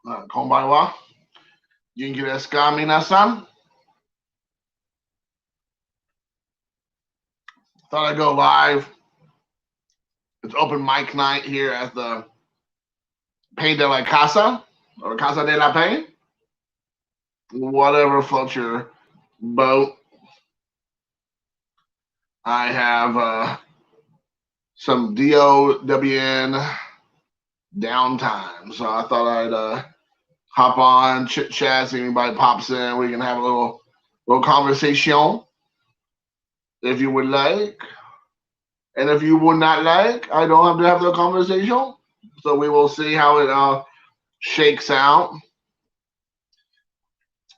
Konbanwa. Genki desu ka, minasan? Thought I'd go live. It's open mic night here at the Pain de la Casa, or Casa de la Pain. Whatever floats your boat. I have some DOWN downtime, so I thought I'd hop on, chit chat, see anybody pops in. We can have a little conversation if you would like. And if you would not like, I don't have to have the conversation. So we will see how it shakes out.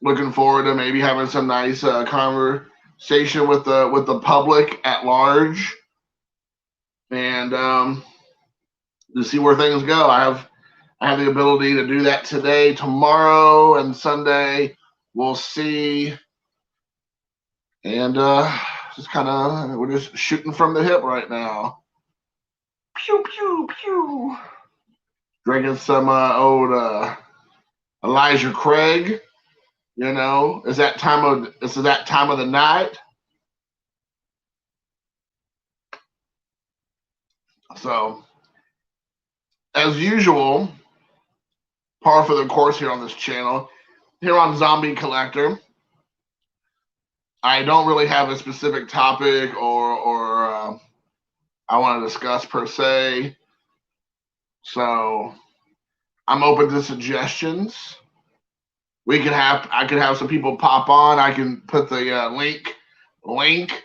Looking forward to maybe having some nice conversation with the public at large, and to see where things go. I have the ability to do that today, tomorrow, and Sunday. We'll see, and just kind of we're just shooting from the hip right now. Pew pew pew. Drinking some old Elijah Craig. You know, is that time of the night. So, as usual, par for the course here on this channel. Here on Zombie Collector, I don't really have a specific topic or I want to discuss per se. So, I'm open to suggestions. I could have some people pop on. I can put the link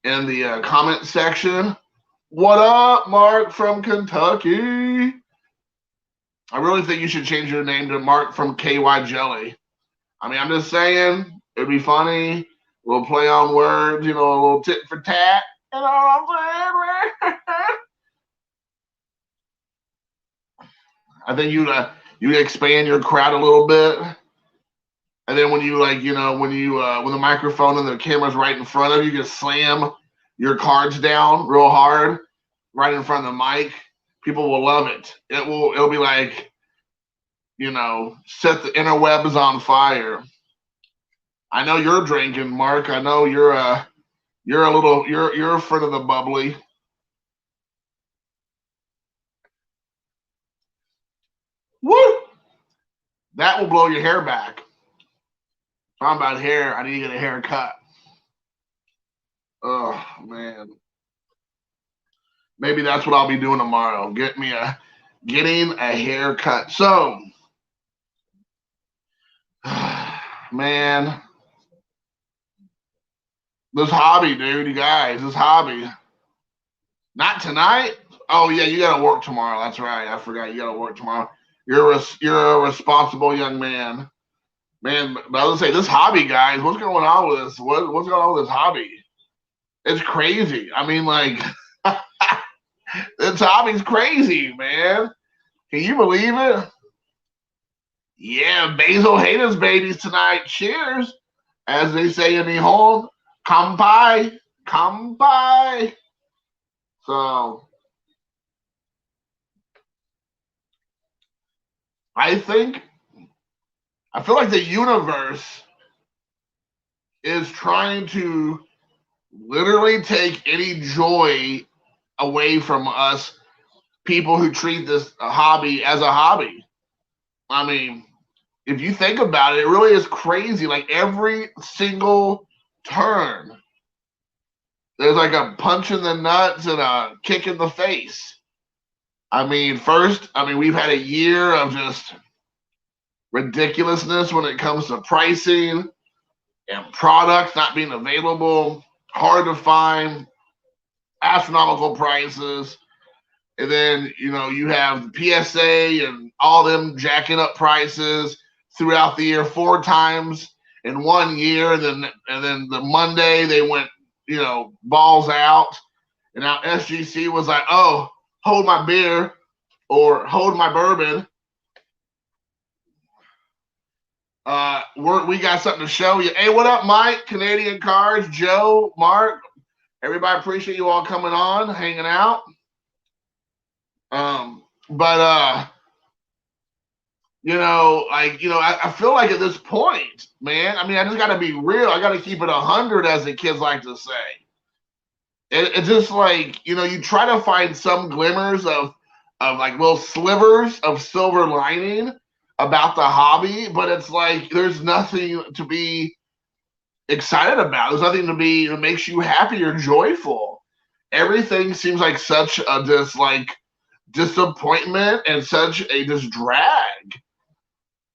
in the comment section. What up, Mark from Kentucky? I really think you should change your name to Mark from KY Jelly. I mean, I'm just saying, it'd be funny. We'll play on words, you know, a little tit for tat. You know what I'm saying, I think you expand your crowd a little bit. And then when you when the microphone and the camera's right in front of you, you can slam your cards down real hard right in front of the mic. People will love it. It'll be like, set the interwebs on fire. I know you're drinking, Mark. I know you're a friend of the bubbly. Woo! That will blow your hair back. Talking about hair, I need to get a haircut. Oh man. Maybe that's what I'll be doing tomorrow. Getting a haircut. So, man, this hobby, dude, you guys, this hobby. Not tonight. Oh yeah, you gotta work tomorrow. That's right. I forgot you gotta work tomorrow. You're a responsible young man. Man, but I was gonna say this hobby, guys. What's going on with this? What's going on with this hobby? It's crazy. I mean, like, this hobby's crazy, man. Can you believe it? Yeah, Basil Hayden's babies tonight. Cheers, as they say in Nihon. Kampai, kampai. So, I feel like the universe is trying to literally take any joy away from us people who treat this hobby as a hobby. I mean, if you think about it, it really is crazy. Like every single turn, there's like a punch in the nuts and a kick in the face. I mean, we've had a year of just ridiculousness when it comes to pricing and products not being available, hard to find, astronomical prices. And then, you have the PSA and all them jacking up prices throughout the year 4 times in 1 year. And then the Monday they went, balls out. And now SGC was like, oh, hold my beer or hold my bourbon. We got something to show you. Hey, what up, Mike? Canadian Cards, Joe, Mark. Everybody, appreciate you all coming on, hanging out. But I feel like at this point, man, I mean, I just got to be real. I got to keep it 100, as the kids like to say. It's just like, you try to find some glimmers of like little slivers of silver lining about the hobby, but it's like there's nothing to be excited about. There's nothing that makes you happy or joyful. Everything seems like such a just like disappointment and such a just drag.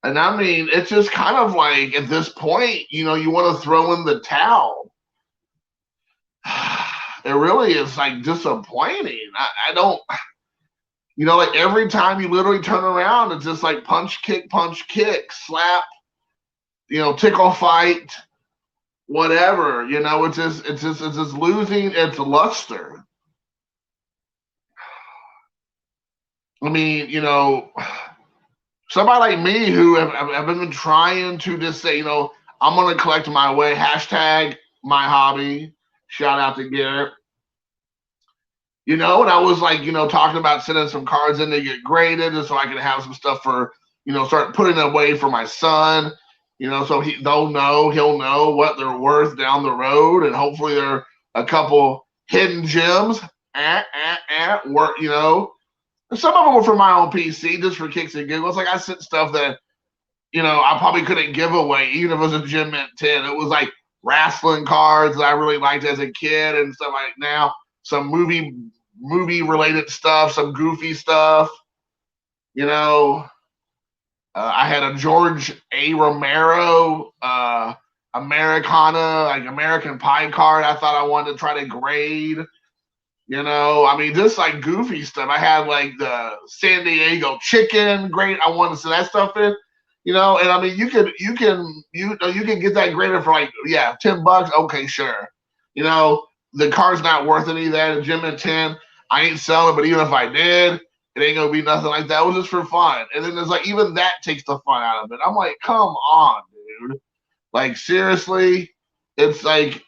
And I mean, it's just kind of like at this point, you want to throw in the towel. It really is like disappointing. I don't, like every time you literally turn around, it's just like punch, kick, slap, tickle fight, whatever. It's just losing its luster. I mean, somebody like me who have been trying to just say, I'm going to collect my way, hashtag my hobby, shout out to Garrett. And I was like, talking about sending some cards in to get graded so I can have some stuff for, start putting away for my son, so he'll know what they're worth down the road. And hopefully there are a couple hidden gems work, some of them were for my own PC, just for kicks and giggles. Like I sent stuff that, I probably couldn't give away, even if it was a Gem Mint 10. It was like wrestling cards that I really liked as a kid and stuff like now. Some movie related stuff, some goofy stuff. I had a George A. Romero Americana, like American Pie card I thought I wanted to try to grade. I mean, just like goofy stuff. I had like the San Diego chicken grade. I wanted to see that stuff in. And I mean, you can get that graded for like, yeah, $10. Okay, sure. The card's not worth any of that. A Gem Mint 10, I ain't selling, but even if I did, it ain't gonna be nothing like that. It was just for fun. And then there's like, even that takes the fun out of it. I'm like, come on, dude. Like, seriously, it's like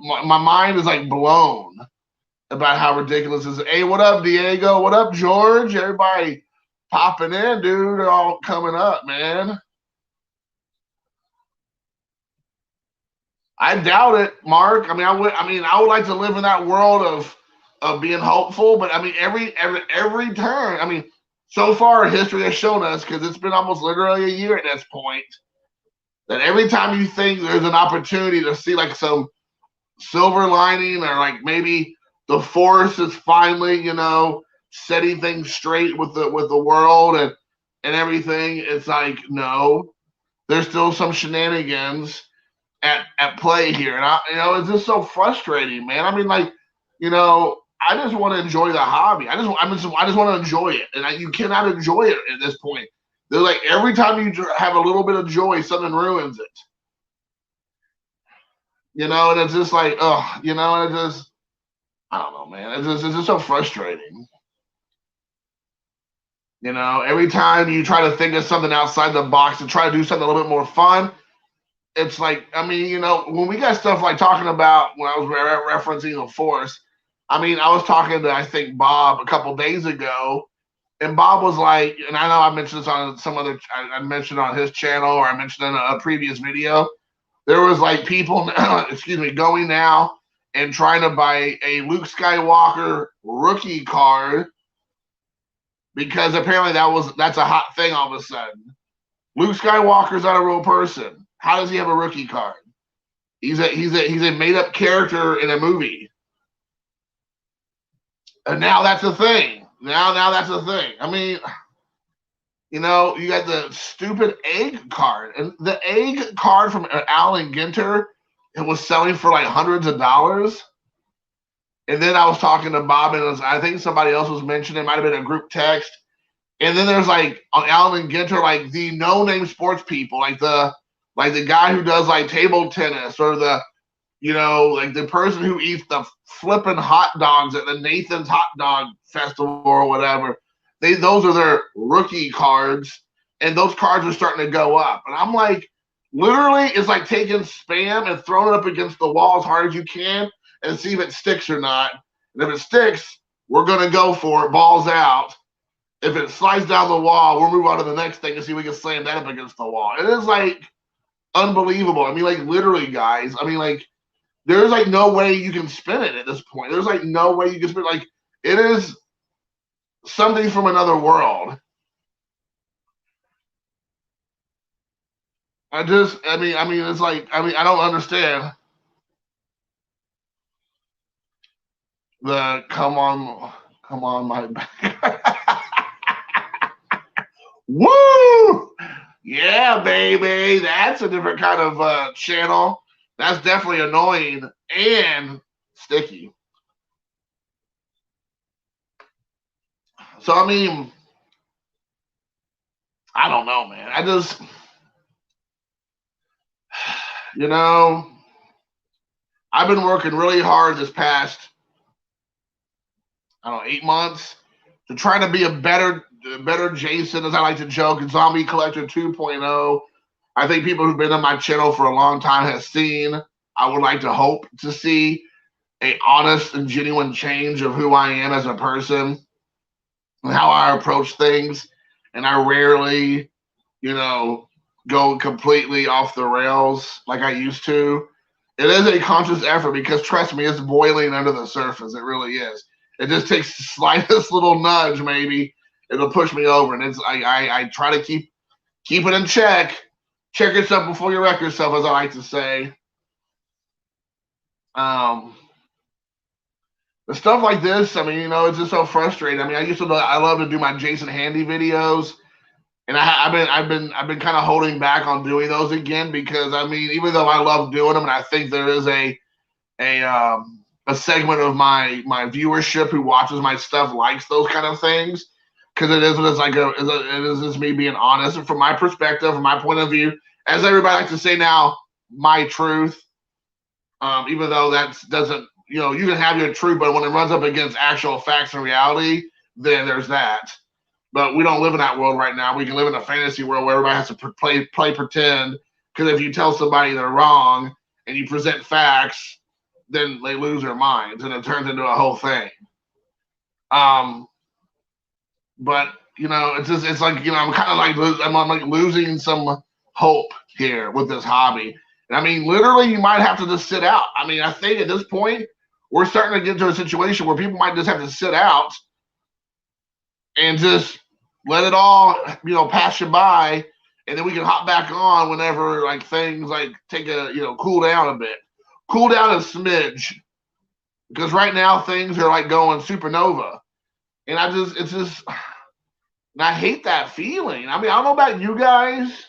my mind is like blown about how ridiculous this is. Hey, what up, Diego? What up, George? Everybody popping in, dude. They're all coming up, man. I doubt it, Mark. I mean, I would like to live in that world of being hopeful, but I mean, every turn. I mean, so far history has shown us, because it's been almost literally a year at this point, that every time you think there's an opportunity to see like some silver lining, or like maybe the force is finally, setting things straight with the world and everything, it's like, no, there's still some shenanigans at play here. And it's just so frustrating, man. I mean, like, I just want to enjoy the hobby. I just want to enjoy it, and you cannot enjoy it at this point. They're like, every time you have a little bit of joy, something ruins it. And it's just like, and it just, I don't know, man. It's just so frustrating. Every time you try to think of something outside the box and try to do something a little bit more fun, it's like, I mean, when we got stuff like talking about, when I was referencing the force, I mean, I was talking to, I think, Bob a couple days ago, and Bob was like, and I know I mentioned this on I mentioned on his channel, or I mentioned in a previous video, there was like people, excuse me, going now and trying to buy a Luke Skywalker rookie card, because apparently that's a hot thing all of a sudden. Luke Skywalker's not a real person. How does he have a rookie card? He's a made up character in a movie. And now that's a thing. Now that's a thing. I mean, you got the stupid egg card. And the egg card from Allen Ginter, it was selling for like hundreds of dollars. And then I was talking to Bob, and I think somebody else was mentioning, it might have been a group text. And then there's like on Allen Ginter, like the no-name sports people, like the guy who does like table tennis, or the, like the person who eats the flipping hot dogs at the Nathan's Hot Dog Festival or whatever. Those are their rookie cards, and those cards are starting to go up. And I'm like, literally, it's like taking spam and throwing it up against the wall as hard as you can and see if it sticks or not. And if it sticks, we're going to go for it, balls out. If it slides down the wall, we'll move on to the next thing and see if we can slam that up against the wall. It is like unbelievable. I mean, like literally, guys. I mean, like there's like no way you can spin it at this point. There's like no way you can spin it. Like it is something from another world. I mean, it's like, I don't understand the come on, my back. Woo! Yeah, baby, that's a different kind of channel. That's definitely annoying and sticky. So I mean, I don't know, man. I just, you know, I've been working really hard this past, I don't know, 8 months to try to be a better Jason, as I like to joke, Zombie Collector 2.0. I think people who've been on my channel for a long time have seen. I would like to hope to see a honest and genuine change of who I am as a person and how I approach things. And I rarely, go completely off the rails like I used to. It is a conscious effort because trust me, it's boiling under the surface. It really is. It just takes the slightest little nudge, maybe it'll push me over. And I try to keep it in check. Check yourself before you wreck yourself, as I like to say. The stuff like this, I mean, it's just so frustrating. I mean, I love to do my Jason Handy videos, and I've been kind of holding back on doing those again because I mean, even though I love doing them, and I think there is a segment of my viewership who watches my stuff likes those kind of things because it is just me being honest from my perspective, from my point of view, as everybody likes to say now, my truth. Even though that doesn't, you can have your truth, but when it runs up against actual facts and reality, then there's that. But we don't live in that world right now. We can live in a fantasy world where everybody has to play pretend. Because if you tell somebody they're wrong and you present facts, then they lose their minds and it turns into a whole thing. But it's like I'm kind of like I'm like losing some hope here with this hobby. And I mean, literally, you might have to just sit out. I mean, I think at this point we're starting to get to a situation where people might just have to sit out and just let it all pass you by, and then we can hop back on whenever like things like take a cool down a bit, cool down a smidge, because right now things are like going supernova, and and I hate that feeling. I mean, I don't know about you guys,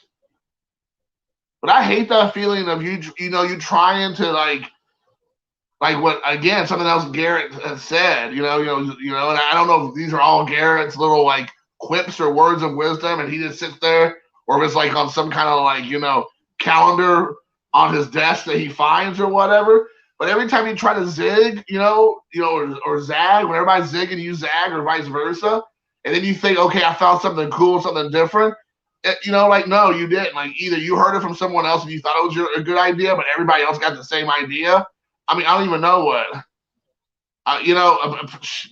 but I hate that feeling of you trying to like what, again, something else Garrett has said, and I don't know if these are all Garrett's little like quips or words of wisdom, and he just sits there, or if it's like on some kind of like calendar on his desk that he finds or whatever. But every time you try to zig, or zag, when everybody's zigging, you zag, or vice versa, and then you think, okay, I found something cool, something different. Like, no, you didn't. Like, either you heard it from someone else and you thought it was a good idea, but everybody else got the same idea. I mean, I don't even know what.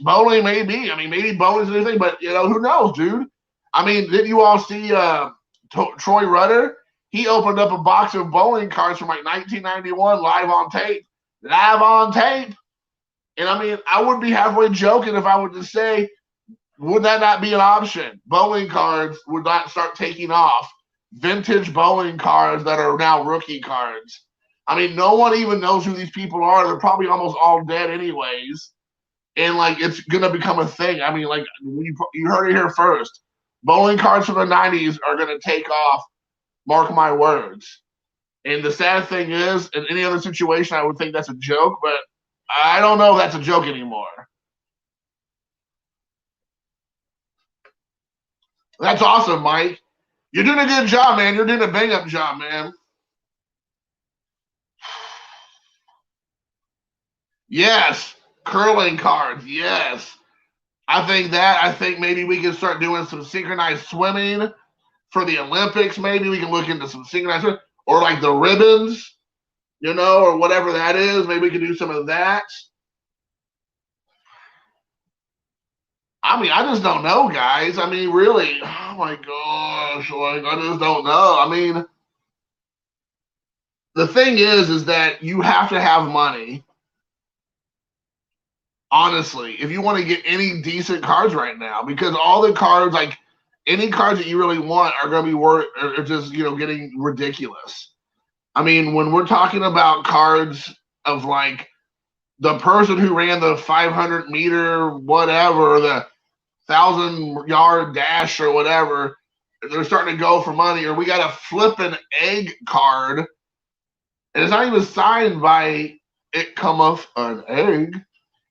Bowling maybe. I mean, maybe bowling's anything, but who knows, dude? I mean, didn't you all see Troy Rudder? He opened up a box of bowling cards from like 1991, live on tape. And I mean, I would be halfway joking if I would just say, would that not be an option? Bowling cards would not start taking off. Vintage bowling cards that are now rookie cards. I mean, no one even knows who these people are. They're probably almost all dead anyways. And, like, it's going to become a thing. I mean, like, you heard it here first. Bowling cards from the 90s are going to take off. Mark my words. And the sad thing is, in any other situation, I would think that's a joke, but I don't know if that's a joke anymore. That's awesome, Mike. You're doing a good job, man. You're doing a bang-up job, man. Yes. Curling cards. Yes. I think maybe we can start doing some synchronized swimming for the Olympics. Maybe we can look into some synchronized swimming, or like the ribbons, or whatever that is. Maybe we can do some of that. I mean, I just don't know, guys. I mean, really, oh my gosh, like I just don't know. I mean, the thing is that you have to have money. Honestly, if you want to get any decent cards right now, because all the cards, like any cards that you really want, are going to be worth, are just getting ridiculous. I mean, when we're talking about cards of like the person who ran the 500-meter whatever, the 1,000-yard dash or whatever, they're starting to go for money. Or we got a flippin' egg card, and it's not even signed by It Cometh an Egg.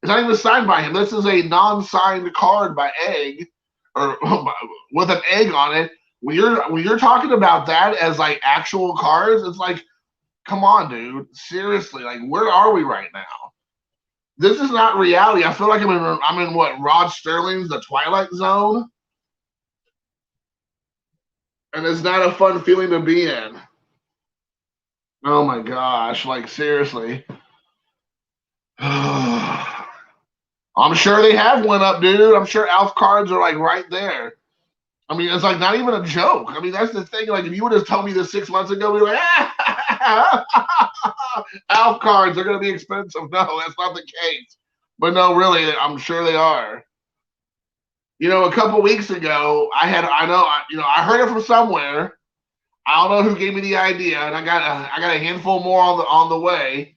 It's not even signed by him. This is a non-signed card by Egg, or with an egg on it. When you're talking about that as like actual cards, it's like, come on, dude. Seriously, like where are we right now? This is not reality. I feel like I'm in what, Rod Sterling's The Twilight Zone, and it's not a fun feeling to be in. Oh my gosh, like seriously. I'm sure they have went up, dude. I'm sure Alf cards are like right there. I mean, it's like not even a joke. I mean, that's the thing. Like, if you would have told me this 6 months ago, we were like, Alf cards are going to be expensive. No, that's not the case. But no, really, I'm sure they are. A couple weeks ago, I heard it from somewhere. I don't know who gave me the idea, and I got a handful more on the way.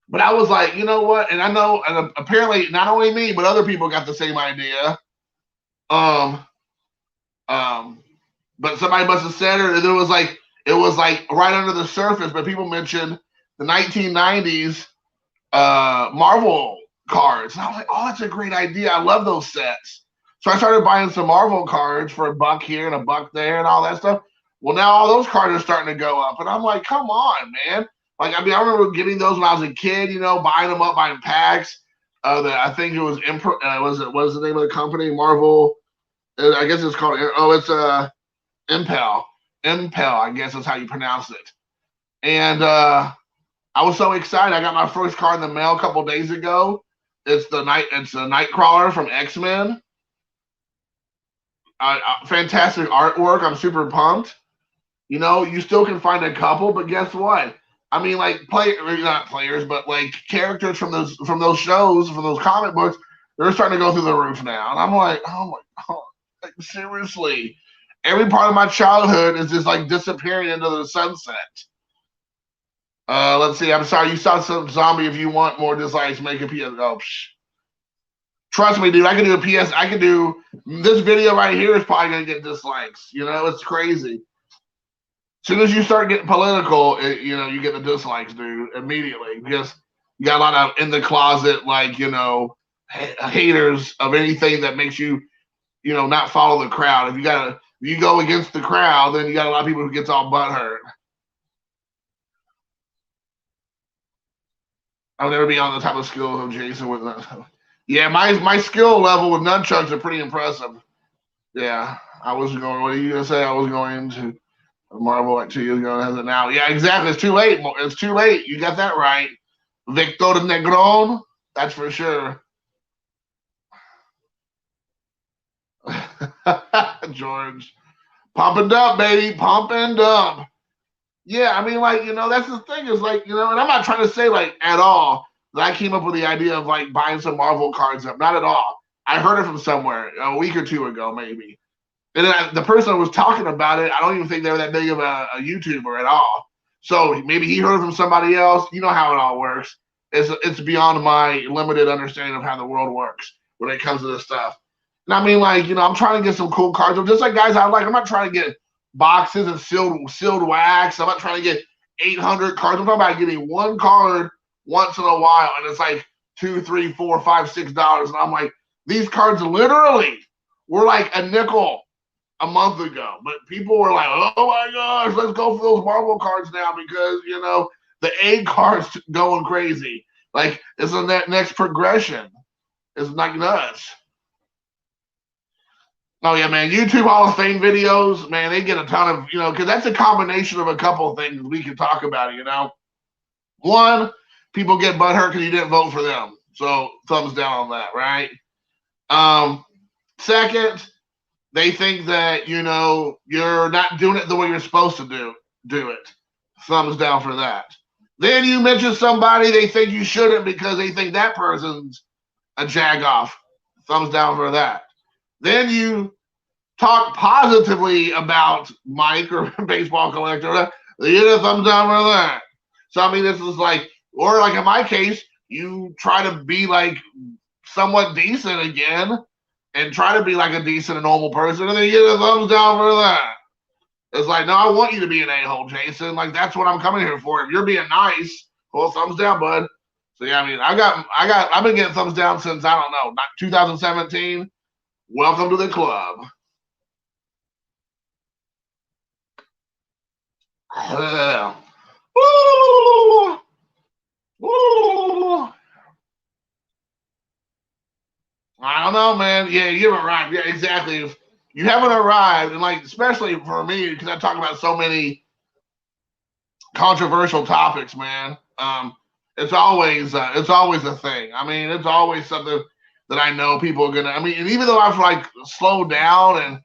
But I was like, you know what? And I know, and apparently not only me, but other people got the same idea. But somebody must have said it, and it was like right under the surface. But people mentioned the 1990s Marvel cards, and I was like, oh, that's a great idea. I love those sets. So I started buying some Marvel cards for $1 here and $1 there and all that stuff. Well, now all those cards are starting to go up, and I'm like, come on, man. Like, I mean, I remember getting those when I was a kid, buying them up, buying packs. I think it was what is the name of the company? Marvel. I guess it's called. Oh, it's Impel. Impel, I guess is how you pronounce it. And I was so excited. I got my first card in the mail a couple days ago. It's a Nightcrawler from X-Men. Fantastic artwork. I'm super pumped. You still can find a couple, but guess what? I mean, like not players, but like characters from those shows, from those comic books, they're starting to go through the roof now. And I'm like, oh my god, like, seriously, every part of my childhood is just like disappearing into the sunset. Let's see. I'm sorry, you saw some zombie. If you want more dislikes, make a PS. Oh, trust me, dude. I can do a PS. I can do this video right here is probably gonna get dislikes. It's crazy. As soon as you start getting political, you get the dislikes, dude, immediately, because you got a lot of in the closet, like, haters of anything that makes you, not follow the crowd. If you go against the crowd, then you got a lot of people who gets all butthurt. I'll never be on the type of skills of Jason with that. Yeah, my skill level with nunchucks are pretty impressive. Yeah, I was going. What are you gonna say? I was going to Marvel like 2 years ago. Has it now? Yeah, exactly. It's too late. It's too late. You got that right, Victor Negron. That's for sure. George, pump and dump, baby, pump and dump. Yeah, I mean, like, that's the thing is like, and I'm not trying to say like at all that I came up with the idea of like buying some Marvel cards up. Not at all. I heard it from somewhere a week or two ago, maybe. And then the person who was talking about it, I don't even think they were that big of a YouTuber at all. So maybe he heard it from somebody else. You know how it all works. It's beyond my limited understanding of how the world works when it comes to this stuff. And I mean, like, I'm trying to get some cool cards. Just like guys, I'm not trying to get boxes and sealed wax. I'm not trying to get 800 cards. I'm talking about getting one card once in a while, and it's like $2, $3, $4, $5, $6. And I'm like, these cards literally were like a nickel a month ago, but people were like, oh my gosh, let's go for those Marvel cards now because, the A cards going crazy. Like, it's the next progression. It's like nuts. Oh, yeah, man. YouTube Hall of Fame videos, man, they get a ton of, because that's a combination of a couple of things we can talk about, One, people get butthurt because you didn't vote for them. So, thumbs down on that, right? Second, they think that you're not doing it the way you're supposed to do it. Thumbs down for that. Then you mention somebody they think you shouldn't because they think that person's a jagoff. Thumbs down for that. Then you talk positively about Mike or Baseball Collector. You get a thumbs down for that. So I mean, this is like, or like in my case, you try to be like somewhat decent again and try to be like a decent and normal person, and then you get a thumbs down for that. It's like, no, I want you to be an a-hole, Jason. Like, that's what I'm coming here for. If you're being nice, well, thumbs down, bud. So yeah, I mean, I've been getting thumbs down since, I don't know, 2017. Welcome to the club. I don't know, man. Yeah, you haven't arrived. Yeah, exactly. If you haven't arrived, and like, especially for me, because I talk about so many controversial topics, man. It's always a thing. I mean, it's always something that I know people are gonna. I mean, and even though I've like slowed down and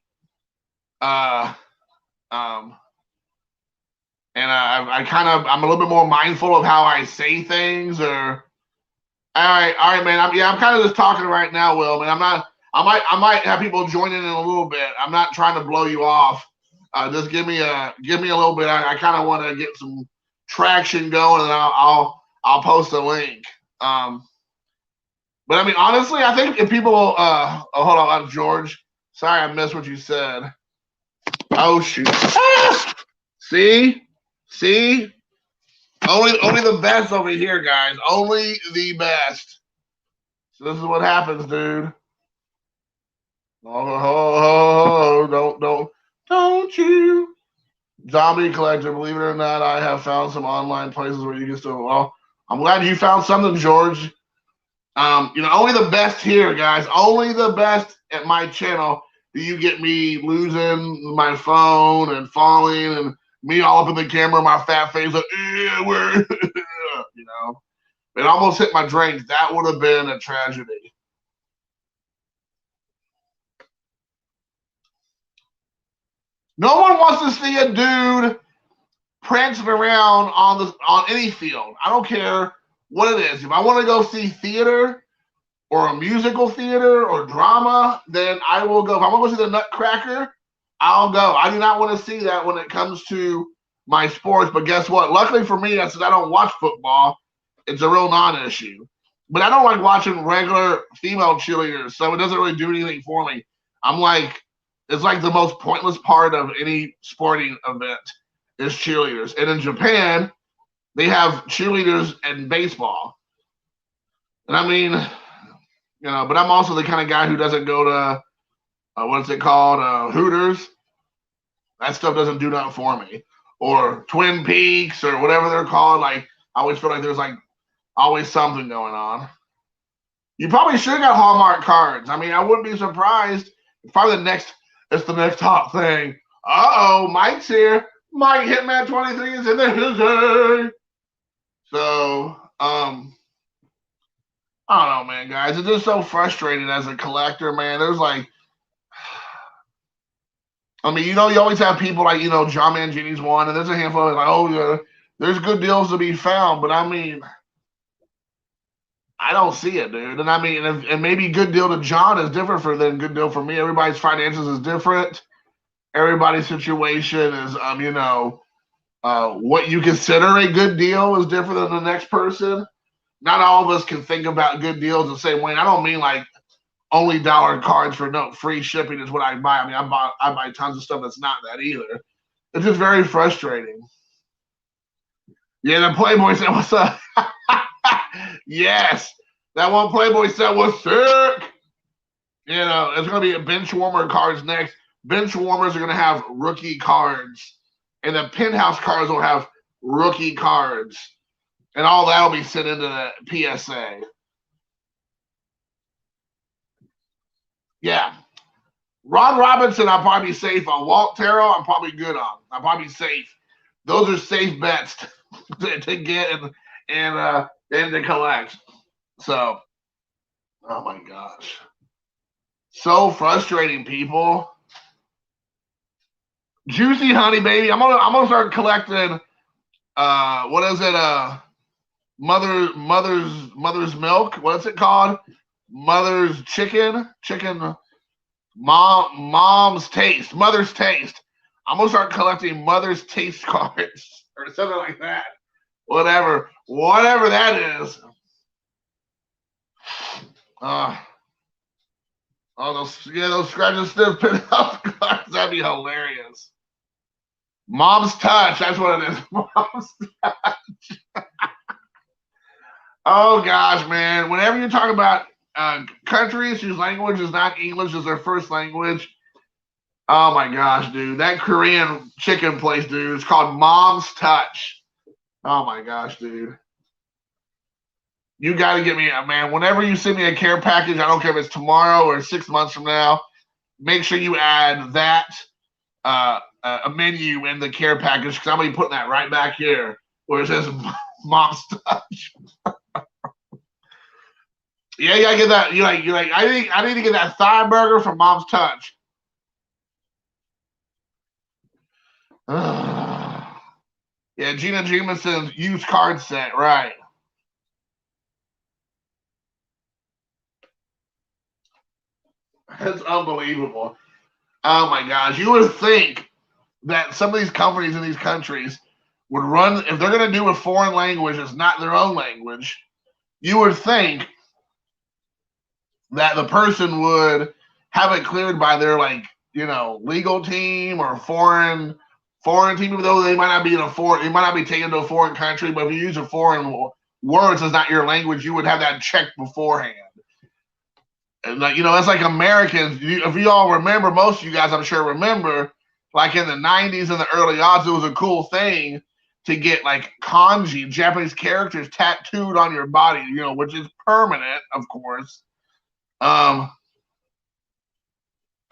uh um and I'm a little bit more mindful of how I say things. Or all right, man. I'm kind of just talking right now, Will. Man, I'm not. I might have people join in a little bit. I'm not trying to blow you off. Just give me a little bit. I kind of want to get some traction going, and I'll post a link. But I mean, honestly, I think if people, hold on, George. Sorry, I missed what you said. Oh shoot! Ah! See, only the best over here, guys. Only the best. So this is what happens, dude. Don't you? Zombie Collector, believe it or not, I have found some online places where you can still. Well, I'm glad you found something, George. Only the best here, guys. Only the best at my channel do you get me losing my phone and falling and me all up in the camera, my fat face, like, where, It almost hit my drink. That would have been a tragedy. No one wants to see a dude prancing around on any field. I don't care what it is. If I want to go see theater or a musical theater or drama, then I will go. If I want to go see the Nutcracker, I'll go. I do not want to see that when it comes to my sports. But guess what? Luckily for me, since I don't watch football, it's a real non-issue. But I don't like watching regular female cheerleaders, so it doesn't really do anything for me. It's like the most pointless part of any sporting event is cheerleaders. And in Japan, they have cheerleaders in baseball. And I mean, but I'm also the kind of guy who doesn't go to, what's it called, Hooters. That stuff doesn't do nothing for me. Or Twin Peaks or whatever they're called. Like, I always feel like there's like always something going on. You probably should have got Hallmark cards. I mean, I wouldn't be surprised. It's probably the next hot thing. Uh-oh, Mike's here. Mike Hitman 23 is in there. So, I don't know, man, guys. It's just so frustrating as a collector, man. There's like, I mean, you always have people like, John Mangini's one, and there's a handful of like, oh, yeah, there's good deals to be found. But I mean, I don't see it, dude. And I mean, and maybe good deal to John is different than good deal for me. Everybody's finances is different. Everybody's situation is, what you consider a good deal is different than the next person. Not all of us can think about good deals the same way. And I don't mean like only dollar cards for no free shipping is what I buy. I mean, I buy tons of stuff that's not that either. It's just very frustrating. Yeah, the Playboy said, "What's up?" Yes, that one Playboy said was sick. It's going to be a bench warmer cards next. Bench warmers are going to have rookie cards, and the penthouse cards will have rookie cards, and all that will be sent into the PSA. Yeah. Ron Robinson, I'll probably be safe on. Walt Terrell, I'm probably good on. I'm probably safe. Those are safe bets to get and to collect. So, oh my gosh. So frustrating, people. Juicy honey, baby. I'm gonna start collecting. What is it? Mother's milk. What's it called? Mother's chicken. Mom's taste. Mother's taste. I'm gonna start collecting Mother's taste cards or something like that. Whatever that is. Those scratches still pin up cards. That'd be hilarious. Mom's touch. That's what it is. Mom's touch. Oh gosh, man. Whenever you talk about countries whose language is not English as their first language, oh my gosh, dude. That Korean chicken place, dude, it's called Mom's Touch. Oh my gosh, dude. You got to get me, man. Whenever you send me a care package, I don't care if it's tomorrow or 6 months from now, make sure you add that a menu in the care package because I'm gonna be putting that right back here where it says Mom's Touch. Yeah, you gotta get that. You're like. I need to get that thigh burger from Mom's Touch. Yeah, Gina Jamison's used card set, right? That's unbelievable. Oh my gosh, you would think that some of these companies in these countries would run if they're going to do a foreign language that's not their own language. You would think that the person would have it cleared by their legal team or foreign team, even though they might not be they might not be taken to a foreign country. But if you use a foreign words as not your language, you would have that checked beforehand. And it's like Americans. If you all remember, most of you guys, I'm sure, remember, like in the 90s and the early odds, it was a cool thing to get like kanji, Japanese characters, tattooed on your body, which is permanent, of course. All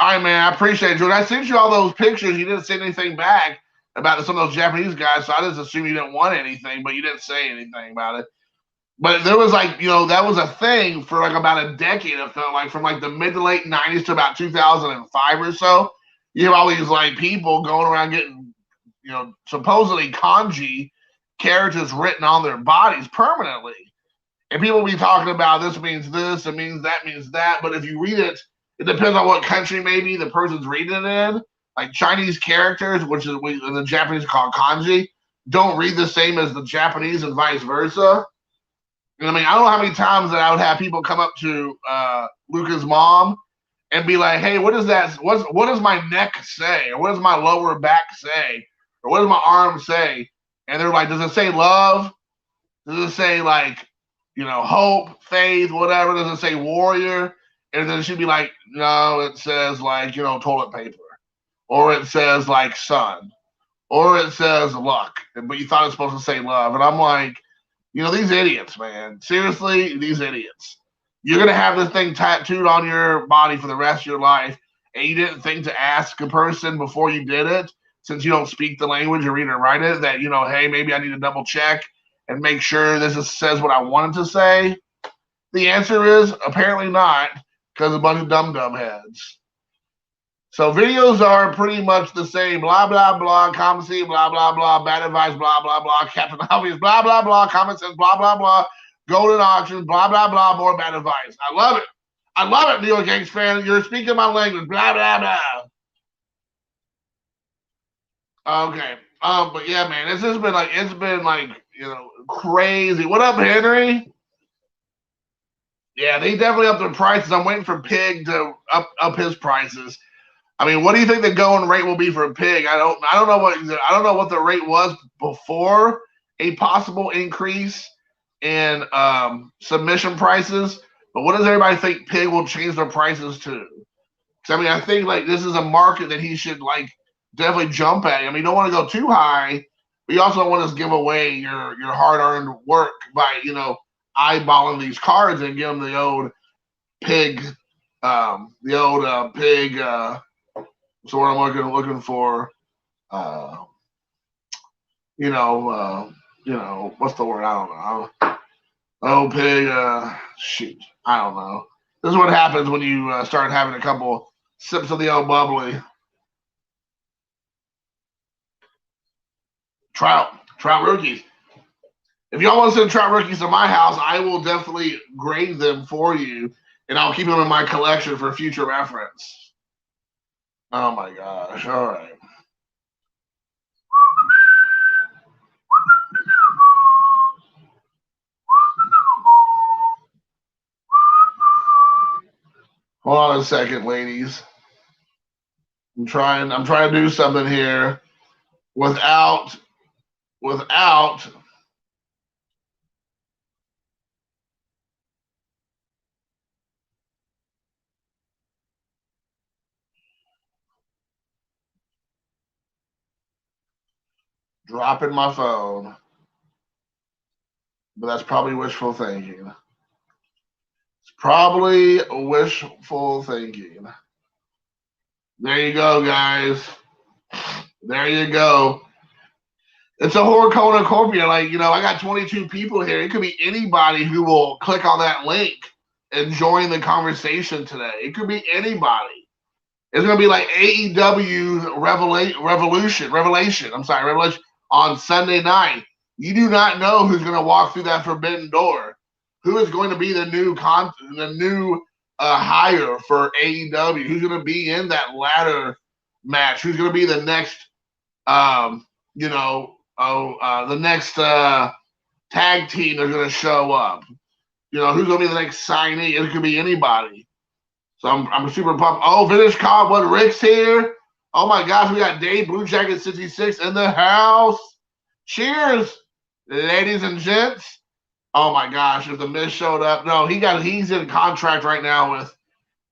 right, man, I appreciate it, Jordan. I sent you all those pictures. You didn't send anything back about some of those Japanese guys, so I just assumed you didn't want anything, but you didn't say anything about it. But there was that was a thing for like about a decade. It felt like from like the mid to late 90s to about 2005 or so. You have all these like people going around getting, supposedly kanji characters written on their bodies permanently. And people be talking about this means this, it means that. But if you read it, it depends on what country maybe the person's reading it in. Like Chinese characters, which is the Japanese call kanji, don't read the same as the Japanese and vice versa. I mean, I don't know how many times that I would have people come up to Luca's mom and be like, "Hey, what is that? What does my neck say? Or what does my lower back say? Or what does my arm say?" And they're like, "Does it say love? Does it say like, hope, faith, whatever? Does it say warrior?" And then she'd be like, "No, it says like, toilet paper, or it says like sun, or it says luck." But you thought it was supposed to say love, and I'm like. These idiots, man. Seriously, these idiots. You're going to have this thing tattooed on your body for the rest of your life, and you didn't think to ask a person before you did it, since you don't speak the language or read or write it, that, hey, maybe I need to double check and make sure this says what I wanted to say? The answer is apparently not, because a bunch of dumb heads. So videos are pretty much the same. Blah, blah, blah. Commency, blah, blah, blah. Bad advice, blah, blah, blah. Captain Obvious, blah, blah, blah. Common sense, blah, blah, blah. Golden auctions, blah, blah, blah. More bad advice. I love it. I love it, New York Yankees fan. You're speaking my language. Blah, blah, blah. Okay. But yeah, man, it's been crazy. What up, Henry? Yeah, they definitely upped their prices. I'm waiting for Pig to up his prices. I mean, what do you think the going rate will be for a Pig? I don't know what the rate was before a possible increase in submission prices. But what does everybody think Pig will change their prices to? Because I mean, I think like this is a market that he should like definitely jump at. I mean, you don't want to go too high, but you also don't want to give away your hard-earned work by eyeballing these cards and give them the old Pig, Pig. So what I'm looking for, what's the word? I don't know. Oh, Pig. Shoot, I don't know. This is what happens when you start having a couple sips of the old bubbly. Trout rookies. If y'all want to send trout rookies to my house, I will definitely grade them for you, and I'll keep them in my collection for future reference. Oh my gosh! All right. Hold on a second, ladies. I'm trying to do something here without dropping my phone. But that's probably wishful thinking. It's probably wishful thinking. There you go, guys. There you go. It's a horror cornucopia. Like, I got 22 people here. It could be anybody who will click on that link and join the conversation today. It could be anybody. It's going to be like AEW's Revelation on Sunday night. You do not know who's going to walk through that forbidden door. Who is going to be the new hire for AEW? Who's going to be in that ladder match? Who's going to be the next, the next tag team that's going to show up? Who's going to be the next signee? It could be anybody. So I'm super pumped. Oh, Vintage Cobb, what? Rick's here. Oh my gosh, we got Dave Blue Jacket 66 in the house. Cheers, ladies and gents. Oh my gosh, if the Miz showed up, no, he's in contract right now with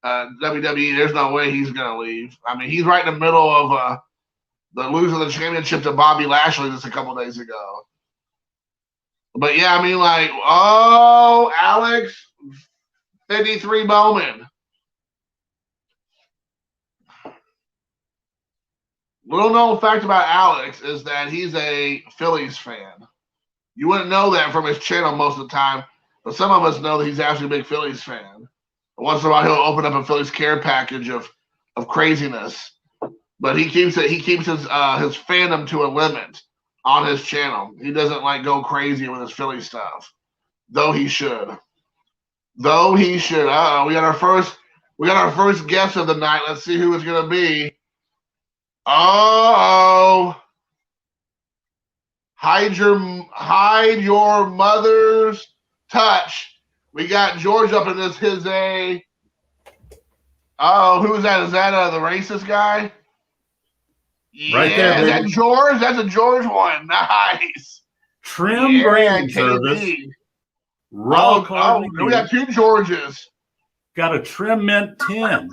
WWE. There's no way he's gonna leave. I mean, he's right in the middle of the losing the championship to Bobby Lashley just a couple days ago. But yeah, I mean, like, oh, Alex 53 Bowman. Little known fact about Alex is that he's a Phillies fan. You wouldn't know that from his channel most of the time, but some of us know that he's actually a big Phillies fan. Once in a while, he'll open up a Phillies care package of craziness, but he keeps his fandom to a limit on his channel. He doesn't like go crazy with his Philly stuff, though he should. We got our first guest of the night. Let's see who it's gonna be. Oh, hide your mother's touch. We got George up in this. Who's that? Is that the racist guy? Right there, is that George? That's a George one. Nice. Trim brain service. Raw card. We got two Georges. Got a trim mint 10. Nice.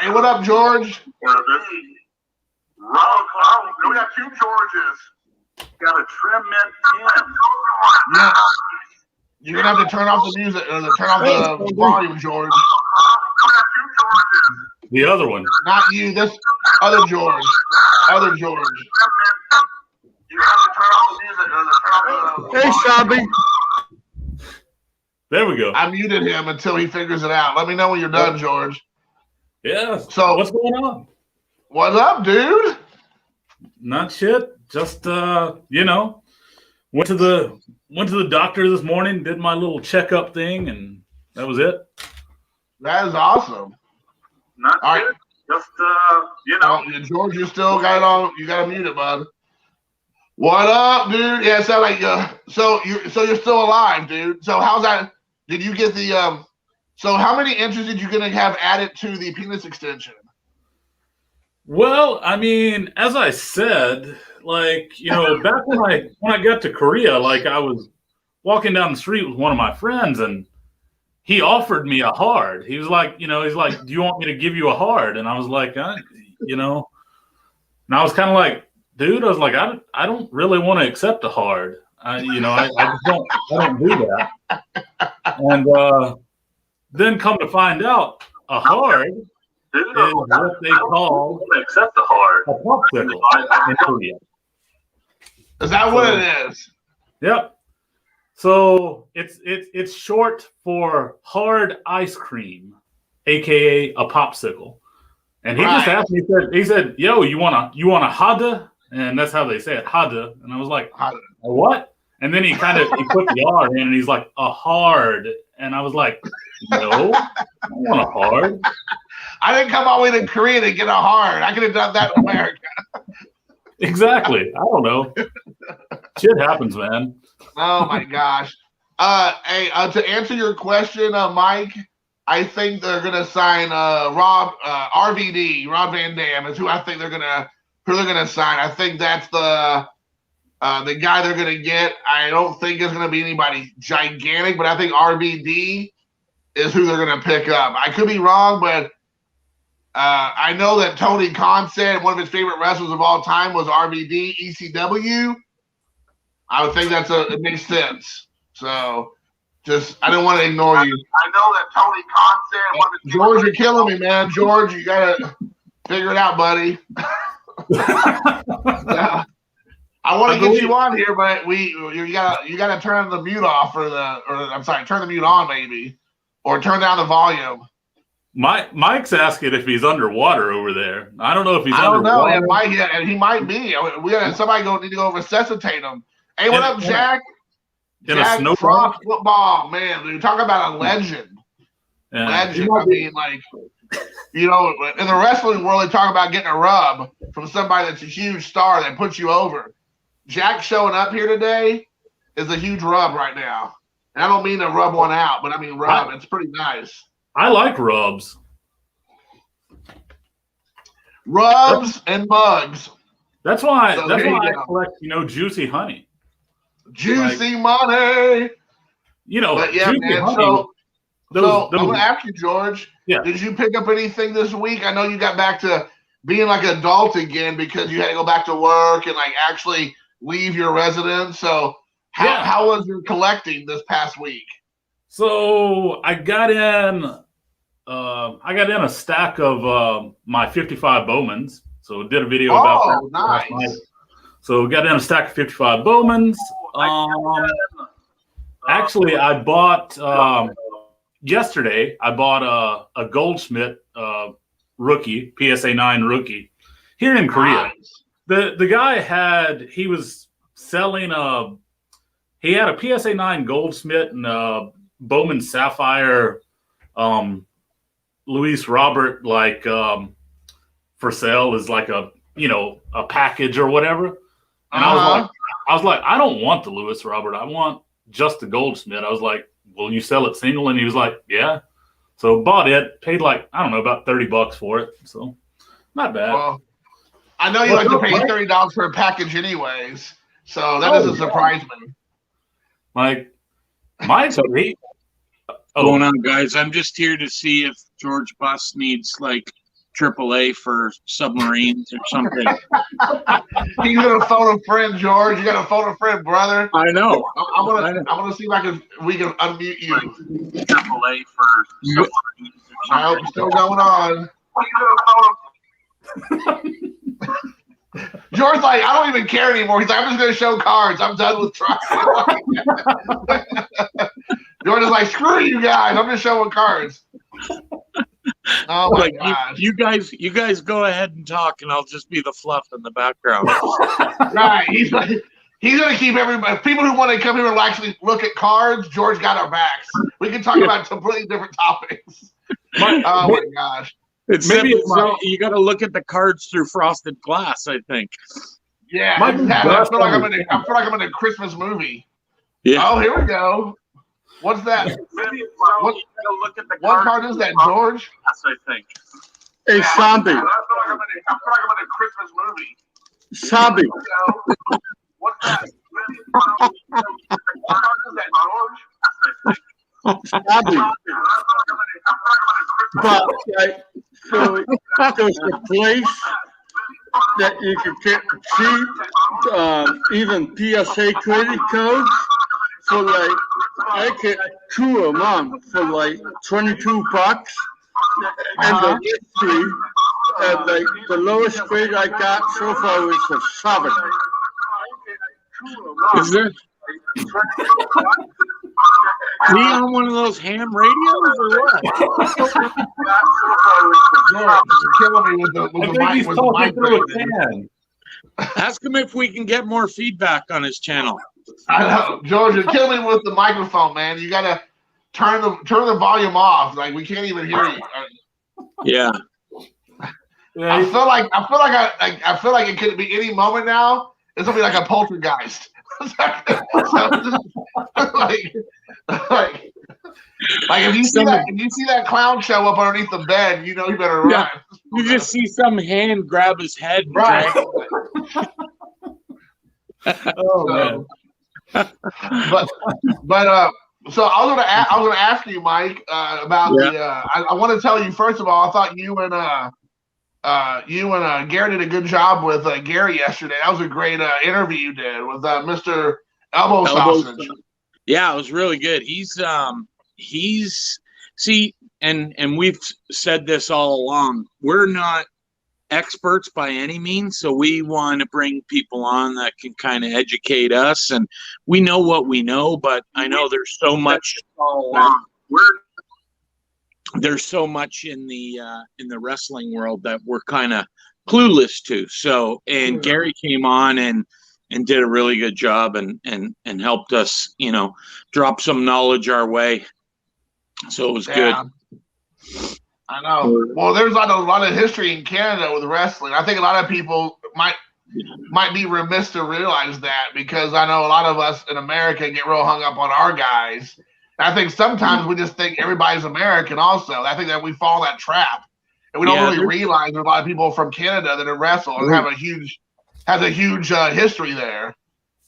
Hey, what up, George? We got two Georges. Got a trim mint 10. Yeah. You're going to have to turn off the music, or turn off the volume, George. The other one. Not you, this other George. Other George. You have to turn off the music, or turn off the Hey, Shabby. There we go. I muted him until he figures it out. Let me know when you're done, George. Yeah. So what's going on? What's up, dude? Not shit. Just went to the doctor this morning, did my little checkup thing, and that was it. That is awesome. Not all shit. Right. Just George, you still got it on. You got to mute it, bud. What up, dude? Yeah, it sounds like so you're still alive, dude. So how's that? Did you get the So how many inches did you gonna have added to the penis extension? Well, I mean, as I said, like, back when I got to Korea, like, I was walking down the street with one of my friends, and he offered me a hard. He was like, he's like, do you want me to give you a hard? And I was like, and I was kind of like, dude, I was like, I don't really want to accept a hard. I just don't do that. And then come to find out, a hard is what they call accept the hard. a popsicle in Korea. Is that what it is? Yep. So it's short for hard ice cream, aka a popsicle. And he just asked me, he said, "Yo, you want a hada?" And that's how they say it, hada. And I was like, "A what?" And then he put the R in, and he's like, "A hard." And I was like, "No, I don't want a hard." I didn't come all the way to Korea to get a hard. I could have done that in America. Exactly. I don't know. Shit happens, man. Oh my gosh. Hey, to answer your question, Mike, I think they're gonna sign RVD, Rob Van Dam is who I think they're gonna sign. I think that's the guy they're gonna get. I don't think it's gonna be anybody gigantic, but I think RVD is who they're gonna pick up. I could be wrong, but I know that Tony Khan said one of his favorite wrestlers of all time was RVD, ECW. I would think it makes sense. So, I don't want to ignore you. I know that Tony Khan said George, you're killing me, man. George, you gotta figure it out, buddy. I want to get you on here, but you gotta turn the mute off turn the mute on maybe, or turn down the volume. Mike's asking if he's underwater over there. I don't know if he's underwater. I don't know. And he might be. We got somebody need to go resuscitate him. Hey, what up, Jack? Jack Frost football, man. Dude, talk about a legend. Yeah. Legend. I mean, like, in the wrestling world, they talk about getting a rub from somebody that's a huge star that puts you over. Jack showing up here today is a huge rub right now. And I don't mean to rub one out, but I mean rub. It's pretty nice. I like rubs. Rubs and mugs. That's why I collect, juicy honey. Juicy money. But yeah, juicy man. Honey, so I'm gonna ask you, George. Yeah. Did you pick up anything this week? I know you got back to being like an adult again because you had to go back to work and like actually leave your residence. So how was your collecting this past week? So I got in a stack of my 55 Bowmans. So did a video about that. Nice. Last night. So got in a stack of 55 Bowmans. Actually, I bought yesterday. I bought a Goldschmidt rookie, PSA 9 rookie, here in Korea. Nice. The guy he was selling he had a PSA 9 Goldschmidt and a Bowman Sapphire Luis Robert for sale is like a package or whatever. And I was like, I don't want the Luis Robert. I want just the Goldschmidt. I was like, will you sell it single? And he was like, yeah. So bought it, paid about $30 for it. So not bad. Well, I know you like to pay $30 for a package anyways. So that doesn't surprise me. Mike's going on, guys. I'm just here to see if George Buss needs AAA for submarines or something. He's gonna phone a friend, George. You gotta phone a friend, brother. I know. I'm gonna see if we can unmute you. AAA for submarines. I hope it's still going on. George's like, I don't even care anymore. He's like, I'm just gonna show cards. I'm done with trying. George is like, screw you guys. I'm just showing cards. Oh my gosh. You guys go ahead and talk, and I'll just be the fluff in the background. Right. He's gonna keep everybody. People who want to come here and actually look at cards, George got our backs. We can talk about completely different topics. Oh my gosh. You got to look at the cards through frosted glass, I think. Yeah, I feel like I'm in a Christmas movie. Yeah. Oh, here we go. What's that? What card is that, George? Yes, I think. Hey, Sambi. I feel like I'm in a Christmas movie. Sambi. What's that? What card is that, George? Sambi. But there's a place that you can get cheap, even PSA credit cards for I get 2 a month for $22, and the history, the lowest grade I got so far was a 7. Is he on one of those ham radios or what? George, you're killing me with the I think mic. he's With the talking mic through a thing. can. Ask him if we can get more feedback on his channel. I know, George, you're killing me with the microphone, man. You gotta turn the volume off. Like we can't even hear you. Yeah. I feel like it could be any moment now. It's gonna be like a poltergeist. like if you see that clown show up underneath the bed, you know you better run. Yeah. You just see some hand grab his head. And Right. Oh man. but so I was gonna ask you, Mike, about I want to tell you first of all, I thought you and Gary did a good job with Gary yesterday. That was a great interview you did with Mr. Elbow Sausage. Yeah, it was really good. He's and we've said this all along. We're not experts by any means, so we want to bring people on that can kind of educate us, and we know what we know, but I know there's so much there's so much in the wrestling world that we're kind of clueless to. So, and Gary came on and did a really good job and helped us, drop some knowledge our way. So it was good. I know. Well, there's a lot of history in Canada with wrestling. I think a lot of people might be remiss to realize that, because I know a lot of us in America get real hung up on our guys. And I think sometimes we just think everybody's American also. I think that we fall that trap. And we don't really realize there's a lot of people from Canada that have wrestled and has a huge history there.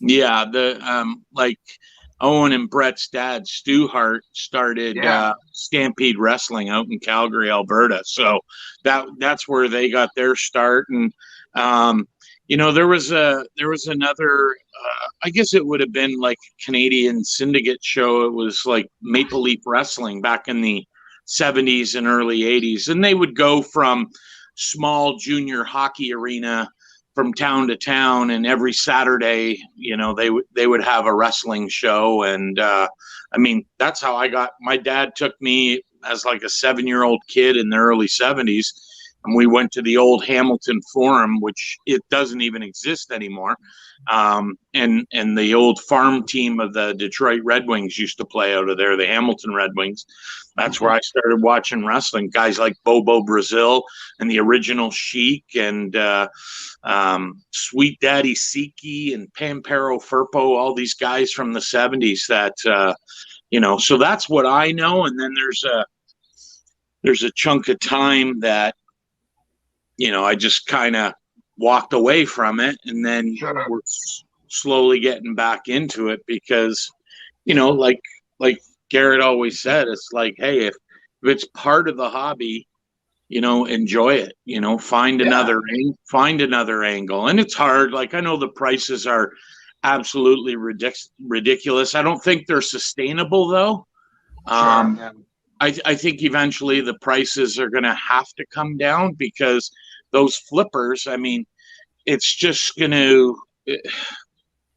Yeah, like Owen and Brett's dad, Stu Hart, started Stampede Wrestling out in Calgary, Alberta. So that's where they got their start. And there was another. I guess it would have been like a Canadian syndicate show. It was like Maple Leaf Wrestling back in the 70s and early 80s, and they would go from small junior hockey arena from town to town, and every Saturday, they would have a wrestling show. And that's how my dad took me as like a 7-year-old kid in the early 70s, and we went to the old Hamilton Forum, which it doesn't even exist anymore. And the old farm team of the Detroit Red Wings used to play out of there, the Hamilton Red Wings. That's where I started watching wrestling. Guys like Bobo Brazil and the original Sheik and Sweet Daddy Siki and Pampero Firpo, all these guys from the 70s that, so that's what I know. And then there's a chunk of time that, I just kind of walked away from it, and then we're slowly getting back into it because, like Garrett always said, it's like, hey, if it's part of the hobby, enjoy it, find another angle. And it's hard. Like, I know the prices are absolutely ridiculous. I don't think they're sustainable though. I think eventually the prices are going to have to come down, because those flippers, it's just going to,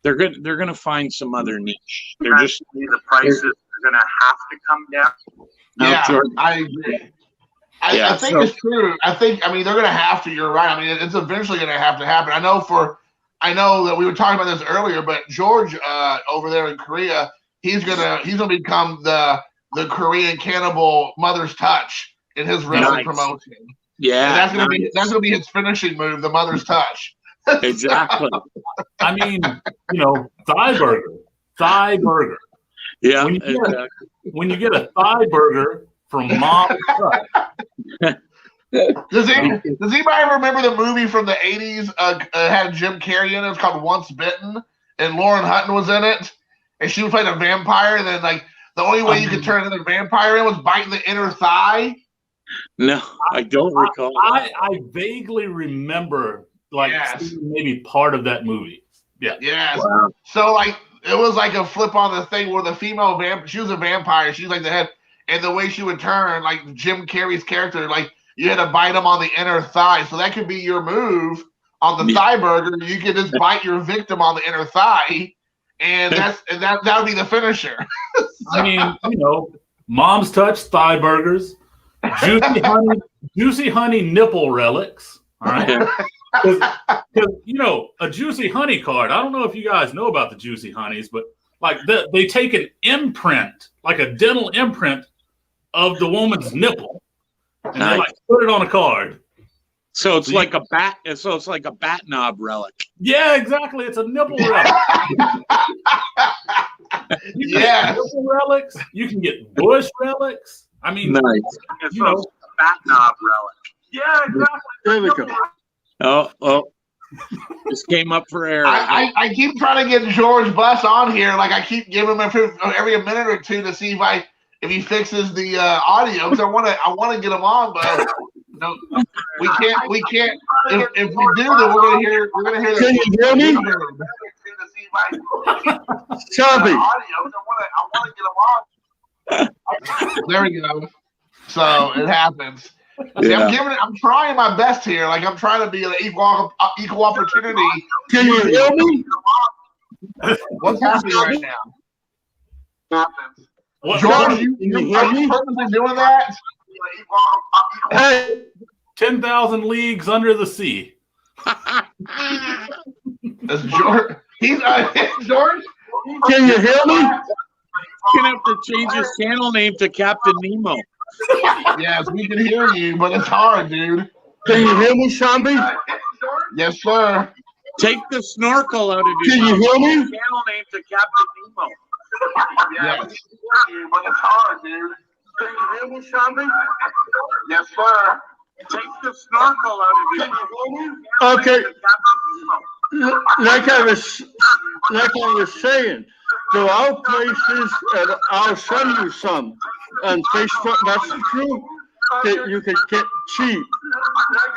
they're going to find some other niche. The prices are going to have to come down. Yeah, I agree. I think it's true. I think, they're going to have to. You're right. It's eventually going to have to happen. I know that we were talking about this earlier, but George over there in Korea, he's gonna become the Korean Cannibal Mother's Touch in his wrestling promotion. Yeah, and that's gonna be his finishing move, the Mother's Touch. Exactly. Thigh burger. Yeah. When you get a thigh burger from Mom's Touch. Does anybody remember the movie from the 80s? Had Jim Carrey in it. It's called Once Bitten, and Lauren Hutton was in it, and she was playing a vampire. And then, like, the only way you could turn into a vampire in was biting the inner thigh. No, I don't recall. I vaguely remember, seeing maybe part of that movie. Yeah. Yes. Wow. So, like, it was like a flip on the thing where the female she was a vampire. She was like the head, and the way she would turn, like Jim Carrey's character, like, you had to bite him on the inner thigh. So that could be your move on the thigh burger. You could just bite your victim on the inner thigh, and that would be the finisher. I mean, Mom's Touch thigh burgers, juicy honey nipple relics. All right, because a juicy honey card. I don't know if you guys know about the juicy honeys, but like they take an imprint, like a dental imprint of the woman's nipple, and they like put it on a card. So it's like a bat. So it's like a bat knob relic. Yeah, exactly. It's a nipple relic. You can get nipple relics. You can get bush relics. I mean, nice. It's a bat knob relic. Yeah, exactly. There we go. Oh. Just came up for air. I keep trying to get George Buss on here. Like I keep giving him every minute or two to see if he fixes the audio, because I want to get him on, but no, we can't. If we do, then we're gonna hear. Can you hear me? Shelby. I want to get him on. There we go. So it happens. See, I'm trying my best here. Like I'm trying to be an equal opportunity. Can you hear me? What's happening right now? George, are you purposely doing that? Hey, 10,000 leagues under the sea. That's George. He's George. can you hear me? He's gonna have to change his channel name to Captain Nemo. Yes, we can hear you, but it's hard, dude. Can you hear me, Shambi? Yes, sir. Take the snorkel out of Can you hear me? Channel name to Captain Nemo. Yes. But it's hard, dude. Can you hear me, Shambi? Yes, sir. Take the snorkel out of you. Okay. Like I was saying, there are places, and I'll send you some on Facebook Messenger that you can get cheap.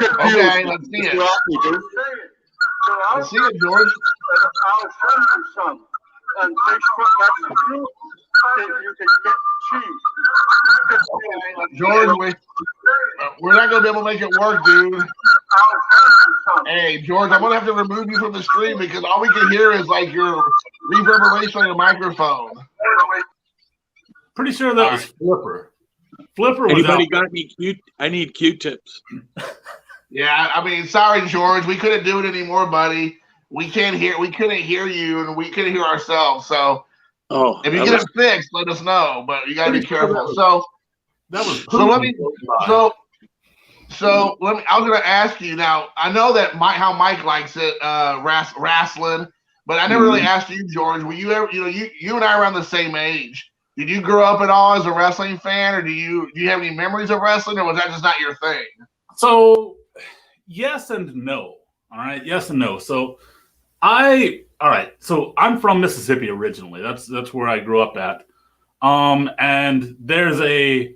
Okay, let's see it. Let's see it, George. I'll send you some on Facebook Messenger that you can get cheap. George, we're not gonna be able to make it work, dude. Hey, George, I'm gonna have to remove you from the stream because all we can hear is like your reverberation on your microphone. Pretty sure that was Flipper. Flipper was Anybody out. got any I need Q-tips. Yeah, I mean, sorry, George, we couldn't do it anymore, buddy. We couldn't hear you, and we couldn't hear ourselves. So, if you get it fixed, let us know. But you gotta be careful. So let me. I was gonna ask you now. I know that how Mike likes it, wrestling, but I never really asked you, George. Were you ever? You and I are around the same age. Did you grow up at all as a wrestling fan, or do you have any memories of wrestling, or was that just not your thing? So, yes and no. All right, yes and no. So, So I'm from Mississippi originally. That's where I grew up at. And there's a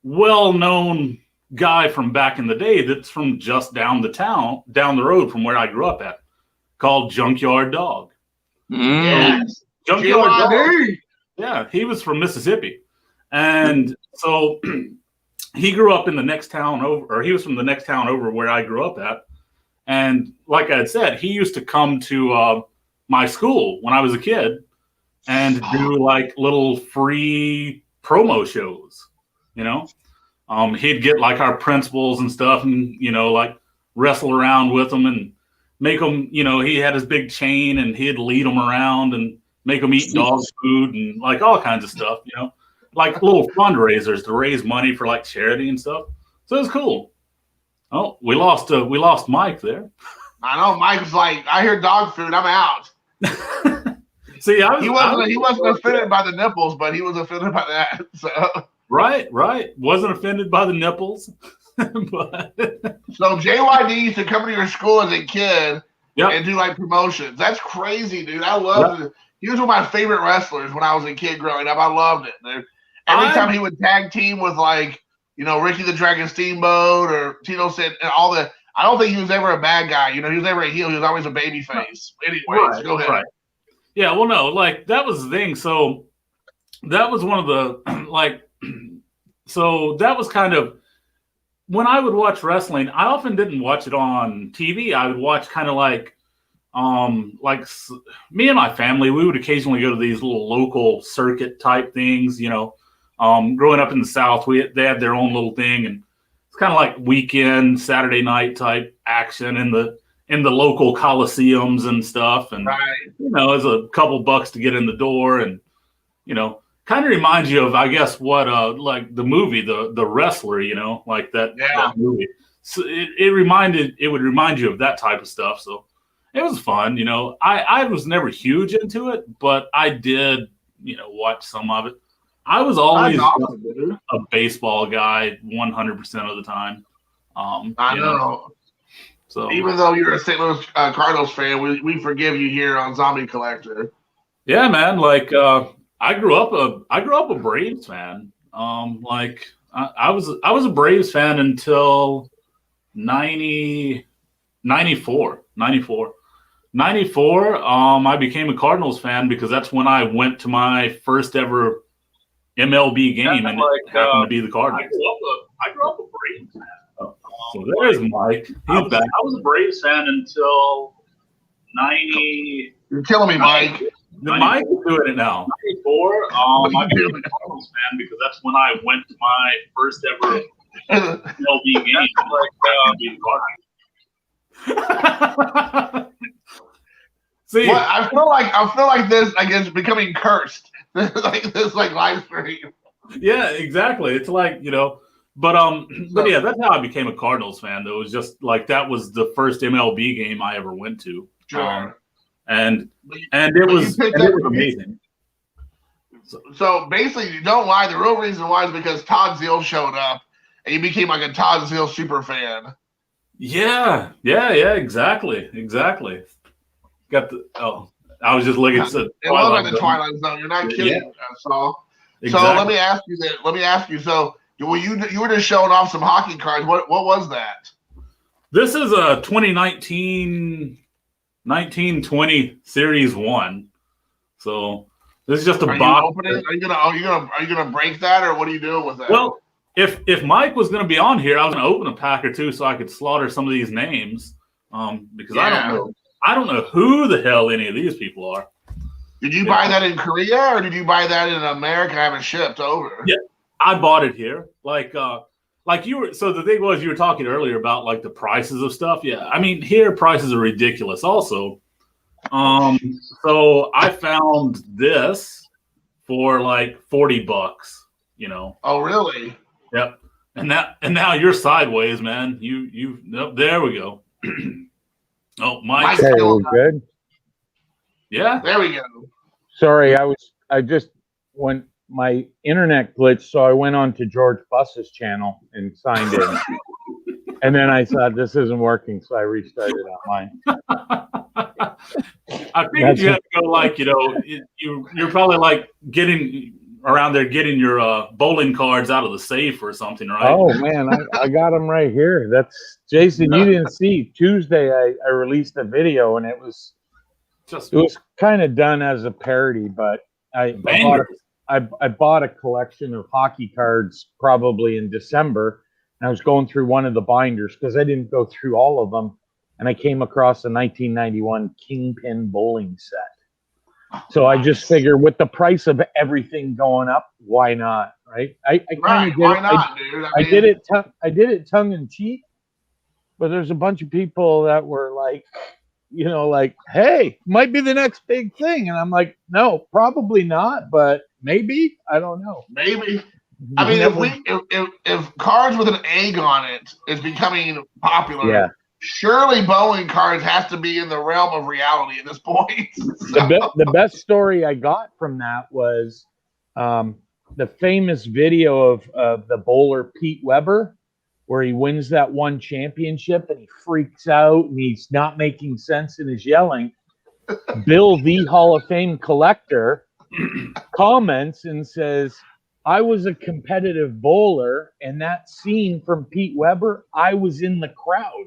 well-known guy from back in the day that's from just down the road from where I grew up at, called Junkyard Dog. Yes. Junkyard Dog. Yeah, he was from Mississippi. And so he grew up in the next town over, or he was from the next town over where I grew up at. And like I had said, he used to come to my school when I was a kid and do like little free promo shows, He'd get like our principals and stuff and, like wrestle around with them and make them, he had his big chain and he'd lead them around and make them eat dog food and like all kinds of stuff, like little fundraisers to raise money for like charity and stuff. So it was cool. Oh, we lost Mike there. I know Mike was like, I hear dog food, I'm out. See, he wasn't offended by the nipples, but he was offended by that. So right, wasn't offended by the nipples. But so JYD used to come to your school as a kid and do like promotions. That's crazy, dude. I loved it. He was one of my favorite wrestlers when I was a kid growing up. I loved it, dude. Every time he would tag team with like, Ricky the Dragon Steamboat or Tito said and all the. I don't think he was ever a bad guy. He was never a heel. He was always a baby face. Anyways, go ahead. Right. Yeah, well, no, like that was the thing. So that was one of the so that was kind of when I would watch wrestling. I often didn't watch it on TV. I would watch kind of like Me and my family, we would occasionally go to these little local circuit type things. Growing up in the South, they had their own little thing, and it's kind of like weekend Saturday night type action in the local coliseums and stuff. And it's a couple bucks to get in the door, and kind of reminds you of, I guess, what like the movie, the Wrestler, like that movie. So it would remind you of that type of stuff. So it was fun. I was never huge into it, but I did, watch some of it. I was always a baseball guy 100% of the time. I know. So even though you're a St. Louis Cardinals fan, we forgive you here on Zombie Collector. Yeah, man. Like I grew up a Braves fan. I was a Braves fan until 94. I became a Cardinals fan because that's when I went to my first ever MLB game, and it happened to be the Cardinals. I grew up a Braves fan. So there's Mike. He's back. I was a Braves fan until 90. You're killing me, Mike. Mike is doing it now. 94. I became a Cardinals fan because that's when I went to my first ever MLB game. See, well, I feel like this, I guess, becoming cursed. this live stream. Yeah, exactly. It's like, but yeah, that's how I became a Cardinals fan. Though it was just like that was the first MLB game I ever went to. Sure. And it was amazing. So basically, you don't lie. The real reason why is because Todd Zeal showed up, and you became like a Todd Zeal super fan. Yeah, exactly. I was just looking at it was like the Twilight Zone. You're not kidding, Saul. Exactly. So let me ask you. So you were just showing off some hockey cards. What was that? This is a 1920 Series 1. So this is just a box. Are you gonna break that, or what are you doing with that? Well, if Mike was going to be on here, I was going to open a pack or two so I could slaughter some of these names. Because I don't know who the hell any of these people are. Did you buy that in Korea, or did you buy that in America, having shipped over? Yeah, I bought it here. Like you were. So the thing was, you were talking earlier about like the prices of stuff. Yeah, I mean here prices are ridiculous. Also, so I found this for like $40. Oh, really? Yep. And now you're sideways, man. Nope, there we go. Oh, Mike. Okay, we good? Yeah. There we go. Sorry, I just went, my internet glitched, so I went on to George Buss's channel and signed in. And then I thought this isn't working, so I restarted on mine. I figured you had to go like, you're probably like getting around there getting your bowling cards out of the safe or something, right? Oh man, I got them right here. That's Jason. You didn't see Tuesday. I released a video, and it was kind of done as a parody, but I bought a collection of hockey cards probably in December, and I was going through one of the binders because I didn't go through all of them, and I came across a 1991 Kingpin bowling set. So I just figure with the price of everything going up, why not? Right? I kind of did. Why not, dude? I did it tongue in cheek, but there's a bunch of people that were like, like, hey, might be the next big thing, and I'm like, no, probably not, but maybe. I don't know. Maybe. I mean, if cards with an egg on it is becoming popular. Yeah. Surely bowling cards have to be in the realm of reality at this point. The best story I got from that was the famous video of the bowler Pete Weber, where he wins that one championship and he freaks out and he's not making sense and is yelling. Bill, the Hall of Fame collector, comments and says, I was a competitive bowler, and that scene from Pete Weber, I was in the crowd.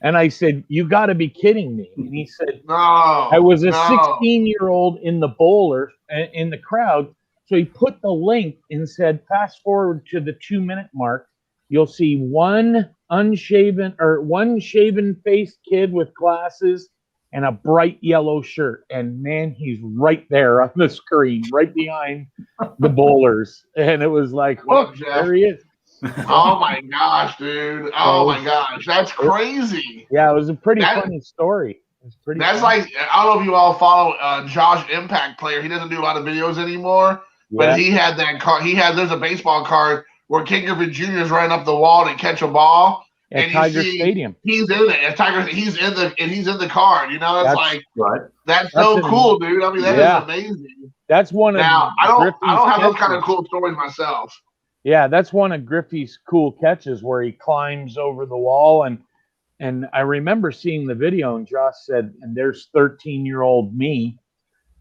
And I said, you got to be kidding me. And he said, no, I was a 16-year-old in the bowler, in the crowd. So he put the link and said, fast forward to the 2-minute mark. You'll see one shaven-faced kid with glasses and a bright yellow shirt. And man, he's right there on the screen, right behind the bowlers. And it was like, Look, there he is. Oh my gosh, dude. Oh my gosh. That's crazy. Yeah, it was a pretty funny story. That's like, I don't know if you all follow Josh Impact Player. He doesn't do a lot of videos anymore, but he had that card. There's a baseball card where King Griffey Jr. is running up the wall to catch a ball. At Tiger Stadium. He's in it. At Tiger, he's in the card. You know, that's so cool, dude. I mean, that is amazing. That's one of I don't have those kind of cool stories myself. Yeah, that's one of Griffey's cool catches where he climbs over the wall, and I remember seeing the video, and Josh said, and there's 13-year-old me,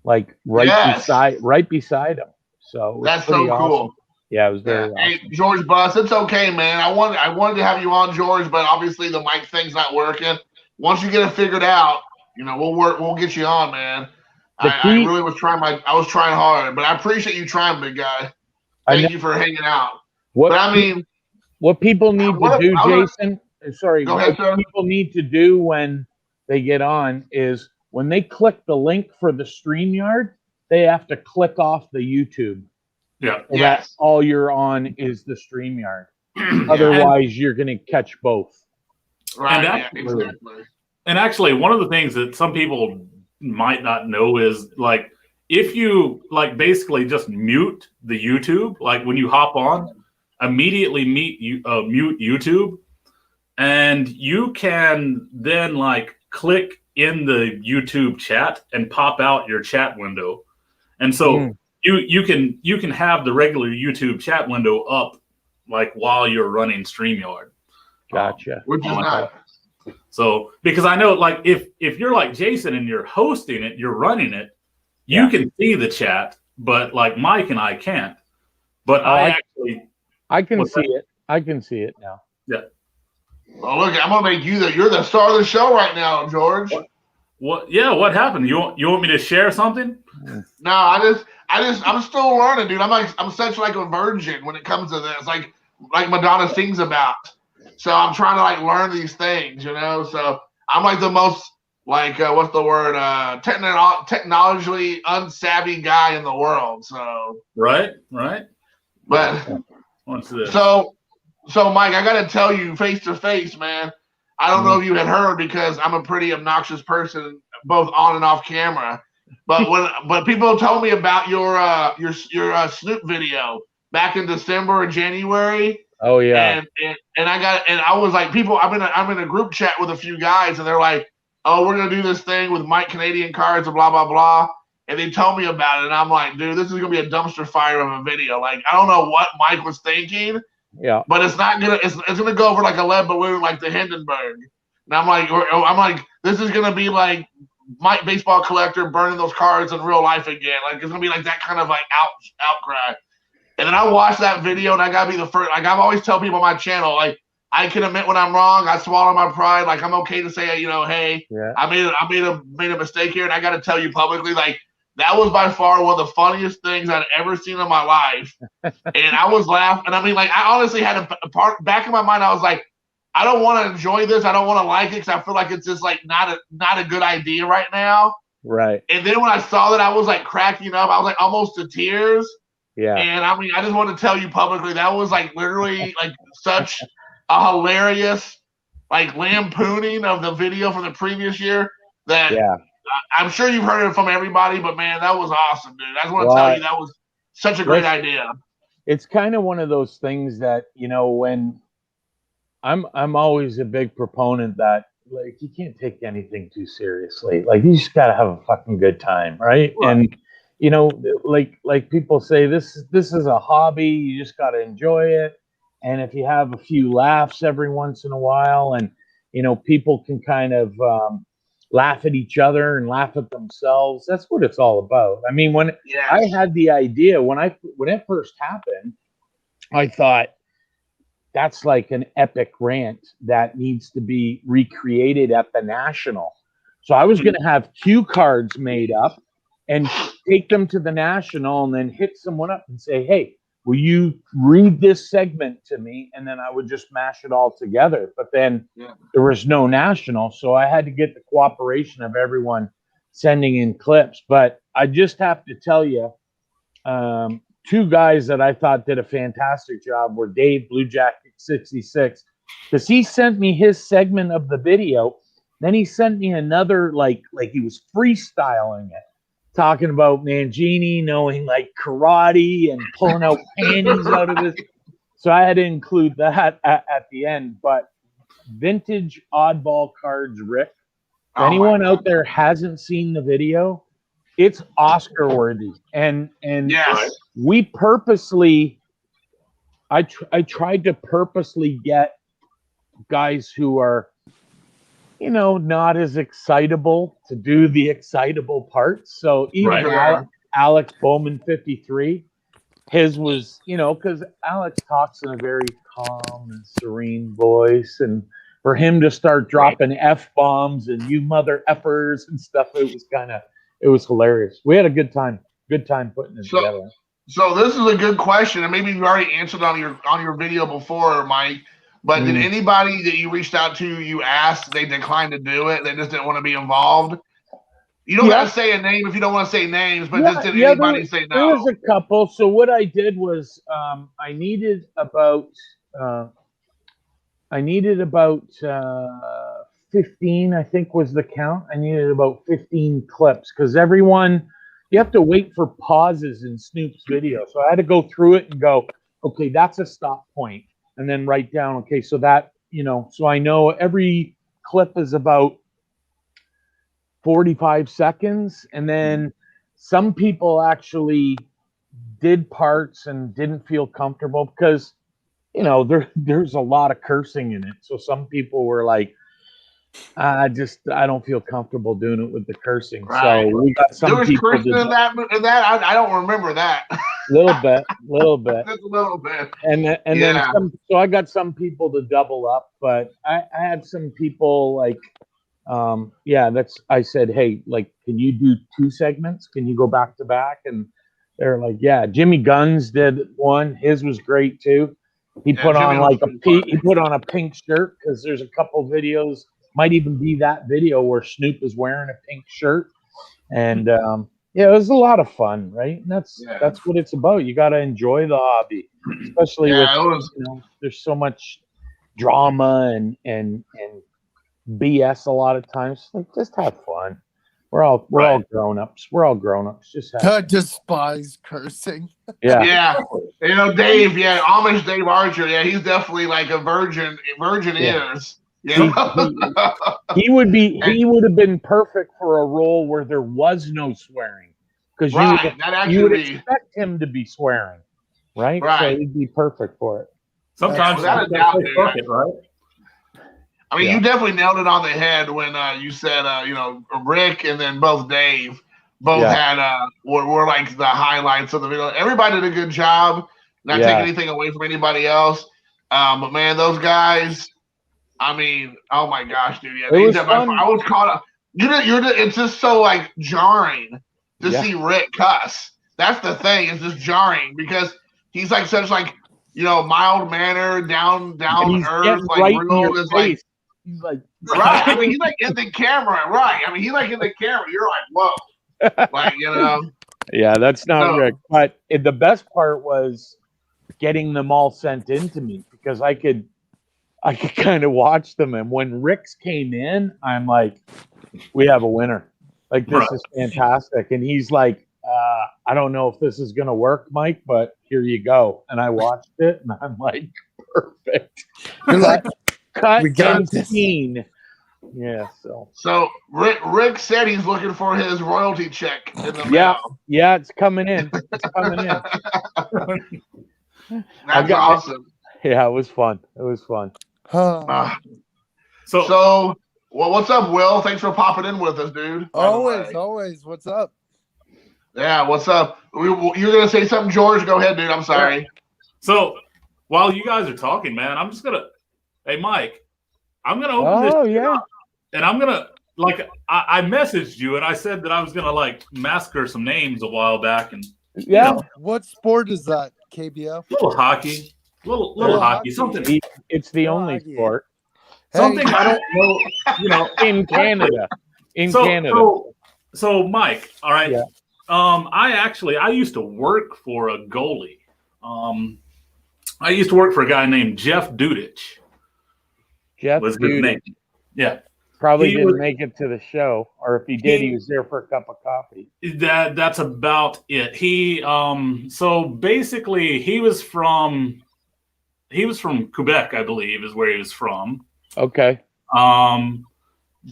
like right beside him. So that's so awesome. Cool. Yeah, it was very awesome. Hey, George Buss, it's okay, man. I wanted to have you on, George, but obviously the mic thing's not working. Once you get it figured out, you know, we'll get you on, man. I really was trying I was trying hard, but I appreciate you trying, big guy. Thank you for hanging out. What people need to do, Jason? Sorry, go ahead, sir. People need to do when they get on is when they click the link for the StreamYard, they have to click off the YouTube. Yeah. So that's all you're on is the StreamYard. Otherwise, you're going to catch both. Right. Exactly. And actually, one of the things that some people might not know is like if you like basically just mute the YouTube, like when you hop on, immediately mute YouTube, and you can then like click in the YouTube chat and pop out your chat window, and so you can have the regular YouTube chat window up like while you're running StreamYard. Gotcha. Which is nice. So because I know like if you're like Jason and you're hosting it, you're running it, you can see the chat, but like Mike and I can't. But I can see it. I can see it now. Yeah. Well, look, I'm gonna make you're the star of the show right now, George. What? Yeah. What happened? You want me to share something? No, I'm still learning, dude. I'm such like a virgin when it comes to this, like Madonna sings about. So I'm trying to like learn these things, you know. So I'm like the most like what's the word? Technologically unsavvy guy in the world. So right. But what's this? So Mike, I gotta tell you face to face, man. I don't know if you had heard because I'm a pretty obnoxious person, both on and off camera. But people told me about your Snoop video back in December or January. Oh yeah. And I was like, I'm in a group chat with a few guys, and they're like, oh, we're gonna do this thing with Mike Canadian Cards and blah blah blah. And they told me about it, and I'm like, dude, this is gonna be a dumpster fire of a video. Like, I don't know what Mike was thinking. Yeah. But it's gonna go over like a lead balloon, like the Hindenburg. And I'm like, this is gonna be like Mike Baseball Collector burning those cards in real life again. Like it's gonna be like that kind of like outcry. And then I watched that video, and I gotta be the first. Like I've always tell people on my channel, like I can admit when I'm wrong. I swallow my pride. Like I'm okay to say, you know, hey, I made a mistake here, and I gotta tell you publicly, like that was by far one of the funniest things I'd ever seen in my life. And I was laughing, and I mean, like I honestly had a part back in my mind. I was like, I don't want to enjoy this. I don't want to like it because I feel like it's just like not a good idea right now. Right. And then when I saw that, I was like cracking up. I was like almost to tears. Yeah. And I mean, I just want to tell you publicly that was like literally like such a hilarious like lampooning of the video from the previous year that I'm sure you've heard it from everybody, but man, that was awesome, dude. I just want to tell you that was such a great idea. It's kind of one of those things that, you know, when I'm always a big proponent that like you can't take anything too seriously. Like you just gotta have a fucking good time, right? And you know, like people say, this is a hobby. You just gotta enjoy it. And if you have a few laughs every once in a while, and you know, people can kind of laugh at each other and laugh at themselves. That's what it's all about. I mean, when I had the idea, when it first happened, I thought that's like an epic rant that needs to be recreated at the National. So I was going to have cue cards made up and take them to the National and then hit someone up and say, hey, will you read this segment to me? And then I would just mash it all together. But then there was no national, so I had to get the cooperation of everyone sending in clips. But I just have to tell you, two guys that I thought did a fantastic job were Dave Blue Jacket 66, because he sent me his segment of the video. Then he sent me another, like he was freestyling it, talking about Mangini knowing like karate and pulling out panties out of his. So I had to include that at the end. But Vintage Oddball Cards Rick, if anyone out there hasn't seen the video, it's Oscar worthy. And Yes. we purposely, I tried to purposely get guys who are, you know, not as excitable to do the excitable parts. So even Alex Bowman 53, his was, you know, because Alex talks in a very calm and serene voice, and for him to start dropping F-bombs and you mother effers and stuff, it was hilarious. We had a good time putting it together. So this is a good question, and maybe you already answered on your video before, Mike. But did anybody that you reached out to, you asked, they declined to do it? They just didn't want to be involved? You don't have to say a name if you don't want to say names, but just did anybody say no? There was a couple. So what I did was I needed about 15, I think was the count. I needed about 15 clips because everyone, you have to wait for pauses in Snoop's video. So I had to go through it and go, okay, that's a stop point. And then write down, okay, so that, you know, so I know every clip is about 45 seconds. And then some people actually did parts and didn't feel comfortable because, you know, there's a lot of cursing in it. So some people were like, I don't feel comfortable doing it with the cursing. Right. So we got some there was people cursing in that. I don't remember that. little bit. Just a little bit. And then so I got some people to double up, but I had some people like, I said, hey, like, can you do 2 segments? Can you go back to back? And they're like, yeah. Jimmy Guns did one. His was great too. He put on a pink shirt because there's a couple videos, might even be that video where Snoop is wearing a pink shirt. And it was a lot of fun, right? And that's what it's about. You got to enjoy the hobby, especially with you know, there's so much drama and BS a lot of times. Like, just have fun. We're all grown ups. We're all grown ups. Just have I despise cursing. Yeah. You know, Dave. Amish Dave Archer. Yeah, he's definitely like a virgin ears. Yeah. He would have been perfect for a role where there was no swearing, because you would expect him to be swearing, right? So he'd be perfect for it. Sometimes without a doubt, dude. right? I mean, you definitely nailed it on the head when you said, you know, Rick and then both Dave had were like the highlights of the video. Everybody did a good job. Not taking anything away from anybody else, but man, those guys. I mean, oh my gosh, dude! Yeah, I was caught up. It's just so like jarring to see Rick cuss. That's the thing. It's just jarring because he's like such like, you know, mild mannered, down to earth, like real. Is like he's like right. I mean, he's like in the camera, right? I mean, he's like in the camera. You're like, whoa, like, you know. Yeah, that's not Rick. But the best part was getting them all sent in to me because I could kind of watch them. And when Rick's came in, I'm like, we have a winner. Like, this is fantastic. And he's like, I don't know if this is going to work, Mike, but here you go. And I watched it and I'm like, perfect. You're like, cut we got and this. scene. Yeah. So Rick said he's looking for his royalty check in the mail. Yeah, it's coming in. That's awesome. Yeah, it was fun. So, what's up, Will? Thanks for popping in with us, dude. Always. What's up? Yeah, what's up? You're gonna say something, George? Go ahead, dude. I'm sorry. So, while you guys are talking, man, I'm just gonna. Hey, Mike, I'm gonna open this. Up, and I'm gonna I messaged you and I said that I was gonna like massacre some names a while back and. Yeah. What sport is that? KBO. Little hockey, little Little hockey. hockey. It's the Well, only I get it. sport Something I don't know. You know, in Canada. So Mike, all right. Yeah. I used to work for a goalie. I used to work for a guy named Jeff Dudich. Jeff Was his Dudich name? Yeah. probably He didn't was- make it to the show, or if he did, he was there for a cup of coffee. That's about it. He so basically he was from Quebec, I believe, is where he was from. Okay.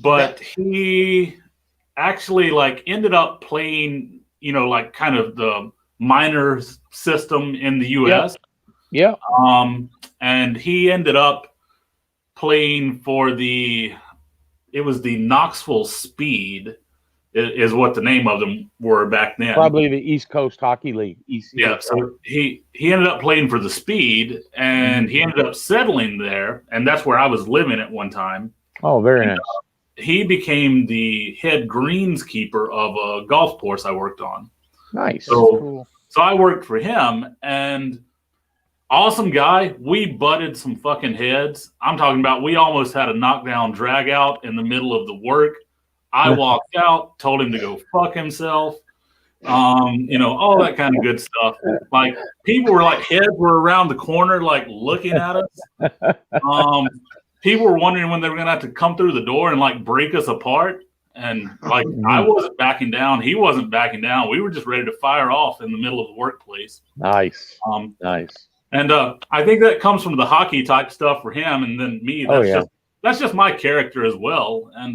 But he actually like ended up playing, you know, like kind of the minor system in the US. Yeah. And he ended up playing for the Knoxville Speed is what the name of them were back then. Probably the East Coast Hockey League. ECHL. Yeah, so he ended up playing for the Speed, and he ended up settling there, and that's where I was living at one time. Oh, very nice. He became the head greenskeeper of a golf course I worked on. Nice. So, Cool. so I worked for him, and awesome guy. We butted some fucking heads. I'm talking about we almost had a knockdown drag out in the middle of the work. I walked out, told him to go fuck himself. You know, all that kind of good stuff. Like people were like heads were around the corner, like looking at us. People were wondering when they were gonna have to come through the door and like break us apart. And like I wasn't backing down, he wasn't backing down. We were just ready to fire off in the middle of the workplace. Nice. Nice. And I think that comes from the hockey type stuff for him, and then me. That's just my character as well. And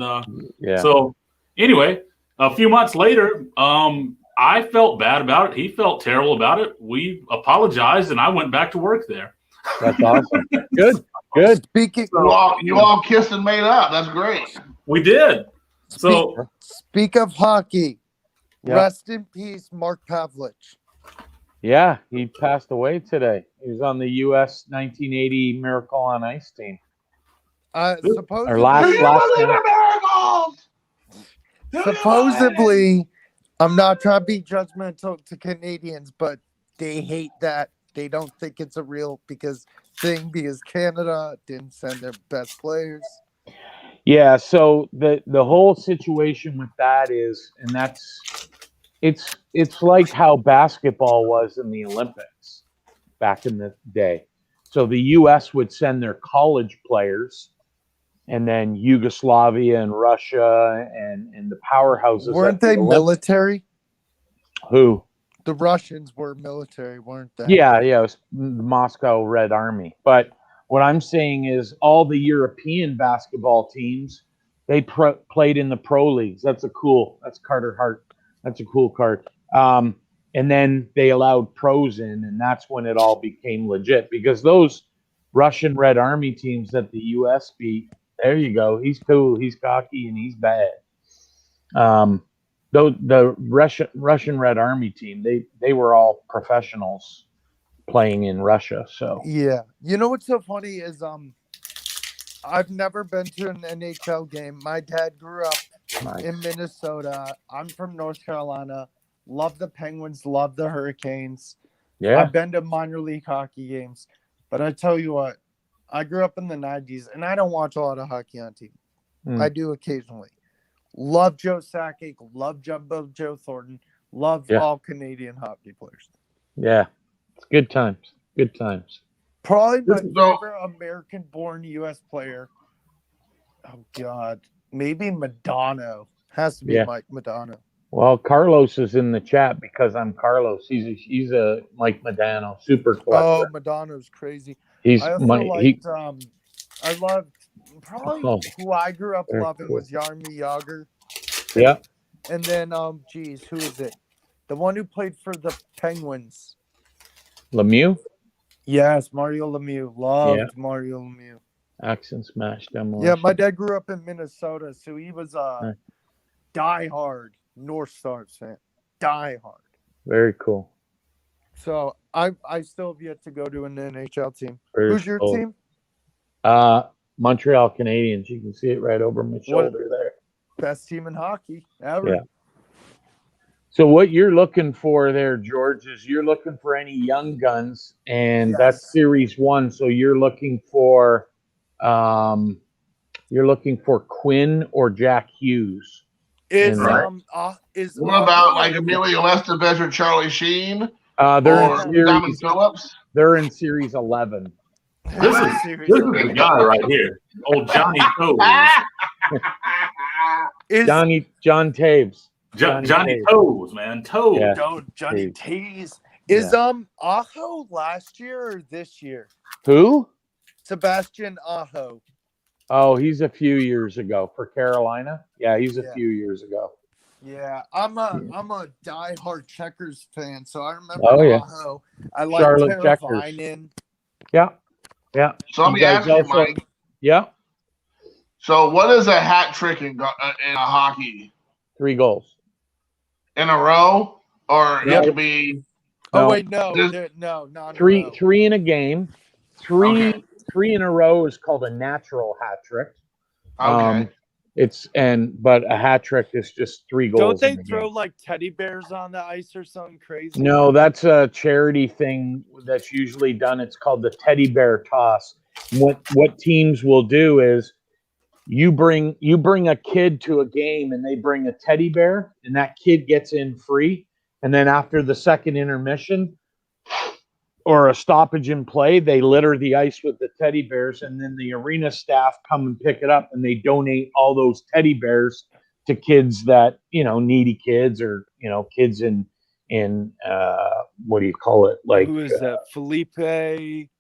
so anyway, a few months later, I felt bad about it. He felt terrible about it. We apologized, and I went back to work there. That's awesome. Good. Speaking You all kissed and made up. That's great. We did. So speak of hockey, Yeah. rest in peace, Mark Pavlich. Yeah, he passed away today. He was on the U.S. 1980 Miracle on Ice team. Supposedly, Or last night. supposedly, I'm not trying to be judgmental to Canadians, but they hate that. They don't think it's a real because Canada didn't send their best players. Yeah, so the whole situation with that is, and that's it's like how basketball was in the Olympics back in the day. So the U.S. would send their college players, and then Yugoslavia and Russia and the powerhouses. Weren't they military? Who? The Russians were military, weren't they? Yeah, it was the Moscow Red Army. But what I'm saying is all the European basketball teams, they played in the pro leagues. That's Carter Hart. That's a cool card. And then they allowed pros in, and that's when it all became legit because those Russian Red Army teams that the U.S. beat, there you go. He's cool, he's cocky, and he's bad. The Russian Red Army team, they were all professionals playing in Russia. So yeah, you know what's so funny is I've never been to an NHL game. My dad grew up in Minnesota. I'm from North Carolina. Love the Penguins. Love the Hurricanes. yeah, I've been to minor league hockey games, but I tell you what, I grew up in the 90s, and I don't watch a lot of hockey on TV. I do occasionally. Love Joe Sakic. Love Jumbo Joe Thornton. Love all Canadian hockey players. yeah, it's good times. Good times. Probably my favorite American-born U.S. player. Oh God, maybe Madonna. Has to be Mike Madonna. Well, Carlos is in the chat because I'm Carlos. He's a Mike Madano super collector. Oh, Madonna's crazy. He's I also liked. I loved probably who I grew up loving was Jaromir Jagr. Yeah. And then who is it? The one who played for the Penguins. Lemieux. Yes, Mario Lemieux. Loved Mario Lemieux. Accent smash demolition. Yeah, my dad grew up in Minnesota, so he was a diehard North Stars fan. Diehard. Very cool. So I still have yet to go to an NHL team. Very Who's your cool. team? Montreal Canadiens. You can see it right over my shoulder there. Best team in hockey ever. Yeah. So what you're looking for there, George, is you're looking for any young guns, and Yes. that's Series 1. So you're looking for Quinn or Jack Hughes. Is Right. is What about like Emilio Estevez or Charlie Sheen They're or in Diamond series. Phillips? They're in Series 11. This is the guy right here, old Johnny Toes. John Taves. Johnny Toes, man, Toes. Yeah. Johnny Taze. Is Aho last year or this year? Who? Sebastian Aho. Oh, he's a few years ago for Carolina. Yeah, he's a few years ago. Yeah, I'm a diehard Checkers fan, so I remember Aho. I like Charlotte Checkers. Teravainen. Yeah. So let me ask you, Mike. Yeah. So what is a hat trick in a hockey? 3 goals in a row, or it could be. Oh wait, no, not three. In a row. 3 in a game. Three in a row is called a natural hat trick. Okay. But a hat trick is just 3 goals. Don't they throw like teddy bears on the ice or something crazy? No, that's a charity thing that's usually done. It's called the teddy bear toss. What teams will do is you bring a kid to a game and they bring a teddy bear and that kid gets in free. And then after the second intermission or a stoppage in play, they litter the ice with the teddy bears, and then the arena staff come and pick it up and they donate all those teddy bears to kids that, needy kids or, kids in what do you call it? Like, who is that? Felipe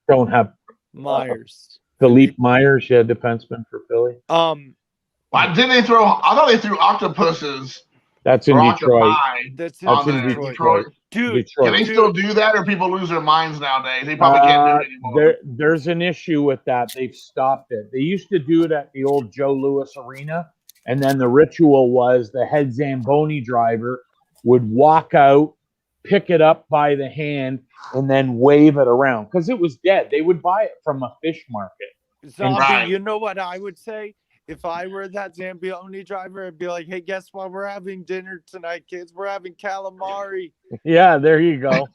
don't have Myers. Philippe Myers, defenseman for Philly. Why didn't they throw? I thought they threw octopuses. That's in Detroit. That's in Detroit. Dude, can they still do that, or people lose their minds nowadays? They probably can't do it anymore. There's an issue with that. They've stopped it. They used to do it at the old Joe Louis Arena, and then the ritual was the head Zamboni driver would walk out, pick it up by the hand, and then wave it around because it was dead. They would buy it from a fish market. Zombie, you know what I would say? If I were that Zamboni driver, I'd be like, hey, guess what? We're having dinner tonight, kids. We're having calamari. Yeah, there you go.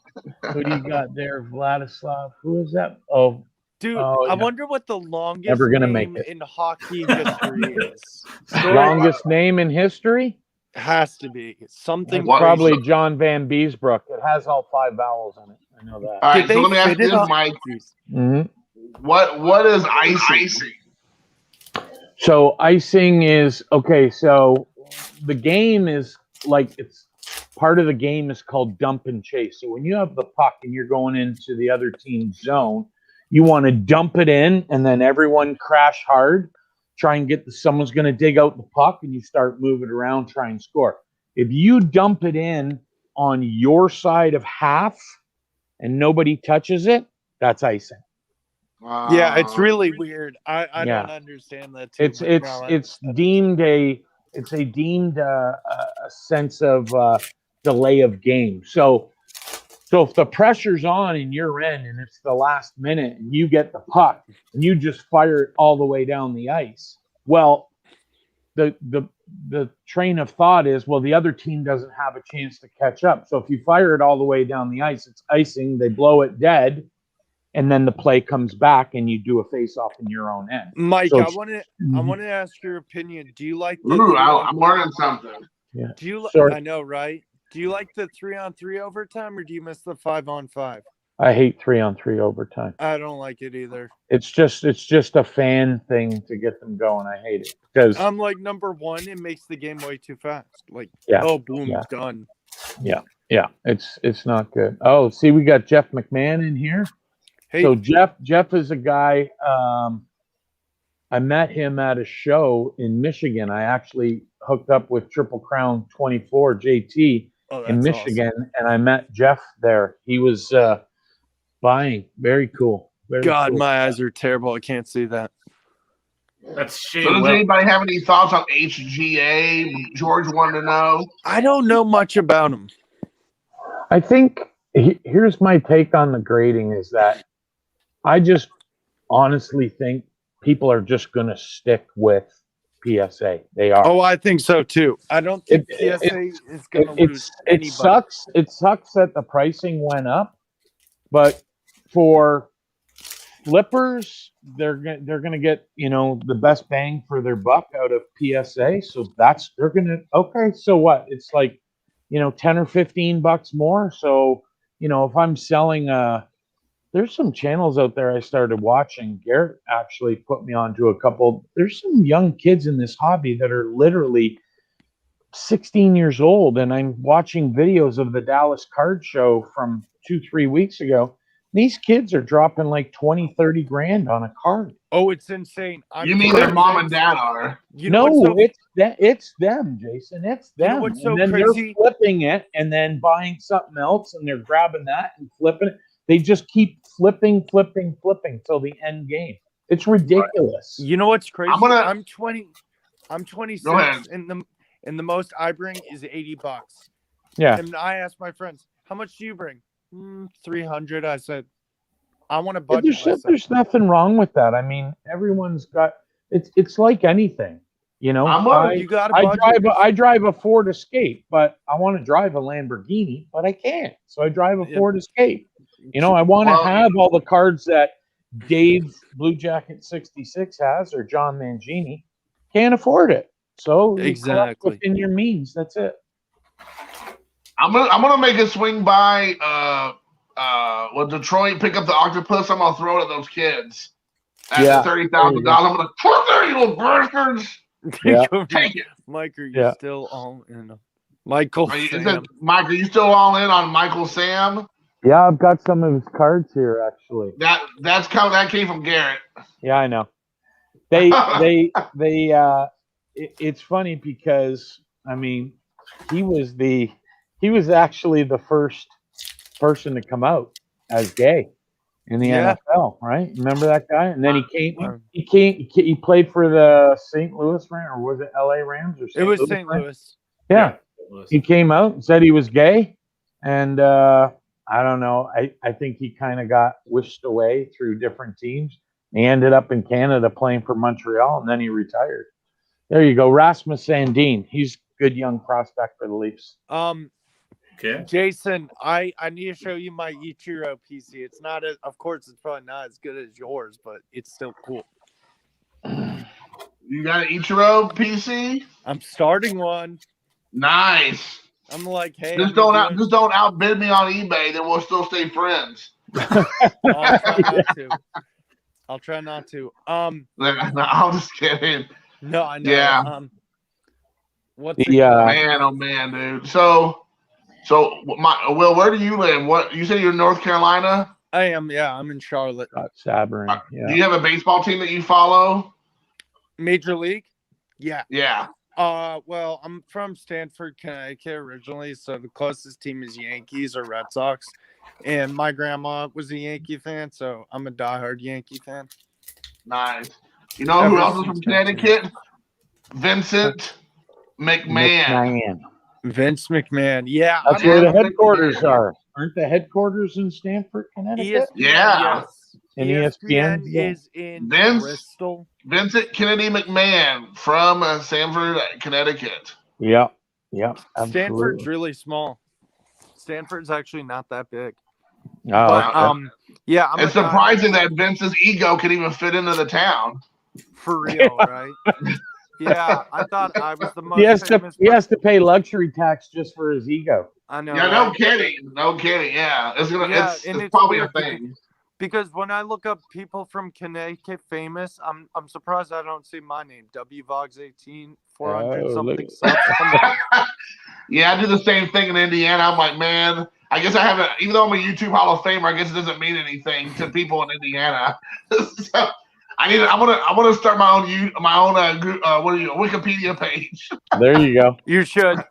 Who do you got there? Vladislav. Who is that? Oh, dude, I wonder what the longest Never gonna name make it. in hockey history is. Longest name in history? Has to be something. Probably John Van Beesbrook. It has all 5 vowels in it. I know that. All right, so let me ask you this, Mike. Mm-hmm. What is icing? So icing is so the game is it's part of the game is called dump and chase. So when you have the puck and you're going into the other team's zone, you want to dump it in and then everyone crash hard, try and someone's going to dig out the puck and you start moving around, try and score. If you dump it in on your side of half and nobody touches it, that's icing. Yeah, it's really weird. I don't understand that too. It's deemed a sense of delay of game. So if the pressure's on in your end and it's the last minute and you get the puck and you just fire it all the way down the ice, well, the train of thought is, well, the other team doesn't have a chance to catch up. So if you fire it all the way down the ice, it's icing. They blow it dead. And then the play comes back, and you do a face-off in your own end. Mike, I want to ask your opinion. Do you like? I'm learning something. Yeah. Do you? I know, right? Do you like the 3-on-3 overtime, or do you miss the 5-on-5? I hate 3-on-3 overtime. I don't like it either. It's just a fan thing to get them going. I hate it because I'm like, number one, it makes the game way too fast. Like, boom, done. Yeah, it's not good. Oh, see, we got Jeff McMahon in here. Hey. So Jeff is a guy. I met him at a show in Michigan. I actually hooked up with Triple Crown 24 JT in Michigan, and I met Jeff there. He was buying. Very cool. Very cool. My eyes are terrible. I can't see that. That's shame. So does anybody have any thoughts on HGA? George wanted to know. I don't know much about him. I think here's my take on the grading is that I just honestly think people are just going to stick with PSA. They are. Oh, I think so too. I don't think PSA is going to lose anybody. It sucks that the pricing went up, but for flippers, they're gonna get the best bang for their buck out of PSA. So they're gonna okay. So what? It's like 10 or $15 more. So if I'm selling there's some channels out there I started watching. Garrett actually put me onto a couple. There's some young kids in this hobby that are literally 16 years old, and I'm watching videos of the Dallas Card Show from 2-3 weeks ago. These kids are dropping like 20-30 grand on a card. Oh, it's insane. You mean their mom and dad are? It's them, Jason. It's them. What's so and then crazy? they're flipping it and then buying something else, and they're grabbing that and flipping it. They just keep flipping till the end game. It's ridiculous. You know what's crazy? I'm 26, Go ahead. and the most I bring is $80. Yeah. And I asked my friends, "How much do you bring?" 300. I said, "I want to budget." There's nothing wrong with that. I mean, everyone's got. It's like anything, you got I drive a Ford Escape, but I want to drive a Lamborghini, but I can't. So I drive a Ford Escape. I want to have all the cards that Dave Blue Jacket 66 has or John Mangini. Can't afford it. So exactly within your means. That's it. I'm gonna make a swing by when Detroit pick up the octopus. I'm gonna throw it at those kids. At $30,000. I'm gonna there, you little bastards. Yeah. Take it. Mike, are you still all in? Michael Sam. Mike, are you still all in on Michael Sam? Yeah, I've got some of his cards here actually. That came from Garrett. Yeah, I know. It's funny because I mean he was actually the first person to come out as gay in the NFL, right? Remember that guy? And then he played for the St. Louis Rams, or was it LA Rams or St. It was Louis St. Rams? Louis. Yeah. He came out and said he was gay, and I don't know. I think he kind of got wished away through different teams. He ended up in Canada playing for Montreal, and then he retired. There you go, Rasmus Sandin. He's a good young prospect for the Leafs. Okay. Jason, I need to show you my Ichiro PC. It's not of course it's probably not as good as yours, but it's still cool. You got an Ichiro PC? I'm starting one. Nice. I'm like, hey, just don't outbid me on eBay, then we'll still stay friends. I'll try not to. No, I'm just kidding. No, I know. Yeah. Man, oh man, dude. So Will, where do you live? What you say you're in North Carolina? I am, yeah. I'm in Charlotte. Sabrin. Yeah. Do you have a baseball team that you follow? Major League? Yeah. Yeah. Well, I'm from Stamford, Connecticut originally, so the closest team is Yankees or Red Sox. And my grandma was a Yankee fan, so I'm a diehard Yankee fan. Nice. You know who else is from Connecticut? Vincent McMahon. Vince McMahon. Yeah. That's where the headquarters are. Aren't the headquarters in Stamford, Connecticut? Yeah. And ESPN is in Bristol. Vincent Kennedy McMahon from Stamford, Connecticut. Yeah. Stanford's really small. Stanford's actually not that big. Oh, but, yeah. It's surprising that Vince's ego could even fit into the town. For real, right? Yeah, I thought I was the most. He has to pay luxury tax just for his ego. I know. Yeah, no kidding. Yeah, it's probably a thing. Because when I look up people from Connecticut famous, I'm surprised I don't see my name. WVogs18 400 something. Yeah, I do the same thing in Indiana. I'm like, man, I guess I haven't. Even though I'm a YouTube Hall of Famer, I guess it doesn't mean anything to people in Indiana. So I'm gonna start my own Wikipedia page. There you go. You should.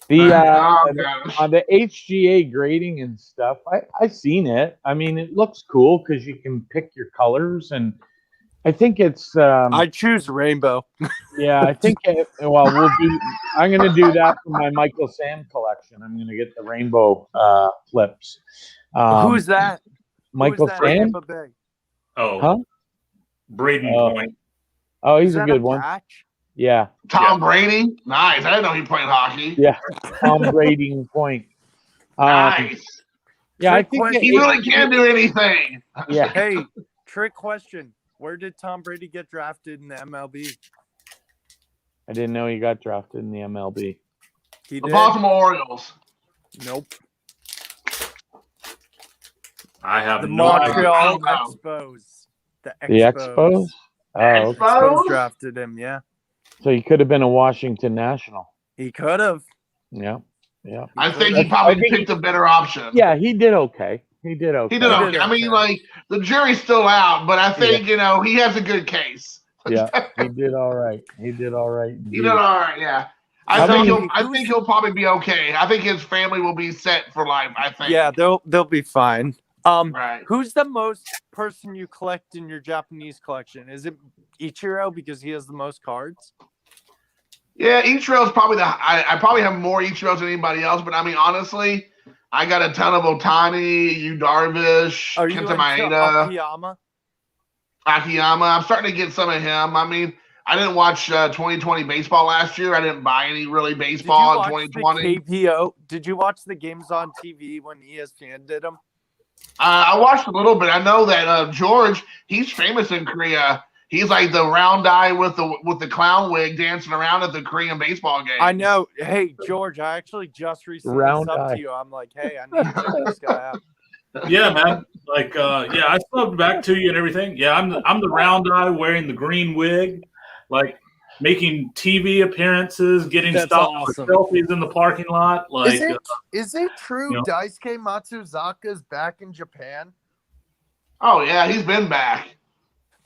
The HGA grading and stuff, I've seen it. I mean, it looks cool because you can pick your colors, and I think it's. I choose rainbow. Yeah, I think. I'm going to do that for my Michael Sam collection. I'm going to get the rainbow flips. Who's that? Michael Sam. Oh, huh? Braden Point. Oh, he's Is a that good one. catch? Yeah. Tom Brady, nice. I didn't know he played hockey. Yeah. Tom Brady point. Nice. Yeah, I Trick think question. He really can't do anything. yeah. Hey, trick question. Where did Tom Brady get drafted in the MLB? I didn't know he got drafted in the MLB. He The did. Baltimore Orioles. Nope. I have The no idea. Montreal idea. Expos. The The Expos. Expos? Oh, okay. Expos drafted him. Yeah, So he could have been a Washington National. he could have. Yeah. Yeah. I think he probably picked a better option. Yeah, he did okay. He did okay. He did okay. I mean, like, the jury's still out, but I think, you know, he has a good case. Yeah, he did all right. He did all right. He did all right, yeah. I think he'll probably be okay. I think his family will be set for life, I think. Yeah, they'll be fine. Right. Who's the most person you collect in your Japanese collection? Is it Ichiro because he has the most cards? Yeah, Ichiro's probably I probably have more Ichiros than anybody else, but I mean, honestly, I got a ton of Otani, Yu Darvish, Are you Kenta into Maeda, Akiyama. I'm starting to get some of him. I mean, I didn't watch 2020 baseball last year. I didn't buy any really baseball in 2020. KPO? Did you watch the games on TV when ESPN did them? I watched a little bit. I know that George, he's famous in Korea. He's like the round guy with the clown wig dancing around at the Korean baseball game. I know. Hey, George, I actually just recently subbed to you. I'm like, hey, I need to check this guy out. Yeah, man. Like, yeah, I subbed back to you and everything. Yeah, I'm the round guy wearing the green wig, like making TV appearances, getting stopped for selfies in the parking lot. Like, is it true Daisuke Matsuzaka is back in Japan? Oh yeah, he's been back.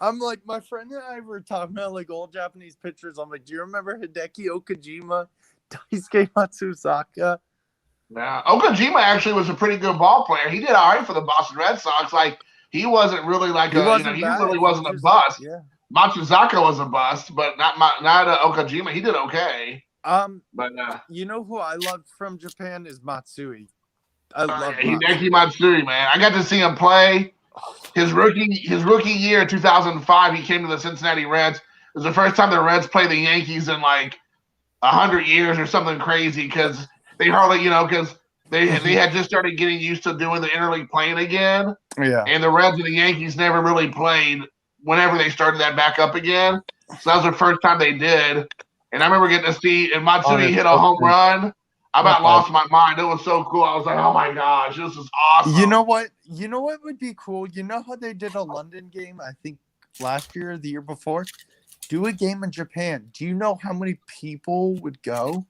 I'm like, my friend and I were talking about like old Japanese pictures. I'm like, do you remember Hideki Okajima, Daisuke Matsuzaka? Yeah, Okajima actually was a pretty good ball player. He did all right for the Boston Red Sox. Like, he wasn't really like he really wasn't a bust. Yeah. Matsuzaka was a bust, but not Okajima. He did okay. But you know who I loved from Japan is Matsui. I love Hideki Matsui, man. I got to see him play. His rookie year, 2005, he came to the Cincinnati Reds. It was the first time the Reds played the Yankees in like 100 years or something crazy because they hardly, because they had just started getting used to doing the interleague playing again. Yeah. And the Reds and the Yankees never really played whenever they started that back up again. So that was the first time they did. And I remember getting to see, and Matsui hit a home run. I about lost my mind. It was so cool. I was like, oh my gosh, this is awesome. You know what? You know what would be cool? You know how they did a London game, I think last year or the year before? Do a game in Japan. Do you know how many people would go?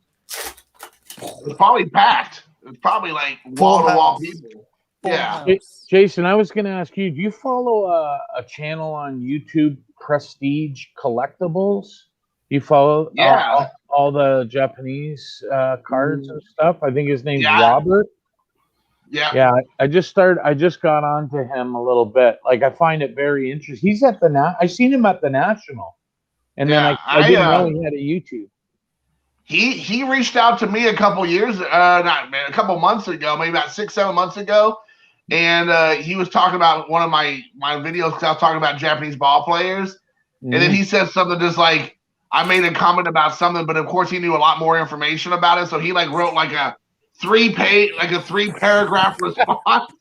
It's probably packed. It's probably like wall-to-wall people. Yeah. Jason, I was going to ask you, do you follow a channel on YouTube, Prestige Collectibles? You follow all the Japanese cards and stuff? I think his name's Robert. Yeah. Yeah, I just got onto him a little bit. Like, I find it very interesting. He's at I seen him at the National. And then I didn't know he had a YouTube. He reached out to me a couple months ago, maybe about 6-7 months ago. And he was talking about one of my videos because I was talking about Japanese ball players. Mm-hmm. And then he said something just like, I made a comment about something, but of course he knew a lot more information about it. So he like wrote like a 3-paragraph response.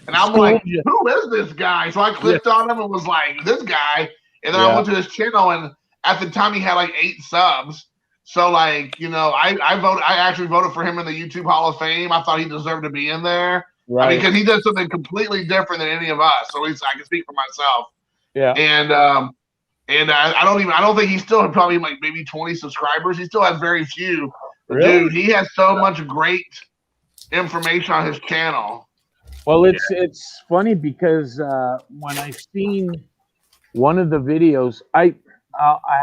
And I'm like, who is this guy? So I clicked on him and was like, this guy. And then I went to his channel, and at the time he had like 8 subs. So like, I actually voted for him in the YouTube Hall of Fame. I thought he deserved to be in there. Right. I mean, because he does something completely different than any of us. So at least I can speak for myself. Yeah. And I don't think he still had probably like maybe 20 subscribers. He still has very few. Really? Dude, he has so much great information on his channel. Well, it's funny because when I seen one of the videos, I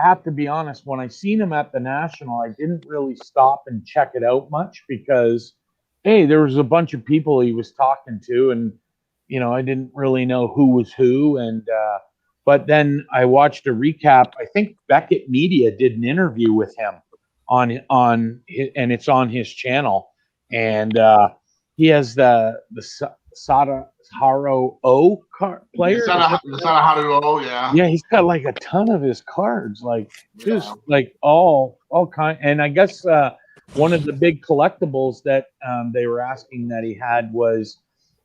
have to be honest, when I seen him at the National, I didn't really stop and check it out much because, hey, there was a bunch of people he was talking to, and I didn't really know who was who. And but then I watched a recap. I think Beckett Media did an interview with him and it's on his channel, and he has the Taro O player. It's not a Haruo, yeah. Yeah, he's got like a ton of his cards, like just like all kind. And I guess one of the big collectibles that they were asking that he had was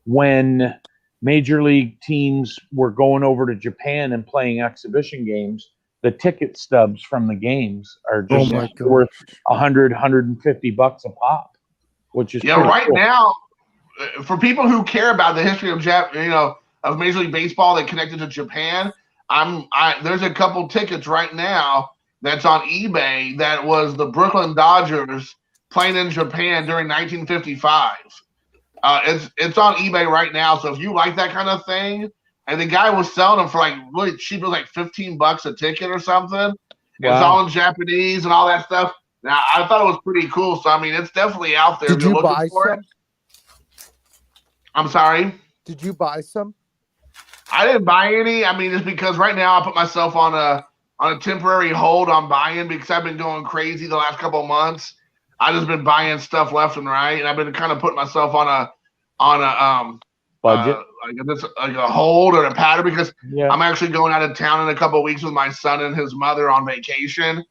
when major league teams were going over to Japan and playing exhibition games, the ticket stubs from the games are just worth $100-$150 a pop, which is right cool. now. For people who care about the history of of Major League Baseball that connected to Japan, there's a couple tickets right now that's on eBay that was the Brooklyn Dodgers playing in Japan during 1955. It's on eBay right now. So if you like that kind of thing, and the guy was selling them for like really cheap, it was like $15 a ticket or something. Wow. It's all in Japanese and all that stuff. Now I thought it was pretty cool. So I mean, it's definitely out there. Did you buy some? I'm sorry? Did you buy some? I didn't buy any. I mean, it's because right now I put myself on a temporary hold on buying because I've been going crazy the last couple of months. I've just been buying stuff left and right, and I've been kind of putting myself on a budget, like a hold or a pattern because I'm actually going out of town in a couple of weeks with my son and his mother on vacation.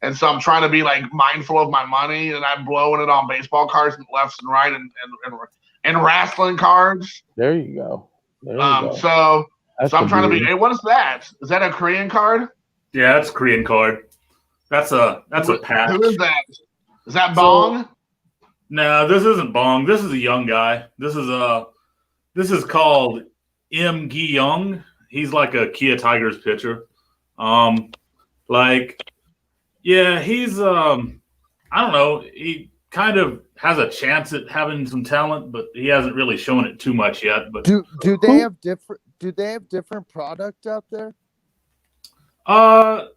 And so I'm trying to be like mindful of my money, and I'm blowing it on baseball cards and left and right and wrestling cards. There you go. So I'm trying to be. Hey, what is that? Is that a Korean card? Yeah, that's a Korean card. That's a patch. Who is that? Is that Bong? No, this isn't Bong. This is a young guy. This is called M. Gi Young. He's like a Kia Tigers pitcher. He's I don't know. He kind of has a chance at having some talent, but he hasn't really shown it too much yet. But do they have different product out there?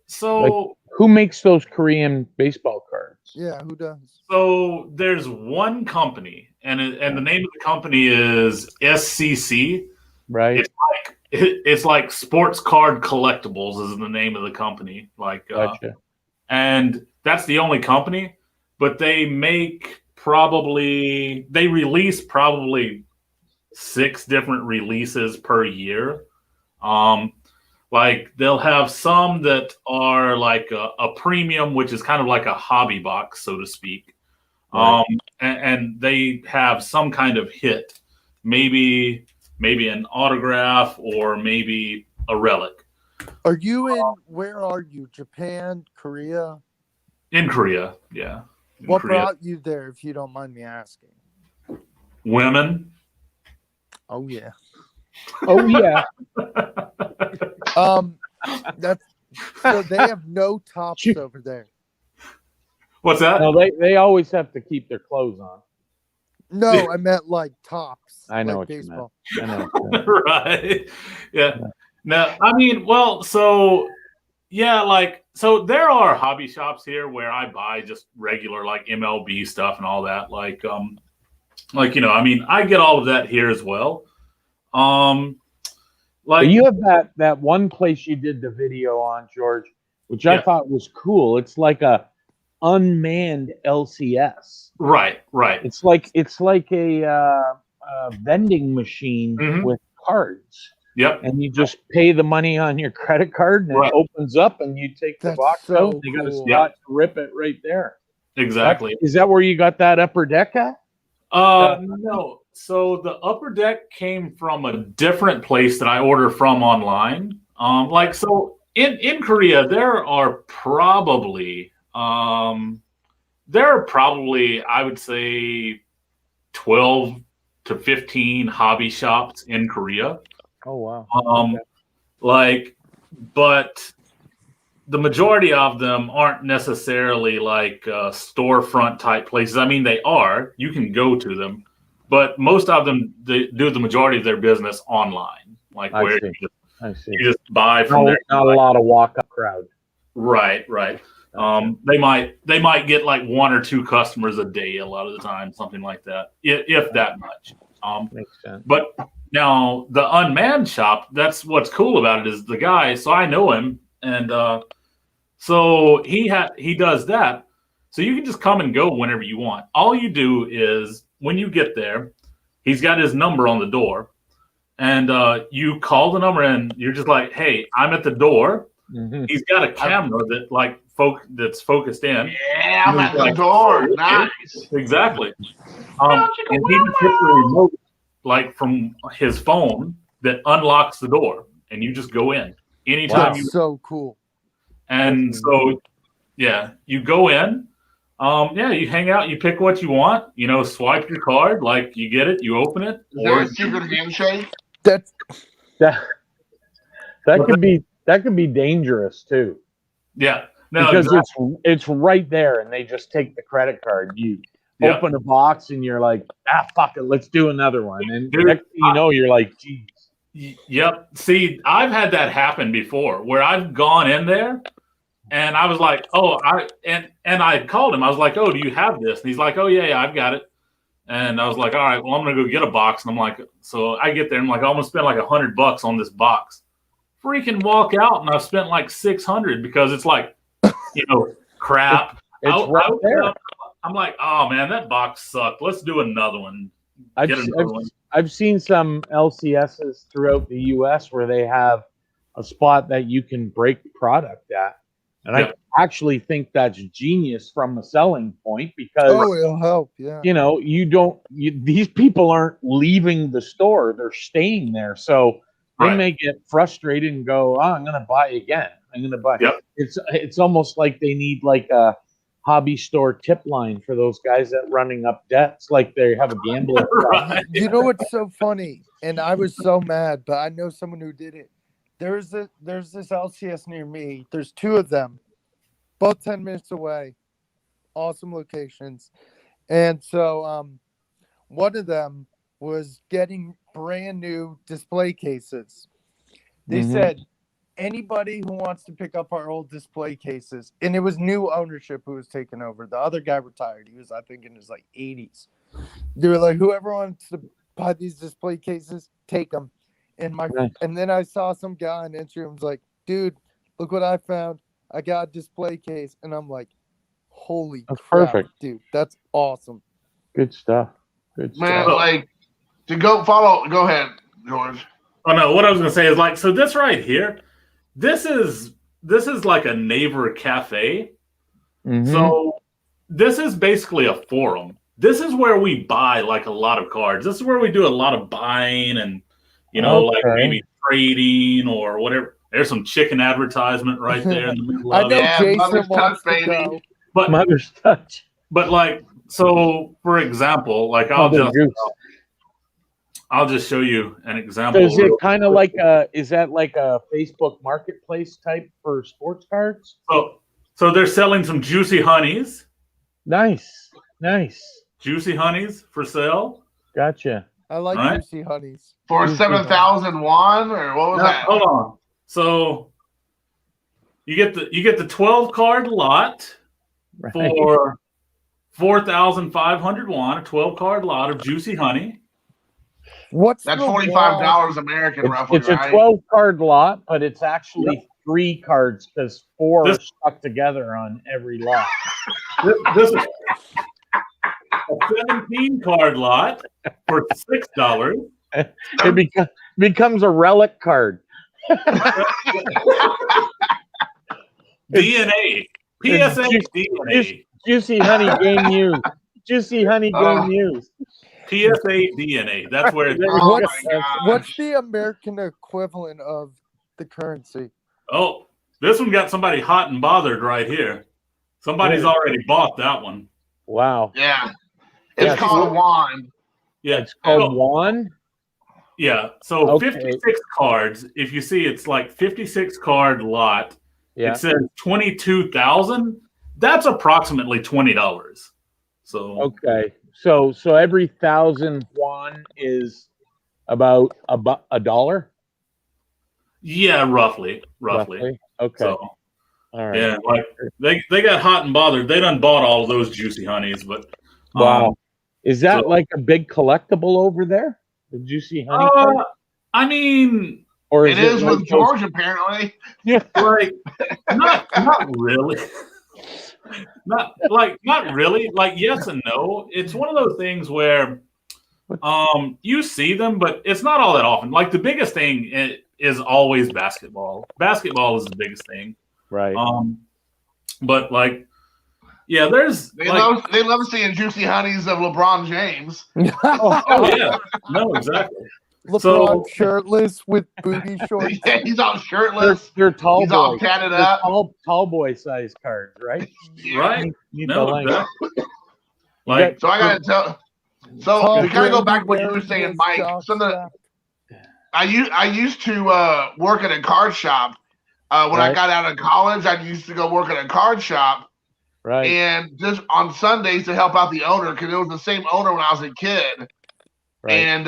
So who makes those Korean baseball cards? Yeah, who does? So there's one company, and the name of the company is SCC. Right. It's like Sports Card Collectibles is the name of the company. Gotcha. And that's the only company, but they release probably 6 different releases per year. They'll have some that are like a premium, which is kind of like a hobby box, so to speak. Right. And they have some kind of hit, maybe an autograph or maybe a relic. Are you where are you? Japan, Korea? In Korea, yeah. What brought you there, if you don't mind me asking? Women. Oh yeah. Oh yeah. That's so they have no tops over there. What's that? No, they always have to keep their clothes on. No, I meant like tops. I know like what baseball. you meant. I know. Right. Yeah. No, I mean, so there are hobby shops here where I buy just regular like MLB stuff and all that. I mean, I get all of that here as well. You have that one place you did the video on, George, which I thought was cool. It's like a unmanned LCS. Right. It's like a vending machine with cards. Yep. And you just pay the money on your credit card, and it opens up, and you take the box out. And you got a spot to rip it right there. Exactly. Is that where you got that upper deck at? No. So the upper deck came from a different place that I order from online. In Korea, there are probably I would say 12 to 15 hobby shops in Korea. Oh wow. But the majority of them aren't necessarily like storefront type places. I mean, they are. You can go to them, but most of them they do the majority of their business online, you just buy from there. Not a lot of walk-up crowd. Right. They might get like 1 or 2 customers a day a lot of the time, something like that, if that much. Makes sense. But now the unmanned shop, that's what's cool about it is the guy. So I know him, and so he does that. So you can just come and go whenever you want. All you do is when you get there, he's got his number on the door. and you call the number and you're just like, hey, I'm at the door. Mhm. He's got a camera that like that's focused in. Yeah, I'm at the Like, door. Nice. Exactly. And he just hits the remote like from his phone that unlocks the door, and you just go in anytime That's you. so cool. And so, yeah, you go in. Yeah, you hang out. You pick what you want. You know, swipe your card. Like you get it, you open it. Is there a secret handshake? That's That could be dangerous too. Yeah. No, Because exactly. it's right there, and they just take the credit card. You Yeah. open a box, and you're like, fuck it, let's do another one. And Dude, next thing you know, you're like, geez. Yep. See, I've had that happen before where I've gone in there and I was like, oh, and I called him. I was like, oh, do you have this? And he's like, oh, yeah, I've got it. And I was like, all right, well, I'm going to go get a box. And I'm like, so I get there and I'm like, I almost spent like $100 on this box. Freaking walk out and I've spent like 600 because it's like, crap. It's right there. I'm like, oh man, that box sucked. Let's do another one. I've seen some LCSs throughout the U.S. where they have a spot that you can break product at, and I actually think that's genius from a selling point because it'll help. Yeah, these people aren't leaving the store; they're staying there, so they may get frustrated and go, "Oh, I'm going to buy again. I'm going to buy." Yep. It's almost like they need like a hobby store tip line for those guys that running up debts, like they have a gambling. Right. You know what's so funny? And I was so mad, but I know someone who did it. There's this LCS near me. There's two of them, both 10 minutes away. Awesome locations. And so one of them was getting brand new display cases. They said, anybody who wants to pick up our old display cases, and it was new ownership who was taking over. The other guy retired. He was, I think, in his like 80s. They were like, whoever wants to buy these display cases, take them. And then I saw some guy on Instagram was like, dude, look what I found. I got a display case. And I'm like, holy That's crap, perfect. dude. That's awesome. Good stuff. Man, like go ahead, George. Oh no, what I was gonna say is like, so this right here, this is like a neighbor cafe. Mhm. So this is basically a forum. This is where we buy like a lot of cards. This is where we do a lot of buying and like maybe trading or whatever. There's some chicken advertisement right there in the middle I of know it. Yeah, Mother's Jason wants Touch, to baby. go. But Mother's touch. but like, so for example, like I'll just show you an example. So is it kind of like is that like a Facebook marketplace type for sports cards? So they're selling some juicy honeys. Nice. Juicy honeys for sale. Gotcha. I like Right. juicy honeys. For 7,001 or what was that? Hold on. So you get the 12 card lot Right. for 4,500 won, a 12 card lot of juicy honey. What's That's the $45 American, roughly, It's a right? 12 card lot, but it's actually 3 cards because 4 are stuck together on every lot. This is a 17 card lot for $6. It becomes a relic card. DNA. PSA DNA. Juicy honey game used. Juicy honey game used. PSA DNA. That's where it's. Oh What's, my God. what's the American equivalent of the currency? Oh, this one got somebody hot and bothered right here. Somebody's already bought that one. Wow. Yeah. It's Yeah, called a wand. Yeah. It's called Juan. Yeah. So Okay. 56 cards. If you see, it's like 56 card lot. Yeah. It says 22,000. That's approximately $20. So Okay. So every 1,000 Juan is about a dollar. yeah, roughly. Okay. So All right. yeah, like they got hot and bothered. They done bought all of those juicy honeys, but Wow. Is that so- like a big collectible over there? The juicy honey card? I mean, Or It is like with those- George, apparently. like not really. Not really. Like yes and no. It's one of those things where You see them, but it's not all that often. Like the biggest thing is always basketball. Basketball is the biggest thing. Right. But like, yeah, there's they love seeing juicy honeys of LeBron James. Oh yeah, no, exactly. LeBron shirtless with booty shorts. Yeah, he's all shirtless. They're tall He's boy. all tatted up. Tall boy size cards, right? Right. You No, like exactly. Like, so I gotta tell. So to kind of go back to what you were saying, Mike. I used to work at a card shop when I got out of college. I used to go work at a card shop, right? And just on Sundays to help out the owner because it was the same owner when I was a kid, right. And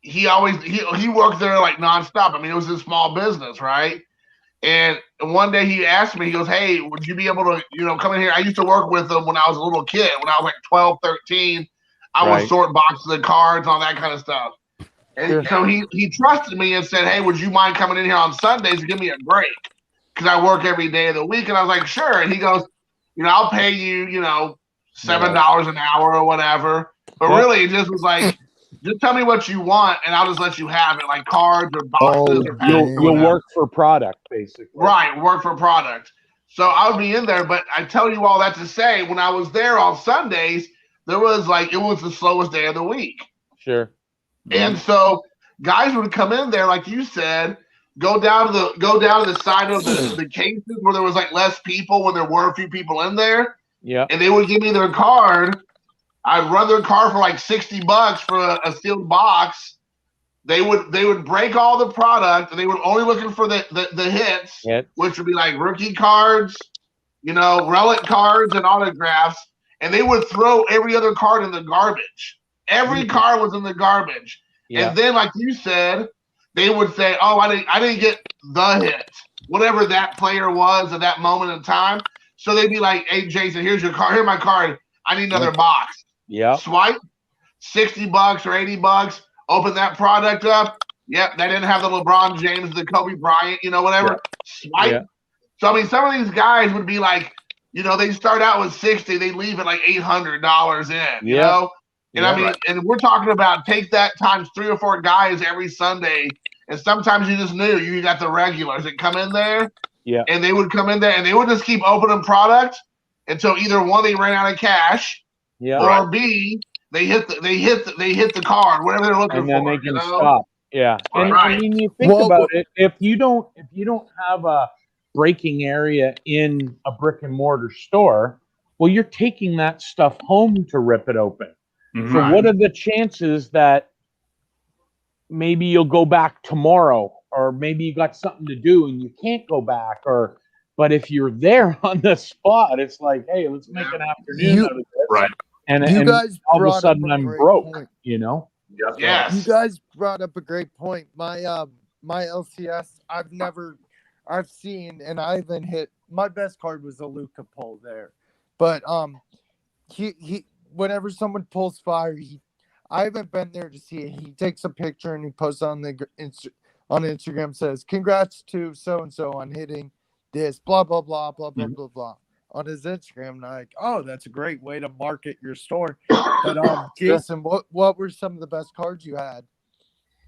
he worked there like nonstop. I mean, it was a small business, right? And one day he asked me, he goes, "Hey, would you be able to, come in here?" I used to work with him when I was a little kid. When I was like 12, 13, I would sort boxes of cards, all that kind of stuff. And so he trusted me and said, "Hey, would you mind coming in here on Sundays and give me a break? Because I work every day of the week." And I was like, "Sure." And he goes, "I'll pay you, $7 an hour or whatever." But really, it just was like, just tell me what you want, and I'll just let you have it, like cards or boxes. You'll work for product, basically. Right, work for product. So I would be in there, but I tell you all that to say, when I was there on Sundays, it was the slowest day of the week. Sure. And so guys would come in there, like you said, go down to the side of the cases where there was like less people when there were a few people in there. Yeah. And they would give me their card. I'd run their card for like $60 for a sealed box. They would break all the product, and they were only looking for the hits, which would be like rookie cards, relic cards and autographs, and they would throw every other card in the garbage. Every card was in the garbage. Yeah. And then, like you said, they would say, "Oh, I didn't get the hit," whatever that player was at that moment in time. So they'd be like, "Hey, Jason, here's your card. Here's my card. I need another box." Yeah. Swipe, $60 or $80. Open that product up. Yep, they didn't have the LeBron James, the Kobe Bryant, whatever. Yeah. Swipe. Yeah. So I mean, some of these guys would be like, they start out with 60, they leave at like $800 in, you know. And I mean, and we're talking about take that times 3 or 4 guys every Sunday, and sometimes you just knew you got the regulars that come in there. Yeah. And they would come in there and they would just keep opening product until either one, they ran out of cash. Yeah. Or B, they hit the card, whatever they're looking for. And then they can stop. Yeah. And I mean, you think about it, if you don't have a breaking area in a brick and mortar store, well, you're taking that stuff home to rip it open. Mm-hmm. So what are the chances that maybe you'll go back tomorrow, or maybe you got something to do and you can't go back, but if you're there on the spot, it's like, hey, let's make an afternoon out of this. Right. And guys all of a sudden I'm broke, point. Yes. You guys brought up a great point. My LCS, I've seen, and I haven't hit. My best card was a Luka pull there, but he whenever someone pulls fire, I haven't been there to see it. He takes a picture and he posts on Instagram, says, "Congrats to so and so on hitting this, blah blah blah blah blah blah blah." On his Instagram, and I'm like, "Oh, that's a great way to market your store." But Jason, what were some of the best cards you had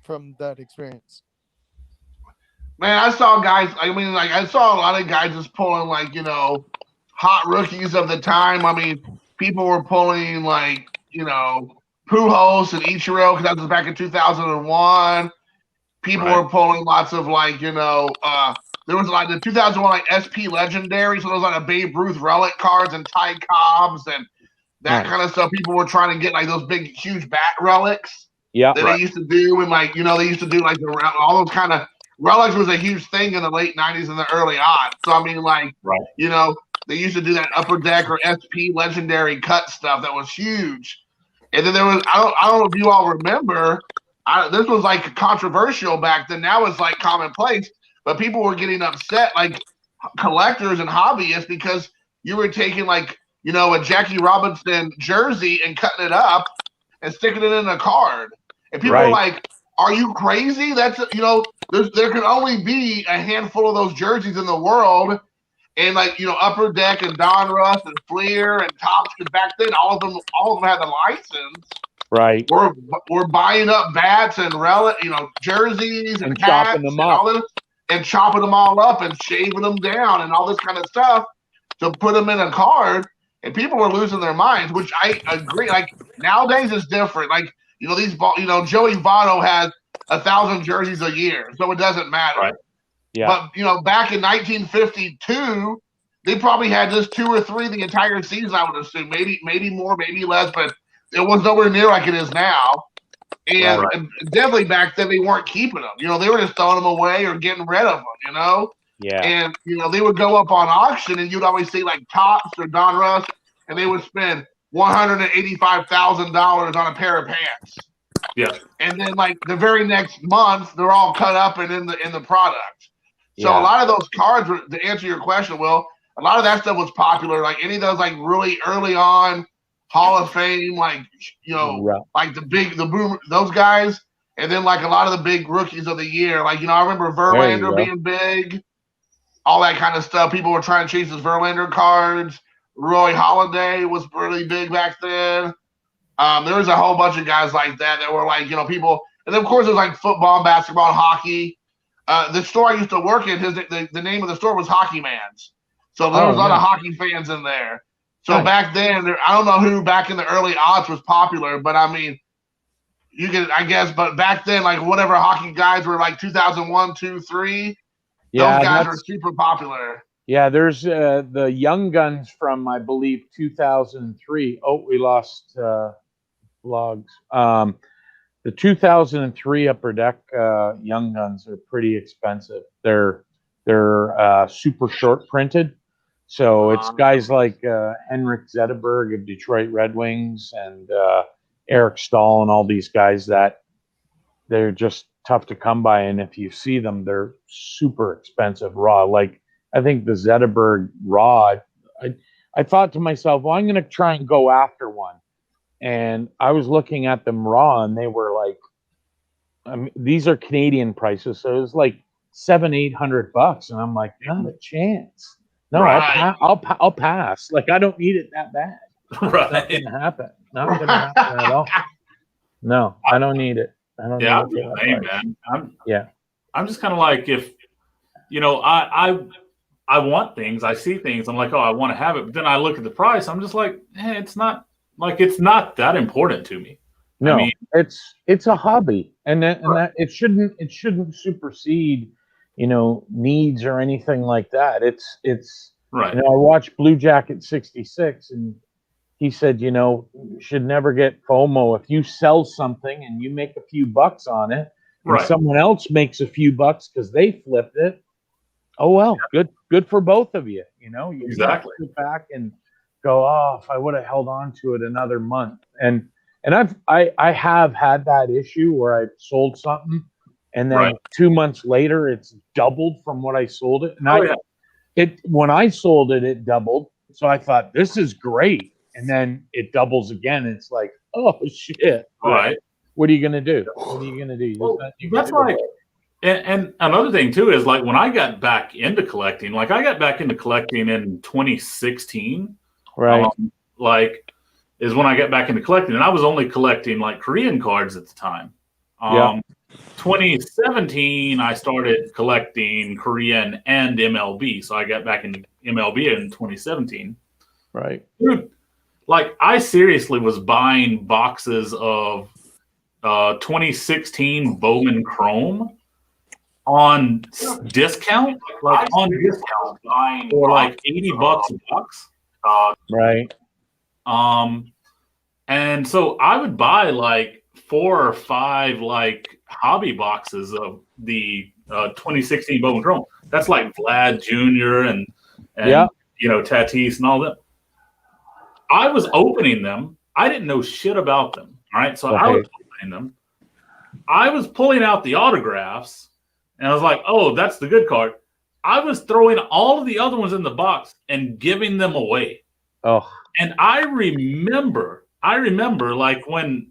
from that experience? Man, I saw guys. I mean, like I saw a lot of guys just pulling hot rookies of the time. I mean, people were pulling Pujols and Ichiro because that was back in 2001. People were pulling lots of there was the 2001 SP Legendary, so there was a Babe Ruth relic cards and Ty Cobbs and that kind of stuff. People were trying to get those big, huge bat relics that they used to do, and they used to do all those kind of relics was a huge thing in the late 90s and the early aughts. So I mean, they used to do that Upper Deck or SP Legendary cut stuff that was huge. And then there was I don't know if you all remember, this was controversial back then. Now it's commonplace. But people were getting upset, collectors and hobbyists, because you were taking a Jackie Robinson jersey and cutting it up and sticking it in a card. And people were like, "Are you crazy? That's there can only be a handful of those jerseys in the world." And Upper Deck and Donruss and Fleer and Topps, back then all of them had the license. Right. We're buying up bats and jerseys and hats chopping them up. and chopping them all up and shaving them down and all this kind of stuff to put them in a card. And people were losing their minds, which I agree. Like nowadays it's different. Like, Joey Votto has 1,000 jerseys a year, so it doesn't matter. Right. Yeah. But back in 1952, they probably had just 2 or 3 the entire season, I would assume. Maybe more, maybe less, but it was nowhere near like it is now. And definitely back then they weren't keeping them. They were just throwing them away or getting rid of them, Yeah. And, they would go up on auction and you'd always see like Topps or Don Russ, and they would spend $185,000 on a pair of pants. Yeah. And then like the very next month, they're all cut up and in the product. So a lot of those cards were, to answer your question, Will, a lot of that stuff was popular. Like any of those like really early on Hall of Fame, like like the boom, those guys, and then like a lot of the big rookies of the year. Like I remember Verlander being big, all that kind of stuff. People were trying to chase his Verlander cards. Roy Halladay was really big back then. There was a whole bunch of guys like that were like people, and then of course there's like football, basketball, hockey. The store I used to work in, the name of the store was Hockey Man's. So there was a lot of hockey fans in there. So back then, I don't know who back in the early aughts was popular, but I mean, you could, I guess, but back then, like whatever hockey guys were like 2001, 2, 3, those guys were super popular. Yeah, there's the Young Guns from, I believe, 2003. Oh, we lost logs. The 2003 Upper Deck Young Guns are pretty expensive. They're super short printed. So it's guys like Henrik Zetterberg of Detroit Red Wings and Eric Stahl and all these guys that they're just tough to come by. And if you see them, they're super expensive raw. Like I think the Zetterberg raw, I thought to myself, well, I'm going to try and go after one. And I was looking at them raw and they were like, these are Canadian prices. So it was like $700-800. And I'm like, not a chance. No, I'll pass. Like I don't need it that bad. Right. Not gonna happen. Not gonna happen at all. No, I don't need it. I don't need it. Man. I'm just kind of like, if I want things, I see things, I'm like, oh, I want to have it. But then I look at the price, I'm just like, it's not that important to me. No, I mean, it's a hobby, and that it shouldn't supersede needs or anything like that. It's right. I watched Blue Jacket 66 and he said, you should never get FOMO. If you sell something and you make a few bucks on it and someone else makes a few bucks because they flipped it, oh well, good for both of you. You exactly sit back and go, oh, if I would have held on to it another month. And I have had that issue where I sold something and then 2 months later, it's doubled from what I sold it. And when I sold it, it doubled. So I thought, this is great. And then it doubles again. It's like, oh, shit. Right. What are you going to do? What are you going to do? Well, that's like, and another thing, too, is like when I got back into collecting, like I got back into collecting in 2016. Right. Is when I got back into collecting. And I was only collecting like Korean cards at the time. 2017, I started collecting Korean and MLB. So I got back into MLB in 2017. Right. Dude, like I seriously was buying boxes of 2016 Bowman Chrome on discount, for like $80 a box. Right. And so I would buy like 4 or 5 like hobby boxes of the 2016 Bowman Chrome. That's like Vlad Jr. and Tatis and all that. I was opening them. I didn't know shit about them. All right. So I was opening them. I was pulling out the autographs and I was like, oh, that's the good card. I was throwing all of the other ones in the box and giving them away. Oh. And I remember like when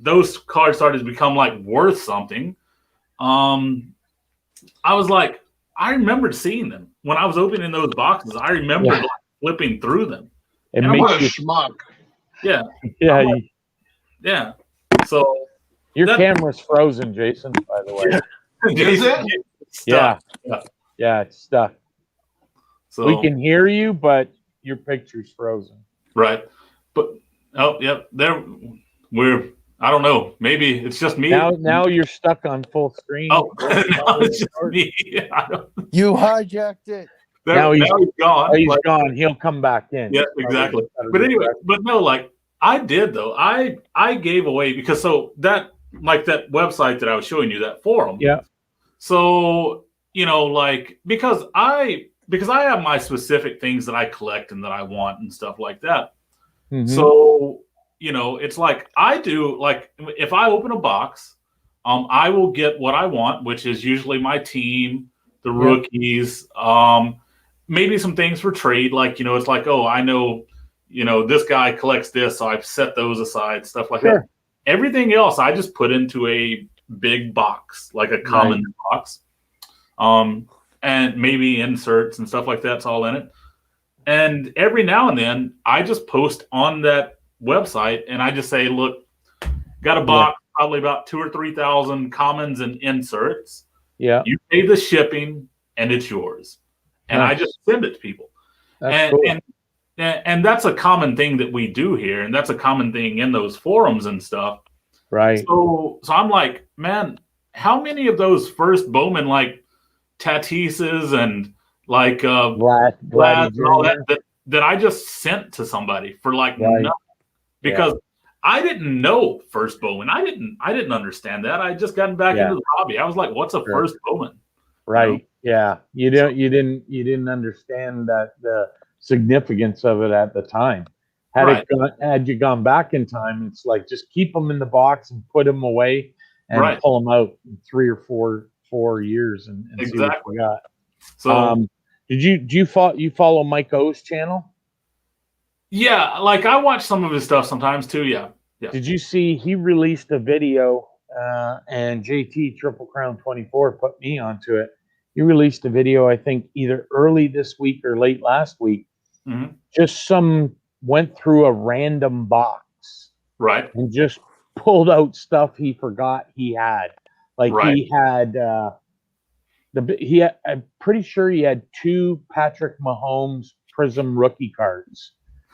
those cards started to become like worth something, I was like, I remembered seeing them when I was opening those boxes. I remember like flipping through them. What a schmuck. Yeah. Yeah. Yeah. So Your that- camera's frozen, Jason, by the way. Is it? it's Yeah. stuck. Yeah, it's stuck. So We can hear you, but your picture's frozen. right. But yep. There I don't know. Maybe it's just me. Now you're stuck on full screen. Oh, now it's just me. I don't, You hijacked it. Now he's gone. Oh, he's Like, gone. He'll come back in. yeah, exactly. But anyway, but no, like I did though. I gave away because so that like that website that I was showing you, that forum. Yeah. So, like because I have my specific things that I collect and that I want and stuff like that. Mhm. So, it's like I do, like if I open a box, I will get what I want, which is usually my team, the rookies, maybe some things for trade. Like, it's like, oh, I know, this guy collects this, so I've set those aside, stuff like that. Everything else I just put into a big box, like a common box. And maybe inserts and stuff like that's all in it. And every now and then I just post on that website and I just say, look, got a box, probably about 2,000 or 3,000 commons and inserts. Yeah. You pay the shipping and it's yours. And I just send it to people. That's cool. And that's a common thing that we do here. And that's a common thing in those forums and stuff. Right. So I'm like, man, how many of those first Bowman, like Tatises and like Vlad and all that I just sent to somebody for like nothing, because I didn't know first Bowman. I didn't understand that. I just gotten back into the hobby. I was like, what's a first Bowman? Right. Yeah. You didn't understand that the significance of it at the time. Had you gone back in time, it's like just keep them in the box and put them away and pull them out in 3 or 4 years and see what you got. So do you follow Mike O's channel? Yeah, like I watch some of his stuff sometimes too. Yeah. Did you see he released a video and JT Triple Crown 24 put me onto it. He released a video, I think either early this week or late last week. Mm-hmm. Just went through a random box. Right. And just pulled out stuff he forgot he had. Like he had I'm pretty sure he had 2 Patrick Mahomes Prism rookie cards.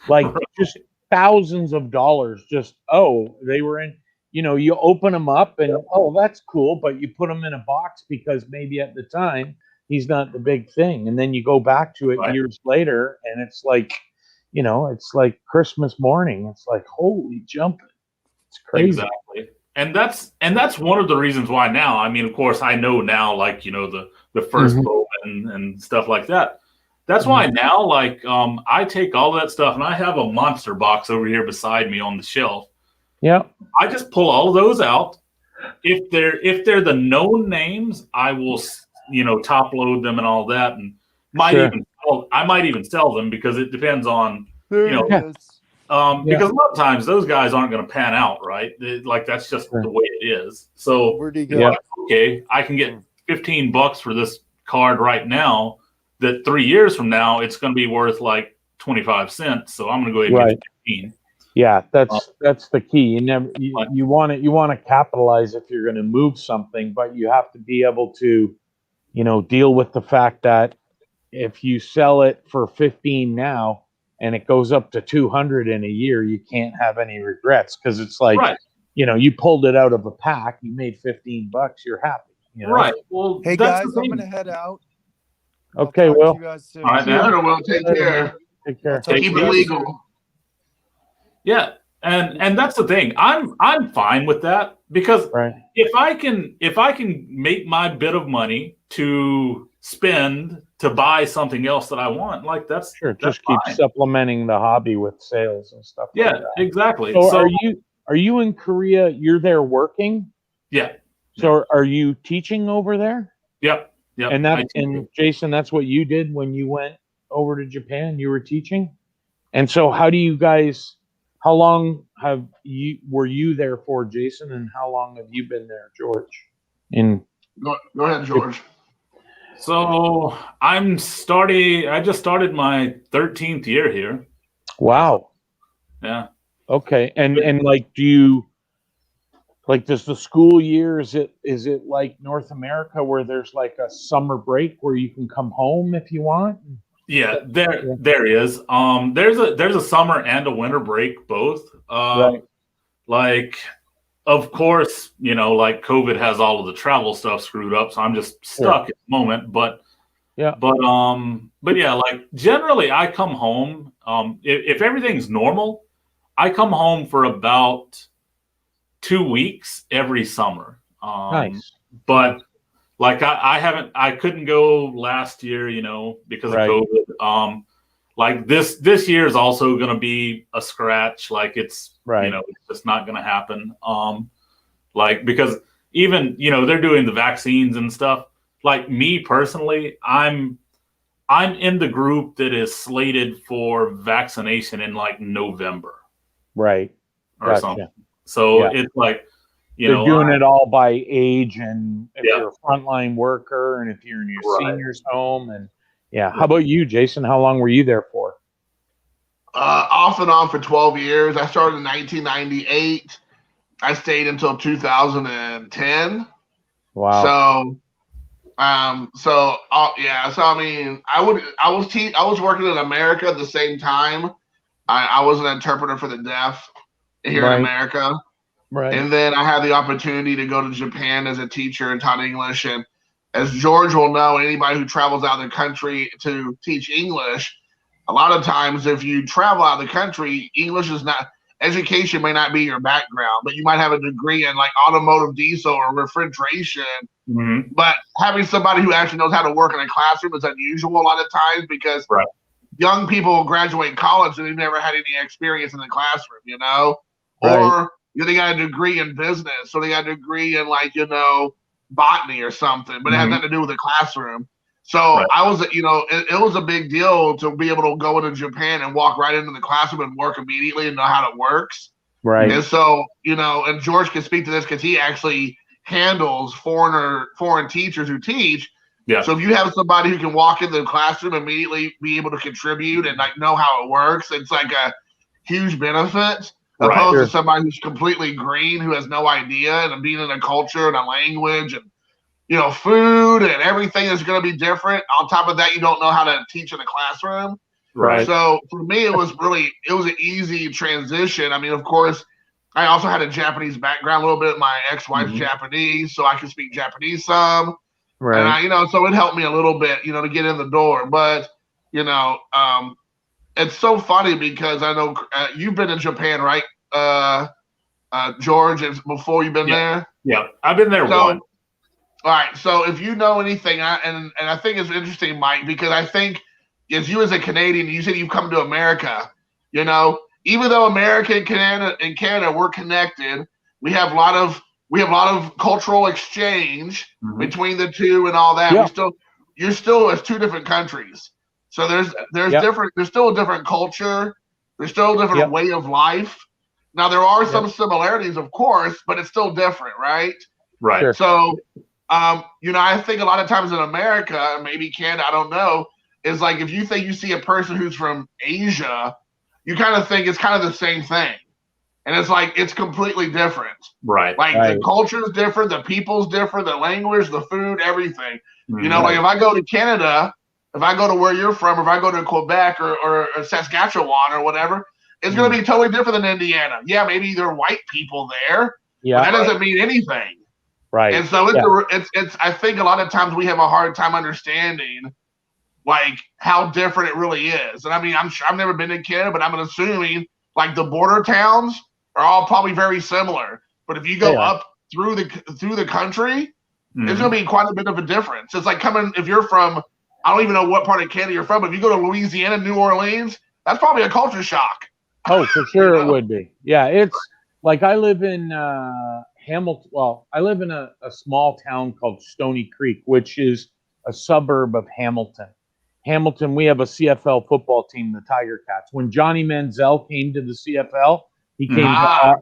Like just thousands of dollars. Just they were in. You open them up and that's cool, but you put them in a box because maybe at the time he's not the big thing, and then you go back to it years later, and it's like, it's like Christmas morning. It's like holy jumping, it's crazy. Exactly, and that's one of the reasons why now. I mean, of course, I know now, like the first Bowman and stuff like that. That's why now, like, I take all that stuff and I have a monster box over here beside me on the shelf. Yeah. I just pull all of those out. If they're the known names, I will, top load them and all that, and I might even sell them because it depends on, because a lot of times those guys aren't going to pan out, right? Like that's just the way it is. So where'd he go? Okay, I can get $15 for this card right now. That 3 years from now it's going to be worth like 25 cents. So I'm going to go ahead and get 15. Yeah, that's the key. You want to capitalize if you're going to move something, but you have to be able to, deal with the fact that if you sell it for 15 now and it goes up to 200 in a year, you can't have any regrets because it's like, you pulled it out of a pack, you made $15, you're happy. Right. Well, hey guys, I'm gonna head out. Okay, Will. All right, man. Will, take care. Take care. Keep it legal. Yeah, and that's the thing. I'm fine with that because if I can make my bit of money to spend to buy something else that I want, like that's just keep supplementing the hobby with sales and stuff. Yeah, like that. Exactly. So are you in Korea? You're there working? Yeah. So are you teaching over there? Yep. And Jason, that's what you did when you went over to Japan. You were teaching, and so how do you guys? How long were you there for, Jason, and how long have you been there, George? Go ahead, George. So I just started my 13th year here. Wow. Yeah. Okay, and like, do Like, does the school year, is it like North America where there's like a summer break where you can come home if you want? Yeah, there is. There's a summer and a winter break both. Right. Like, of course, like COVID has all of the travel stuff screwed up, so I'm just stuck at the moment. But yeah, like generally I come home. If everything's normal, I come home for about 2 weeks every summer. Nice. But like I couldn't go last year, because of COVID. Like this year is also going to be a scratch. Like it's, it's just not going to happen. Like, because even, they're doing the vaccines and stuff. Like me personally, I'm in the group that is slated for vaccination in like November. Right. Or something. So it's like, they're doing it all by age, and if you're a frontline worker, and if you're in your senior's home, and How about you, Jason? How long were you there for? Off and on for 12 years. I started in 1998. I stayed until 2010. Wow. So I mean, I was working in America at the same time. I was an interpreter for the deaf here in America. Right. And then I had the opportunity to go to Japan as a teacher and taught English. And as George will know, anybody who travels out of the country to teach English, a lot of times if you travel out of the country, English is not, education may not be your background, but you might have a degree in like automotive diesel or refrigeration. Mm-hmm. But having somebody who actually knows how to work in a classroom is unusual a lot of times, because young people graduate college and they've never had any experience in the classroom, or they got a degree in business, so they got a degree in like, botany or something, but it had nothing to do with the classroom. So I was, it was a big deal to be able to go into Japan and walk right into the classroom and work immediately and know how it works. Right. And so, and George can speak to this because he actually handles foreign teachers who teach. Yeah. So if you have somebody who can walk into the classroom immediately, be able to contribute and like know how it works, it's like a huge benefit. Opposed to somebody who's completely green, who has no idea, and being in a culture and a language and food and everything is going to be different. On top of that, you don't know how to teach in a classroom. Right. So for me, it was an easy transition. I mean, of course, I also had a Japanese background a little bit. My ex-wife's Japanese, so I could speak Japanese some. Right. And so it helped me a little bit, to get in the door. But, it's so funny because I know you've been in Japan, right, George? Before you've been there? Yeah, I've been there once. All right. So if you know anything, and I think it's interesting, Mike, because I think as you as a Canadian, you said you've come to America, even though America and Canada, we're connected. We have a lot of cultural exchange between the two and all that. Yeah. You're still as two different countries. So there's still a different culture. There's still a different way of life. Now there are some similarities, of course, but it's still different, right? Right. Sure. So, I think a lot of times in America, maybe Canada, I don't know, is like if you think you see a person who's from Asia, you kind of think it's kind of the same thing. And it's like, it's completely different. Right. Like the culture is different, the people's different, the language, the food, everything. Like if I go to Canada, if I go to where you're from, if I go to Quebec or Saskatchewan or whatever, it's going to be totally different than Indiana. Yeah, maybe there are white people there, but that doesn't mean anything. Right. And so it's I think a lot of times we have a hard time understanding like how different it really is. And I mean, I've never been in Canada, but I'm assuming like the border towns are all probably very similar. But if you go up through the country, it's going to be quite a bit of a difference. It's like if you're from, I don't even know what part of Canada you're from, but if you go to Louisiana, New Orleans, that's probably a culture shock. Oh, for sure it would be. Yeah, it's like I live in Hamilton. Well, I live in a small town called Stony Creek, which is a suburb of Hamilton. Hamilton, we have a CFL football team, the Tiger Cats. When Johnny Manziel came to the CFL, he came.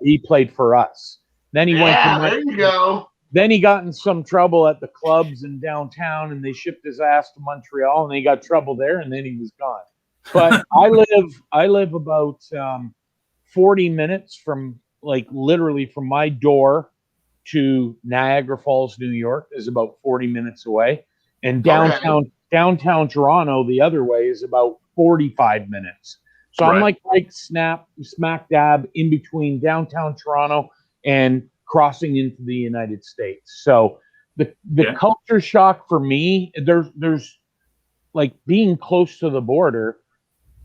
He played for us. Then he went. There you go. Then he got in some trouble at the clubs in downtown, and they shipped his ass to Montreal, and he got trouble there, and then he was gone. But I live about 40 minutes from, like, literally from my door to Niagara Falls, New York, is about 40 minutes away, and downtown Toronto, the other way, is about 45 minutes. So I'm like smack dab in between downtown Toronto and crossing into the United States. So the culture shock for me, there's like being close to the border,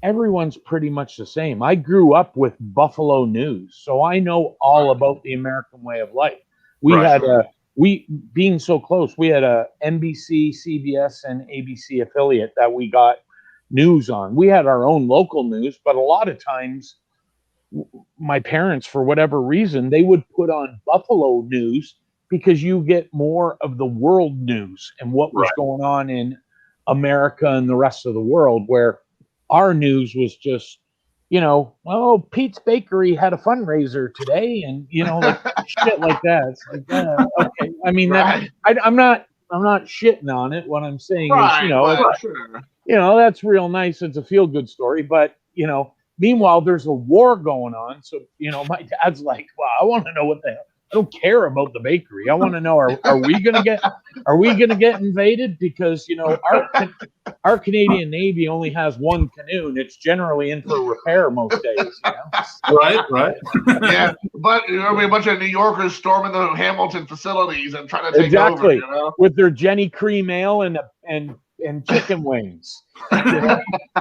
everyone's pretty much the same. I grew up with Buffalo News, so I know all about the American way of life. Being so close, we had a NBC, CBS, and ABC affiliate that we got news on. We had our own local news, but a lot of times my parents, for whatever reason, they would put on Buffalo News because you get more of the world news and what was going on in America and the rest of the world, where our news was just, Pete's Bakery had a fundraiser today, and like shit like that. It's like, okay. I mean, I'm not shitting on it. What I'm saying is, that's real nice. It's a feel good story, but meanwhile, there's a war going on. So my dad's like, well, I want to know what the hell. I don't care about the bakery. I want to know, are we gonna get invaded? Because our Canadian Navy only has one canoe, and it's generally in for repair most days. Right. Yeah, but a bunch of New Yorkers storming the Hamilton facilities and trying to take over. With their Jenny Cream Ale and chicken wings,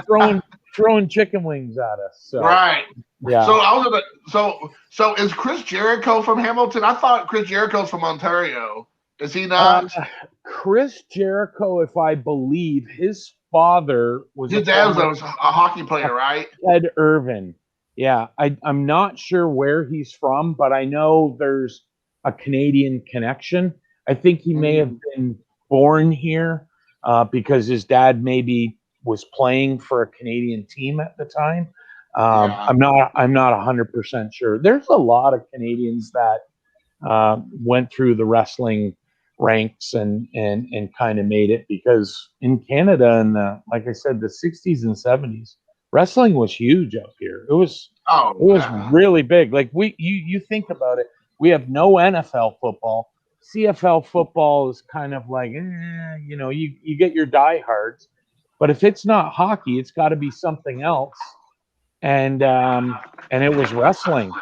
throwing chicken wings at us. So. Right. Yeah. So is Chris Jericho from Hamilton? I thought Chris Jericho's from Ontario. Is he not? Chris Jericho, if I believe, his father was his dad was a hockey player, right? Ed Irvin. Yeah, I'm not sure where he's from, but I know there's a Canadian connection. I think he may have been born here because his dad maybe was playing for a Canadian team at the time. I'm not 100% sure. There's a lot of Canadians that went through the wrestling ranks and kind of made it, because in Canada in the, like I said, the 60s and 70s, wrestling was huge up here. It was really big. Like you think about it, we have no NFL football. CFL football is kind of like, you get your diehards, but if it's not hockey, it's got to be something else. And it was wrestling.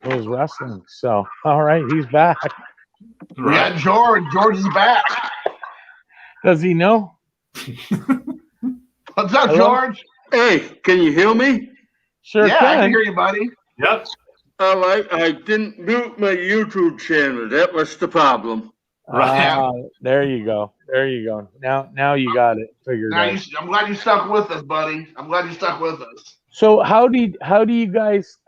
It was wrestling. So, all right, he's back. Yeah, George. George is back. Does he know? What's up, George? Hey, can you hear me? Sure can. I can hear you, buddy. Yep. All right, I didn't mute my YouTube channel. That was the problem. There you go. Now you got it figured out. I'm glad you stuck with us, buddy. I'm glad you stuck with us. So how did you guys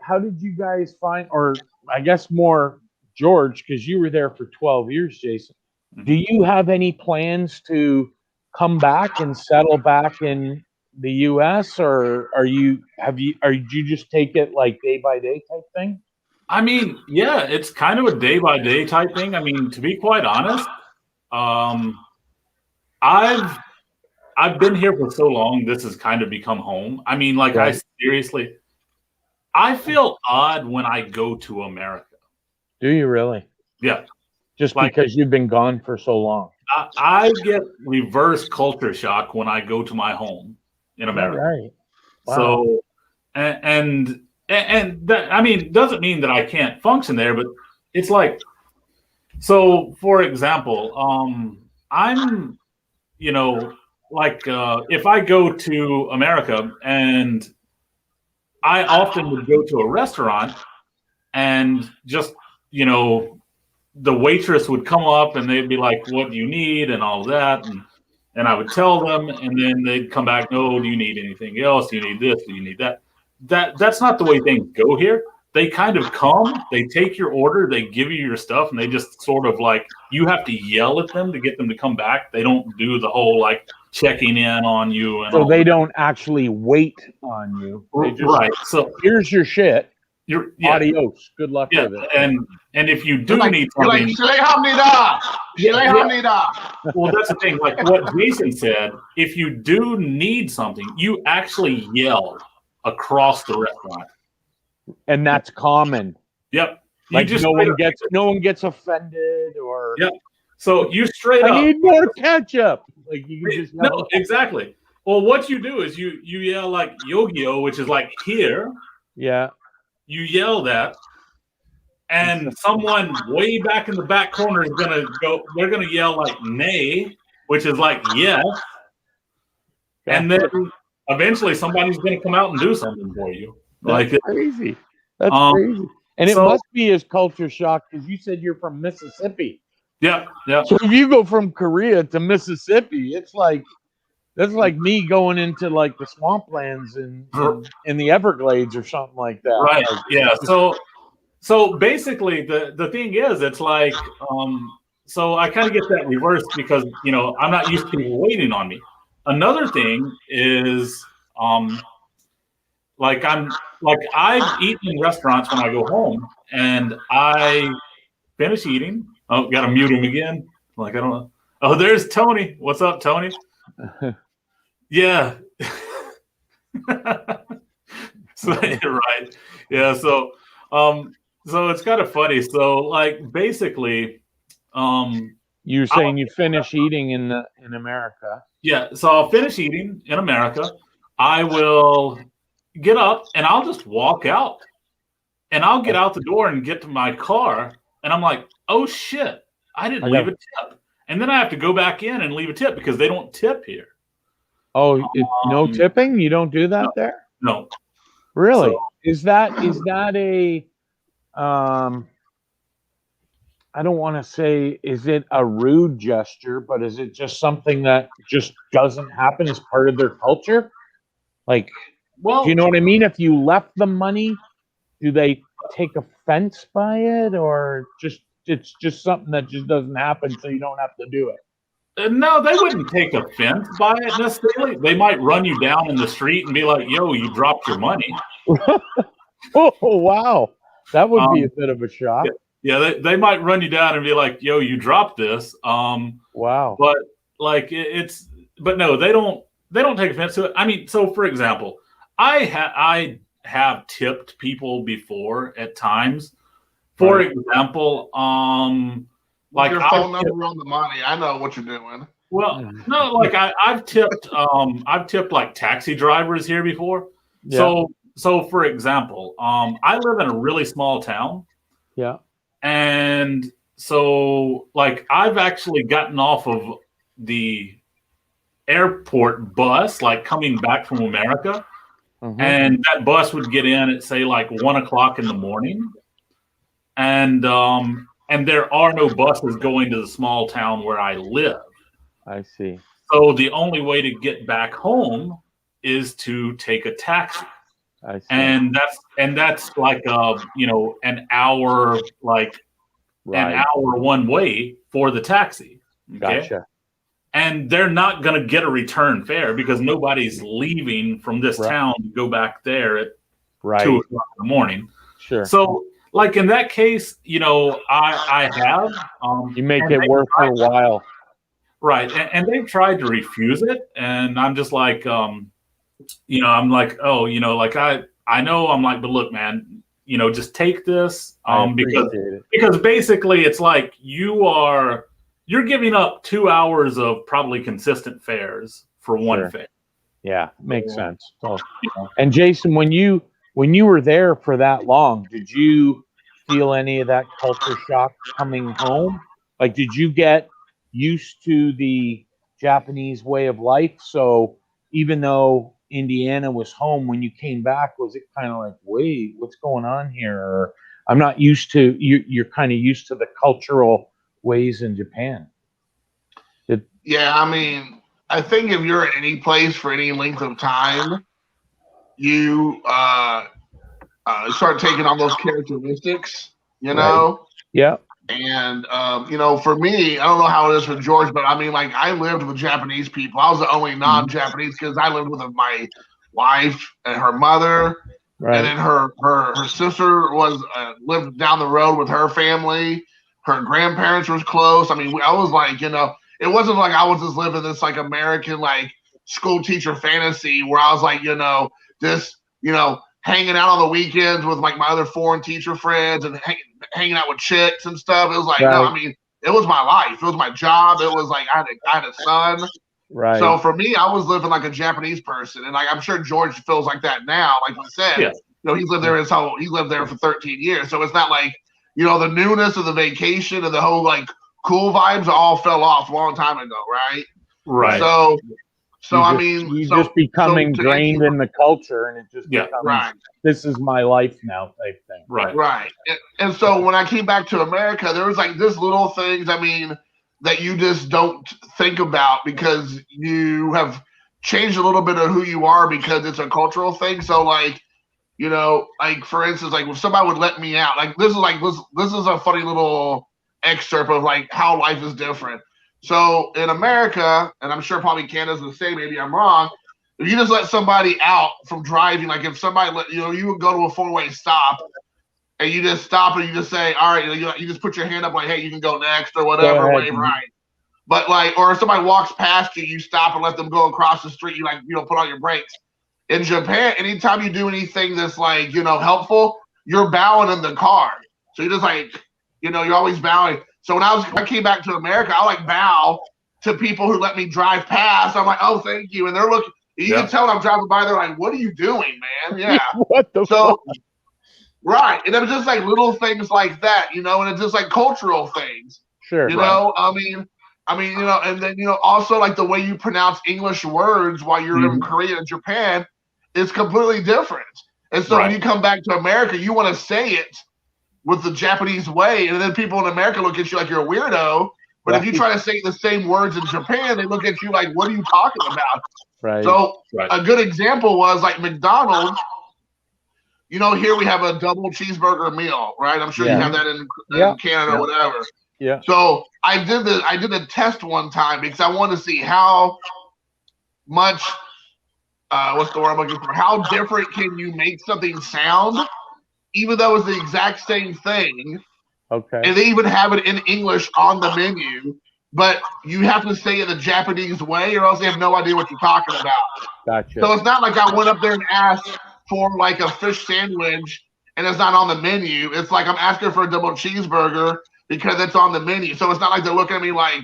find, or I guess more George, because you were there for 12 years, Jason. Do you have any plans to come back and settle back in the US, or did you just take it like day by day type thing? I mean, yeah, it's kind of a day by day type thing. I mean, to be quite honest, I've been here for so long, this has kind of become home. I mean, like, right. I feel odd when I go to America. Do you really? Yeah. Just like, because you've been gone for so long. I get reverse culture shock when I go to my home in America. Right. Wow. So, and that, I mean, doesn't mean that I can't function there, but it's like, so for example, I'm, if I go to America, and I often would go to a restaurant and just, the waitress would come up and they'd be like, what do you need? And all that. And I would tell them, and then they'd come back, no, do you need anything else? Do you need this? Do you need that? That's not the way things go here. They kind of come, they take your order, they give you your stuff, and they just sort of like, you have to yell at them to get them to come back. They don't do the whole like checking in on you. And so they don't actually wait on you. They just, right. So here's your shit. Yeah. Adios. Good luck with it. And if you do need something, well, that's the thing. Like what Jason said, if you do need something, you actually yell across the restaurant. And that's common. Yep. You Like just no one gets offended or yeah. So you straight I up need more ketchup. Like you can just no, exactly. Well, what you do is you yell like Yogi-O, which is like here. Yeah. You yell that, and someone way back in the back corner is gonna go. They're gonna yell like nay, which is like yes, and then eventually somebody's gonna come out and do something for you. That's Like crazy. That's crazy. And it must be as culture shock because you said you're from Mississippi. Yeah, yeah. So if you go from Korea to Mississippi, that's like me going into like the swamplands in the Everglades or something like that. Right. Like, Yeah. So basically the thing is it's like so I kind of get that reversed because I'm not used to people waiting on me. Another thing is like I've eaten in restaurants when I go home and I finish eating. Oh, gotta mute him again. Like I don't know. Oh, there's Tony. What's up, Tony? Yeah. So right. Yeah. So it's kind of funny. So like basically, you're saying you finish eating in America. Yeah. So I'll finish eating in America. I will get up and I'll just walk out, and I'll get out the door and get to my car, and I'm like, oh shit, I didn't leave a tip, and then I have to go back in and leave a tip because they don't tip here. Oh, no tipping? You don't do that there? No. Really? So, is that a I don't want to say is it a rude gesture, but is it just something that just doesn't happen as part of their culture? Like, well, do you know what I mean? If you left them money, do they take offense by it, or it's just something that just doesn't happen, so you don't have to do it? No, they wouldn't take offense by it necessarily. They might run you down in the street and be like, yo, you dropped your money. Oh, wow. That would be a bit of a shock. Yeah, they might run you down and be like, yo, you dropped this. Wow. But like but no, they don't take offense to it. I mean, so for example, I have tipped people before at times. For example, like your phone number on the money. I know what you're doing. Well, no, like I've tipped like taxi drivers here before. Yeah. So for example, I live in a really small town. Yeah. And so like I've actually gotten off of the airport bus, like coming back from America. Mm-hmm. And that bus would get in at say like 1:00 in the morning. And there are no buses going to the small town where I live. I see. So the only way to get back home is to take a taxi. I see. And that's like an hour, like an hour one way for the taxi. Okay? Gotcha. And they're not going to get a return fare because nobody's leaving from this town to go back there at 2:00 in the morning. Sure. So, like in that case, I have. You make it worth for a while. Right. And they've tried to refuse it. And I'm just like, I'm like, oh, like I know, I'm like, but look, man, just take this. Because basically it's like you're giving up 2 hours of probably consistent fares for one fare. Yeah, makes sense. So, and Jason, when you were there for that long, did you feel any of that culture shock coming home? Like, did you get used to the Japanese way of life? So even though Indiana was home, when you came back, was it kind of like, wait, what's going on here? Or I'm not used to, you're kind of used to the cultural ways in Japan. Yeah, I mean, I think if you're at any place for any length of time, you start taking on those characteristics, Yeah. And for me, I don't know how it is for George, but I mean, like, I lived with Japanese people. I was the only non-Japanese because I lived with my wife and her mother, and then her sister was lived down the road with her family. Her grandparents was close. I mean, I was like, it wasn't like I was just living this like American like school teacher fantasy where I was like, hanging out on the weekends with like my other foreign teacher friends and hanging out with chicks and stuff. It was like, no, I mean, it was my life. It was my job. It was like I had a son. Right. So for me, I was living like a Japanese person, and like I'm sure George feels like that now. Like we said, you know, he's lived there he lived there for 13 years. So it's not like, you know, the newness of the vacation and the whole like cool vibes all fell off a long time ago, right? Right. So I mean, mean, just become ingrained in the culture, and it just becomes, this is my life now type thing. Right. And so when I came back to America, there was like this little things, I mean, that you just don't think about because you have changed a little bit of who you are because it's a cultural thing. So like, you know, like for instance, like if somebody would let me out, like this is a funny little excerpt of like how life is different. So in America, and I'm sure probably Canada's the same, maybe I'm wrong, if you just let somebody out from driving, like if somebody you would go to a four-way stop and you just stop and you just say, all right, you just put your hand up like, hey, you can go next or whatever, wave right. But like, or if somebody walks past you, you stop and let them go across the street, you like, put on your brakes. In Japan, anytime you do anything that's like, helpful, you're bowing in the car. So you're just like, you're always bowing. So when I came back to America, I like bow to people who let me drive past. I'm like, oh, thank you. And they're looking, you can tell when I'm driving by, they're like, what are you doing, man? Yeah. What the fuck? Right. And it was just like little things like that, and it's just like cultural things. Sure. I mean, and then, also like the way you pronounce English words while you're in Korea and Japan is completely different. And so when you come back to America, you want to say it with the Japanese way. And then people in America look at you like you're a weirdo. But if you try to say the same words in Japan, they look at you like, what are you talking about? Right. So a good example was like McDonald's. Here we have a double cheeseburger meal, right? I'm sure you have that in Canada or whatever. Yeah. So I did a test one time because I wanted to see how much what's the word I'm looking for? How different can you make something sound, even though it's the exact same thing? Okay. And they even have it in English on the menu, but you have to say it the Japanese way, or else they have no idea what you're talking about. Gotcha. So it's not like I went up there and asked for like a fish sandwich and it's not on the menu. It's like I'm asking for a double cheeseburger because it's on the menu. So it's not like they're looking at me like,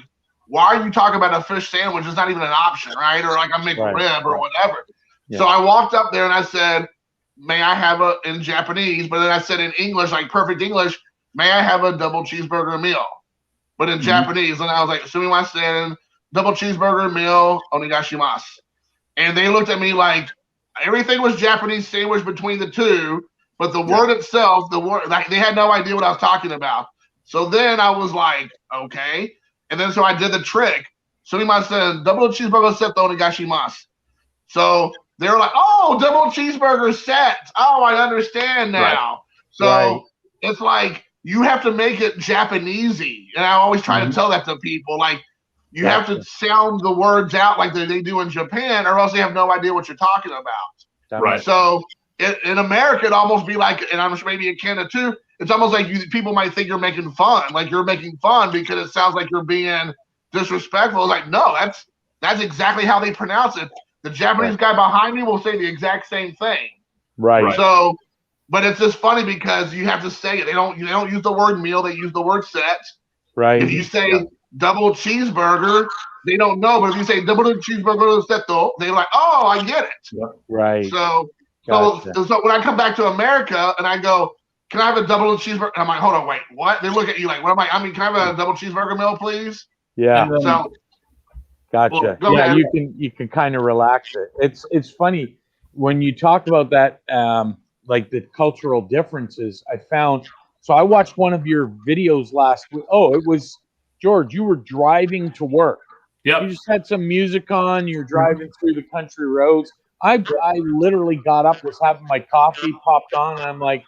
why are you talking about a fish sandwich? It's not even an option, right? Or like a McRib or whatever. Yeah. So I walked up there and I said, may I have in Japanese, but then I said in English, like perfect English, may I have a double cheeseburger meal? But in Japanese, and I was like, sumimasen, double cheeseburger meal, onegashimasu. And they looked at me like everything was Japanese sandwich between the two, but the word itself, like they had no idea what I was talking about. So then I was like, okay. And then so I did the trick. Sumimasen, double cheeseburger set onegashimasu. So they were like, oh, double cheeseburger set. Oh, I understand now. Right. So it's like you have to make it Japanesey. And I always try to tell that to people. Like, you have to sound the words out like they do in Japan, or else they have no idea what you're talking about. Right. So in America, it'd almost be like, and I'm sure maybe in Canada too, it's almost like people might think you're making fun. Like you're making fun because it sounds like you're being disrespectful. It's like, no, that's exactly how they pronounce it. The Japanese guy behind me will say the exact same thing. Right. So, but it's just funny because you have to say it. They don't use the word meal. They use the word set. Right. If you say double cheeseburger, they don't know. But if you say double cheeseburger seto, they're like, oh, I get it. Right. So when I come back to America and I go, can I have a double cheeseburger? I'm like, hold on, wait, what? They look at you like, what am I? Can I have a double cheeseburger meal, please? Yeah. So. Gotcha. Well, yeah, you can kind of relax it. It's funny when you talk about that, like the cultural differences. I found. So I watched one of your videos last week. Oh, it was George. You were driving to work. Yeah. You just had some music on. You're driving through the country roads. I literally got up, was having my coffee, popped on, and I'm like,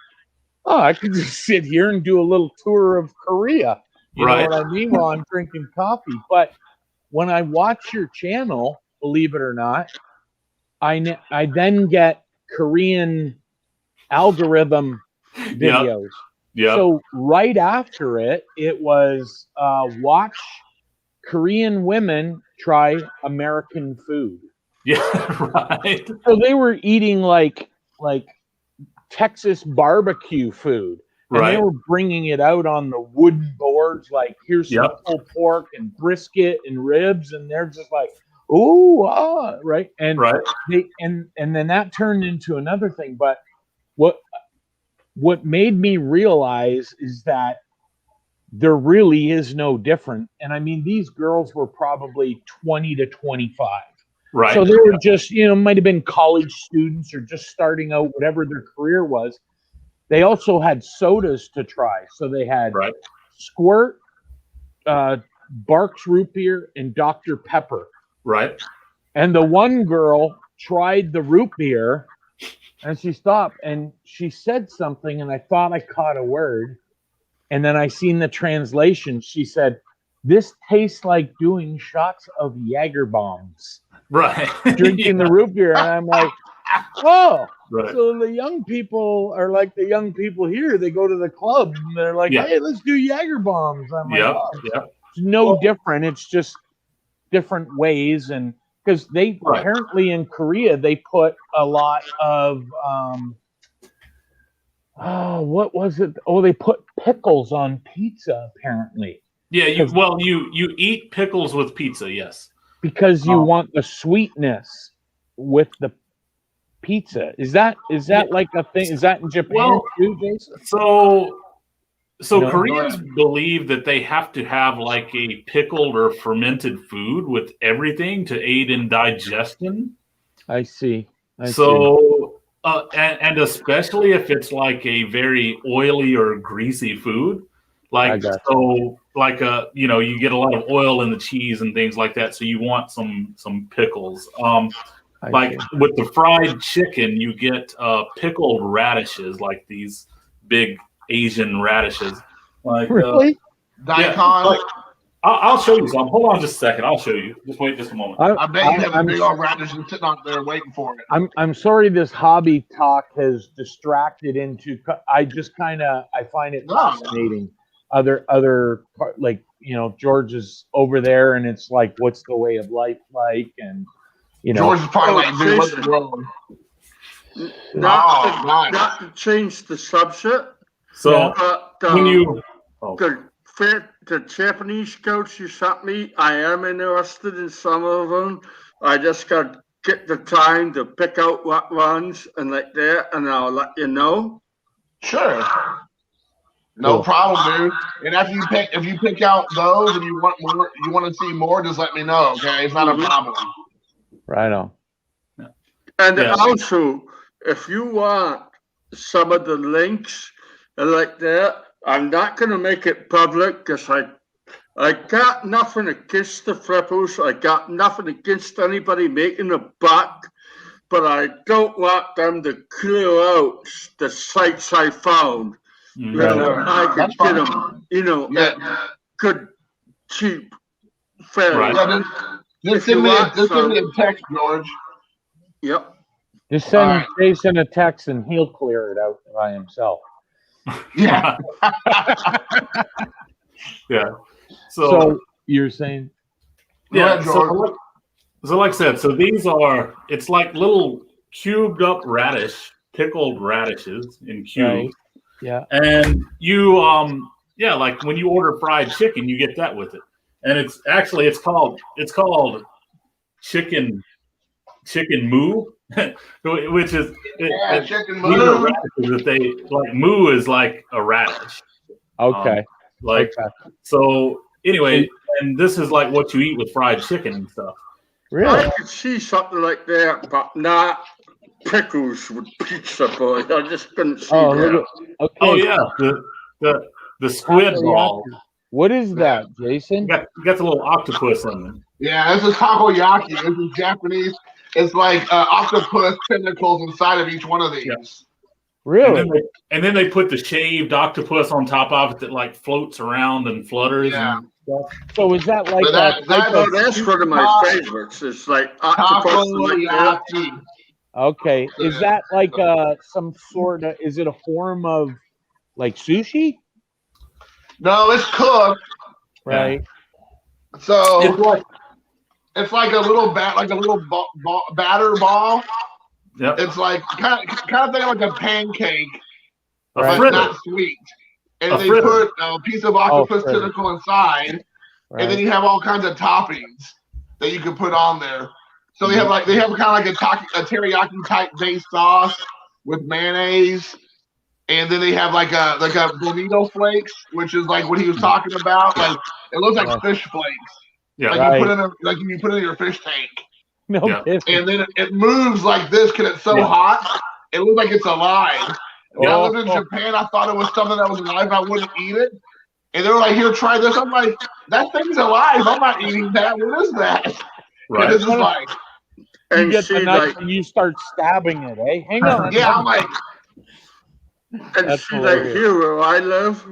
oh, I could just sit here and do a little tour of Korea. You know what I mean? While I'm drinking coffee, but when I watch your channel, believe it or not, I then get Korean algorithm videos. Yeah. So right after it was watch Korean women try American food. Yeah, right. So they were eating like Texas barbecue food. And Right. they were bringing it out on the wooden boards, like here's some Yep. pulled pork and brisket and ribs, and they're just like, ooh, right? And Right. and then that turned into another thing. But what made me realize is that there really is no different. And I mean, these girls were probably 20 to 25. Right. So they were just, might have been college students or just starting out, whatever their career was. They also had sodas to try. So they had Right. Squirt, Barks Root Beer, and Dr. Pepper. Right. And the one girl tried the root beer and she stopped and she said something and I thought I caught a word. And then I seen the translation. She said, "This tastes like doing shots of Jaeger bombs." Right. Drinking the root beer. And I'm like, oh, Right. so the young people are like the young people here. They go to the club and they're like, Yeah. hey, let's do Jaeger bombs. I'm like, Yeah. oh, Yeah. it's no different. It's just different ways. And because they Right. apparently in Korea, they put a lot of, what was it? Oh, they put pickles on pizza, apparently. Yeah. You eat pickles with pizza. Yes. Because you want the sweetness with the pizza. Is that like a thing? Is that in Japan too, Jason? So No. Koreans believe that they have to have like a pickled or fermented food with everything to aid in digestion. I see. And especially if it's like a very oily or greasy food, like you get a lot of oil in the cheese and things like that. So you want some pickles. With the fried chicken, you get pickled radishes, like these big Asian radishes. Like really? Daikon. I'll show you some. Hold on just a second. I'll show you. Just wait just a moment. I bet you have a big old radish and sitting out there waiting for it. I'm sorry this hobby talk has distracted into. I find it fascinating. Other like George is over there and it's like, what's the way of life like? And George is probably like, dude, what's the world? Not to change the subject. So the Japanese coach you sent me, I am interested in some of them. I just got to get the time to pick out what ones and like that, and I'll let you know. Sure. No problem, dude. And if you pick out those and you want more, you want to see more, just let me know. Okay, it's not a problem. Right on. And also, if you want some of the links and like that, I'm not going to make it public because I got nothing against the flippers. I got nothing against anybody making a buck, but I don't want them to clear out the sites I found. I could get them, at good, cheap, fair. Right. Just give me a text, George. Yep. Just send Jason a text and he'll clear it out by himself. Yeah. Yeah. So you're saying? Yeah. So like I said, it's like little cubed up pickled radishes in cubes. Right. Yeah. And you, like when you order fried chicken, you get that with it. And it's called chicken moo, which is chicken moo. That they like moo is like a radish. Okay. So anyway, and this is like what you eat with fried chicken and stuff. Really? I could see something like that, but not pickles with pizza, boy. I just couldn't see that. Okay. Oh yeah, the squid ball. What is that, Jason? You got the little octopus in it. Yeah, this is takoyaki. This is Japanese. It's like octopus tentacles inside of each one of these. Yeah. Really? And then they put the shaved octopus on top of it that like floats around and flutters. Yeah. And stuff. So is that like that's one of my favorites. It's like octopus. Takoyaki. Okay. Is that like some sort of? Is it a form of like sushi? No, it's cooked. Right. So it's like a little batter ball, Yep. It's like kind of thing like a pancake, A but fritter. not sweet. And A they fritter. put a piece of octopus fritter. tentacle inside, and then you have all kinds of toppings that you can put on there. So they have kind of like a teriyaki type base sauce with mayonnaise, and then they have like a bonito flakes, which is like what he was talking about. Like it looks like fish flakes. Yeah. Like Right. you put it in your fish tank. No Yeah. kidding. And then it moves like this because it's so hot. It looks like it's alive. When I lived in Japan, I thought it was something that was alive. I wouldn't eat it. And they were like, "Here, try this." I'm like, "That thing's alive. I'm not eating that. What is that?" Right. It's just like, You And get see, the knife like, and you start stabbing it, eh? Hang on. yeah, I'm like, and That's see, like hilarious. here where I live,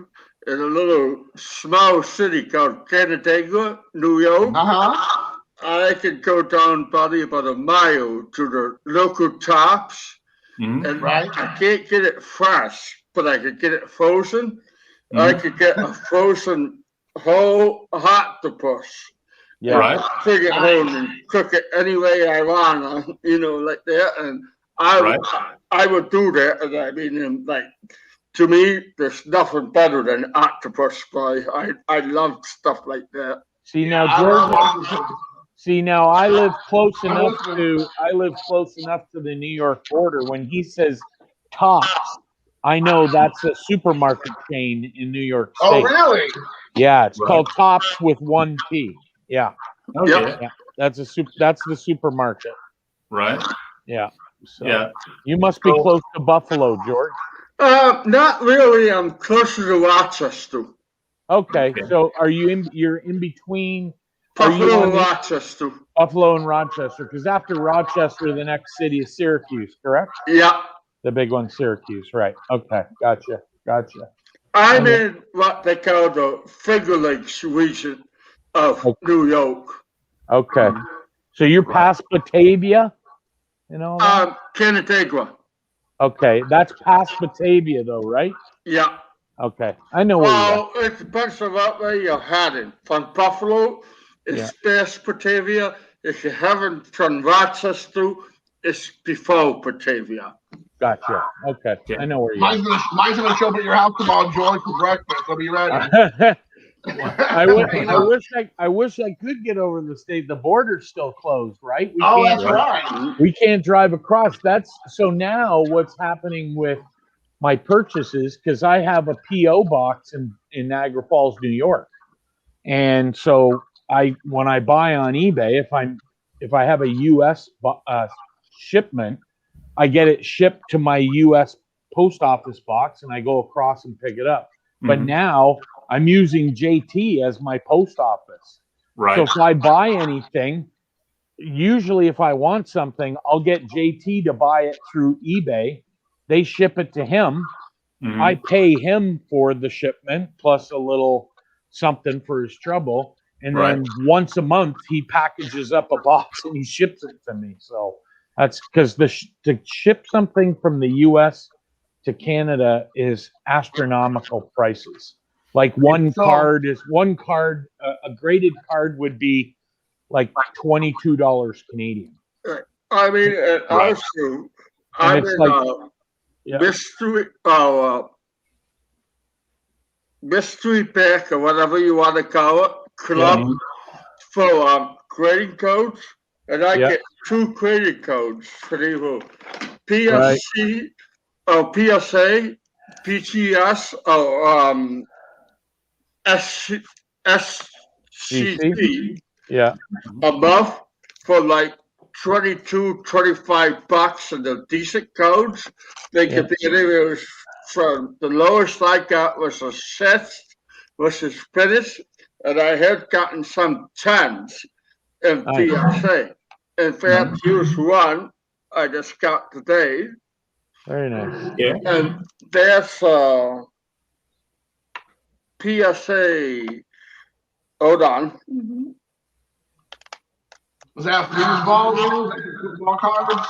in a little small city called Canandaigua, New York. I could go down probably about a mile to the local Tops, Mhm. and Right. I can't get it fresh, but I could get it frozen. I could get a frozen whole octopus. Yeah. Right. Bring it home and cook it any way I want, like that. And I would do that. And I mean, like, to me, there's nothing better than octopus pie. I love stuff like that. See now, I George. love octopus. See now, I live close enough to the New York border. When he says Tops, I know that's a supermarket chain in New York Oh, State. really? Yeah, it's Right. called Tops with one P. Yeah, Oh, Yep. yeah. that's the supermarket. Right. Yeah. So Yeah. you must be close to Buffalo, George. Not really. I'm closer to Rochester. Okay, so you're in between Buffalo on and the- Rochester. Buffalo and Rochester? Because after Rochester, the next city is Syracuse, correct? Yeah. The big one, Syracuse, right? Okay, gotcha. I'm in what they call the Finger Lakes region of New York. Okay, so you're past Batavia, Canandaigua. Okay, that's past Batavia, though, right? Yeah. Okay, I know where you are. Well, it depends on what way you're heading. From Buffalo, it's past Batavia. If you're heading from Rochester, it's before Batavia. Gotcha. Okay, I know where you Mine's gonna show up at your house tomorrow, George, for breakfast. I'll be ready. are. I wish I could get over the state. The border's still closed, right? That's right. We can't drive across. So now what's happening with my purchases, because I have a PO box in Niagara Falls, New York, and so when I buy on eBay, if I have a U.S. shipment, I get it shipped to my U.S. post office box, and I go across and pick it up. But now I'm using JT as my post office. Right. So if I buy anything, usually if I want something, I'll get JT to buy it through eBay. They ship it to him. I pay him for the shipment plus a little something for his trouble. And then once a month, he packages up a box and he ships it to me. So that's because to ship something from the U.S. to Canada is astronomical prices. Like a graded card would be like $22 Canadian. I mean, also, I'm it's in mystery pack or whatever you want to call it, club for grading codes, and I get 2 grading codes for either PSC or PSA, PGS, or SCC above for like $22-25 and the decent codes. They could be anywhere from the lowest I got was a 6, which is finished, and I had gotten some 10s in PSA. In fact, here's one I just got today. Very nice. Yeah. And that's PSA. Hold on. Was that foosball cards?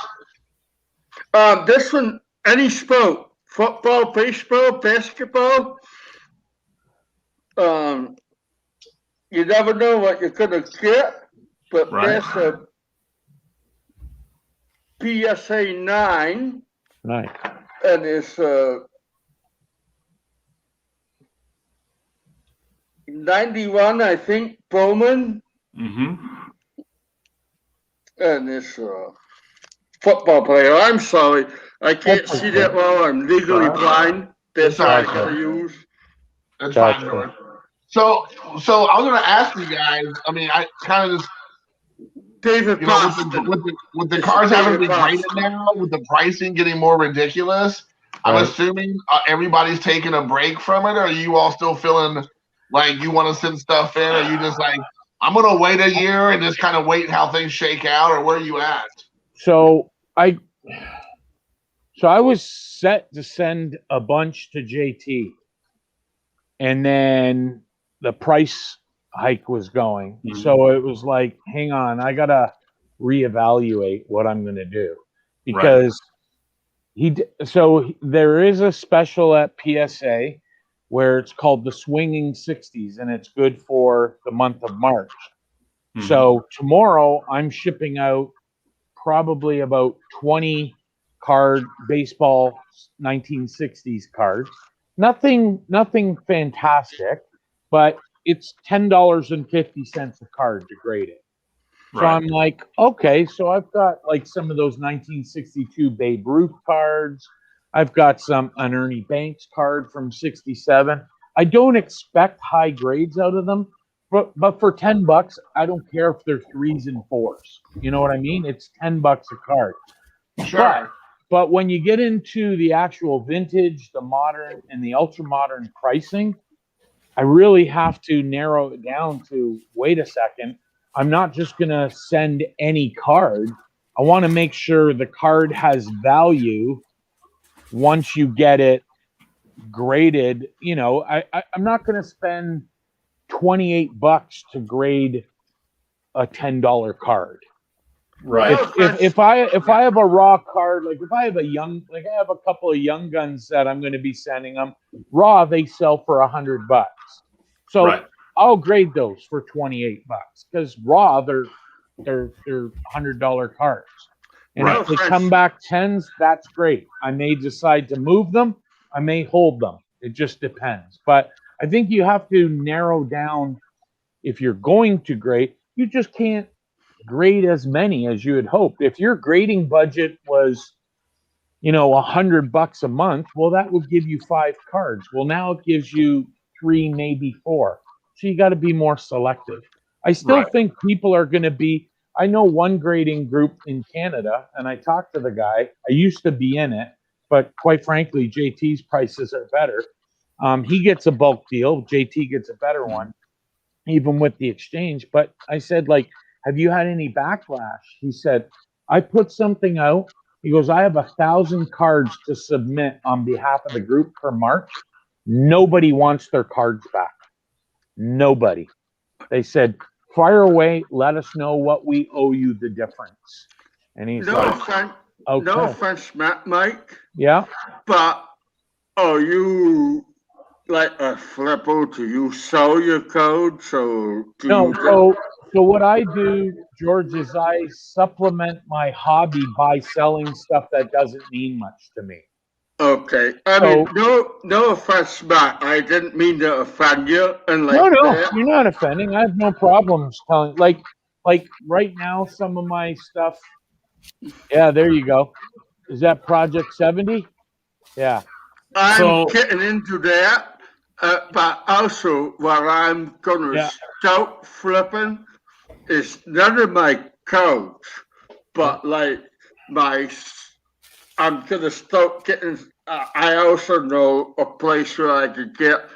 This one, any sport, football, baseball, basketball. You never know what you're gonna get, but that's PSA 9, Nice. and it's 91, I think, Bowman, Mm-hmm. and it's a football player. I'm sorry, I can't see that well. I'm legally blind. That's what I gotta use. That's Gotcha. fine, George. So I was going to ask you guys. I mean, I kind of just, David you know, Boston. with the It's cars having to be David graded Boston. now, with the pricing getting more ridiculous, I'm Right. assuming everybody's taking a break from it. Or are you all still feeling like you want to send stuff in? Or are you just like, I'm going to wait a year and just kind of wait how things shake out? Or where are you at? So I was set to send a bunch to JT, and then the price hike was going. Mhm. So it was like, hang on, I gotta reevaluate what I'm gonna do, because so there is a special at PSA where it's called the Swinging 60s, and it's good for the month of March. Mhm. So tomorrow I'm shipping out probably about 20 card baseball 1960s cards. Nothing fantastic, but it's $10.50 a card to grade it. So Right. I'm like, okay, so I've got like some of those 1962 Babe Ruth cards. I've got an Ernie Banks card from 67. I don't expect high grades out of them, but for $10, I don't care if they're 3s and 4s. You know what I mean? It's $10 a card. Sure. But when you get into the actual vintage, the modern, and the ultra modern pricing, I really have to narrow it down to, wait a second, I'm not just going to send any card. I want to make sure the card has value once you get it graded. You know, I'm not going to spend $28 to grade a $10 card. Right. If I have a raw card, like if I have a couple of young guns that I'm going to be sending them raw, they sell for $100. So Right. I'll grade those for $28 because raw they're $100 cards. And Right. if they come back 10s, that's great. I may decide to move them. I may hold them. It just depends. But I think you have to narrow down. If you're going to grade, you just can't grade as many as you had hoped. If your grading budget was, $100 a month, well, that would give you 5 cards. Well, now it gives you 3, maybe 4. So you got to be more selective. I still Right. think people are going to be. I know one grading group in Canada, and I talked to the guy. I used to be in it, but quite frankly, JT's prices are better. He gets a bulk deal. JT gets a better one, even with the exchange. But I said, like, have you had any backlash? He said, I put something out. He goes, I have 1,000 cards to submit on behalf of the group for March. Nobody wants their cards back. Nobody. They said, fire away. Let us know what we owe you the difference. And he's No like, offense, okay. no offense, Mike, Yeah. but are you like a flipper? Do you sell your codes, or do No, you so what I do, George, is I supplement my hobby by selling stuff that doesn't mean much to me. Okay, I mean, no offense, Matt. I didn't mean to offend you. And like, No, you're not offending. I have no problems telling. Like right now, some of my stuff. Yeah, there you go. Is that Project 70? Yeah. I'm getting into that, but also what I'm gonna start flipping is none of my codes, but like I'm gonna start getting. I also know a place where I could get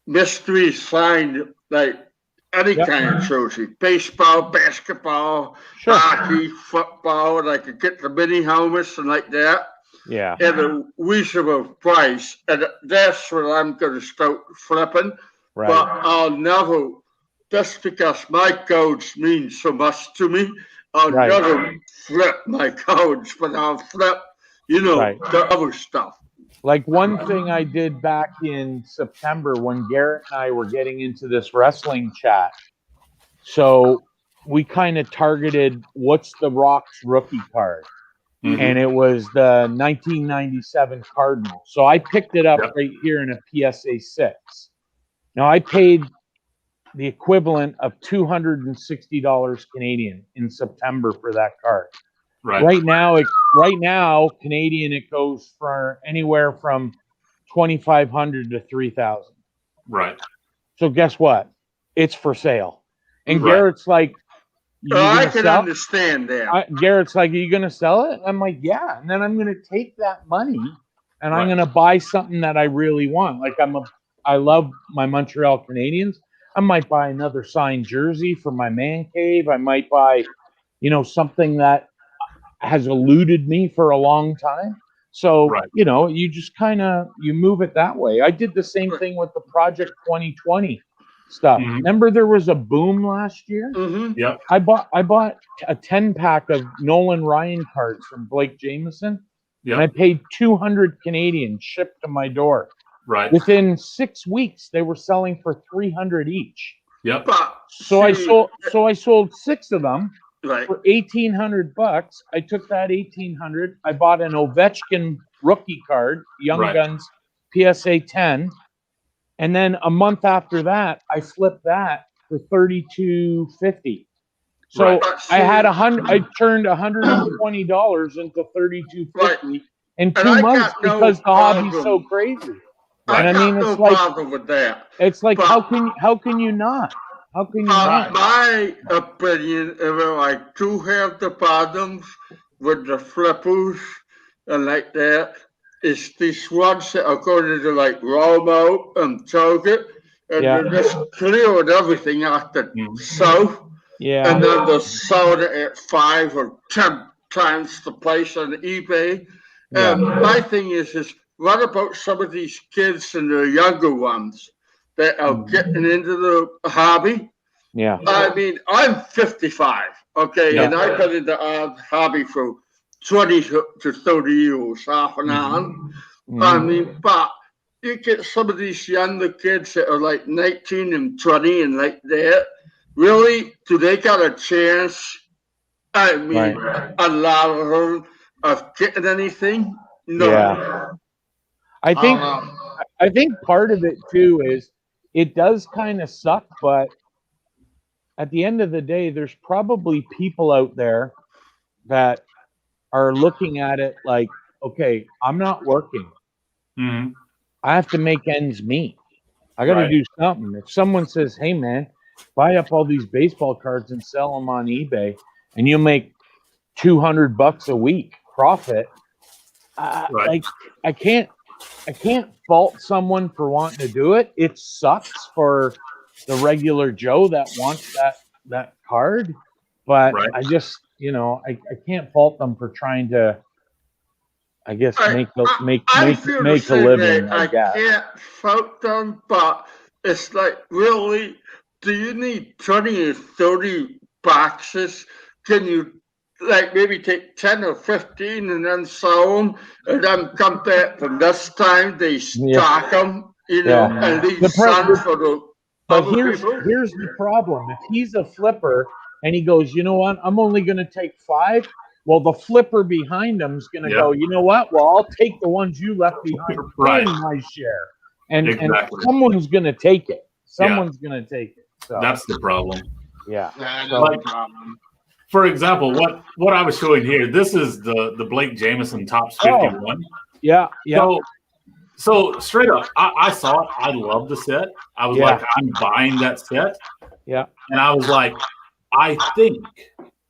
mystery signed, like any kind of jersey, baseball, basketball, hockey, football, and I could get the mini helmets and like that. Yeah. At a reasonable price, and that's what I'm gonna start flipping. Right. But I'll never, just because my codes mean so much to me, I'll never flip my codes, but I'll flip, the other stuff. Like one thing I did back in September when Garrett and I were getting into this wrestling chat. So we kind of targeted what's the Rock's rookie card. Mhm. and it was the 1997 Cardinal. So I picked it up Yep. right here in a PSA 6. Now I paid the equivalent of $260 Canadian in September for that card. Right. Right now, Canadian, it goes for anywhere from 2,500 to 3,000. Right. So guess what? It's for sale. And Right. Garrett's like, "You I gonna can sell?" understand that. Garrett's like, "Are you gonna sell it?" I'm like, "Yeah." And then I'm gonna take that money and I'm Right. gonna buy something that I really want. Like I love my Montreal Canadiens. I might buy another signed jersey for my man cave. I might buy, something that has eluded me for a long time. So, Right. you just you move it that way. I did the same thing with the Project 2020 stuff. Mhm. Remember there was a boom last year? Mm-hmm. Yep. I bought a 10-pack of Nolan Ryan cards from Blake Jameson, and I Yep. paid 200 Canadian shipped to my door. Right. Within 6 weeks, they were selling for 300 each. Yep. But So I see, sold 6 of them right. for $1,800. I took that $1,800. I bought an Ovechkin rookie card, Young Right. Guns PSA 10, and then a month after that, I flipped that for $32.50. So Right. I turned $120 into $32.50 in 2 And I months got no because the hobby's so problem. crazy. Right. And I mean, got it's no like problem with that. it's like But- how can you not? How can you not? My opinion, I do have the problems with the flippers and like that. It's these ones that are going to like Romo and Target, and Yeah. they're just clearing everything out the Mhm. south, Yeah. and then they're selling it at 5 or 10 times the price on eBay. Yeah. And my thing is what about some of these kids and the younger ones that are getting into the hobby? Yeah. I mean, I'm 55, okay, Yeah. and I've been in the hobby for 20 to 30 years, off and on. I Mhm. mean, but you get some of these younger kids that are like 19 and 20 and like that. Really, do they got a chance? I mean, a lot of them of getting anything? No. Yeah. I I think don't know. I think part of it too is it does kind of suck, but at the end of the day, there's probably people out there that are looking at it like, okay, I'm not working. Mhm. I have to make ends meet. I got to Right. do something. If someone says, "Hey, man, buy up all these baseball cards and sell them on eBay, and you'll make $200 a week profit," Right. like I can't fault someone for wanting to do it. It sucks for the regular Joe that wants that card, but Right. I just I can't fault them for trying to, I guess, make I feel the a same living. way. I guess. can't fault them, but it's like, really, do you need 20 or 30 boxes? Can you like maybe take 10 or 15 and then sell them, and then come back the next time they stock them, Yeah. and leave The pro- some for the But other people? here's the problem. If he's a flipper and he goes, "You know what? I'm only going to take 5." Well, the flipper behind him is going to Yeah. go, "You know what? Well, I'll take the ones you left behind Right. in my share." And Exactly. someone's going to take it. Someone's going to take it. So That's the problem. yeah. Yeah, So- no problem. For example, what I was showing here, this is the Blake Jameson Topps 51. Yeah. Yeah. So straight up, I saw it. I love the set. I was Yeah. like, I'm buying that set. Yeah. And I was like, I think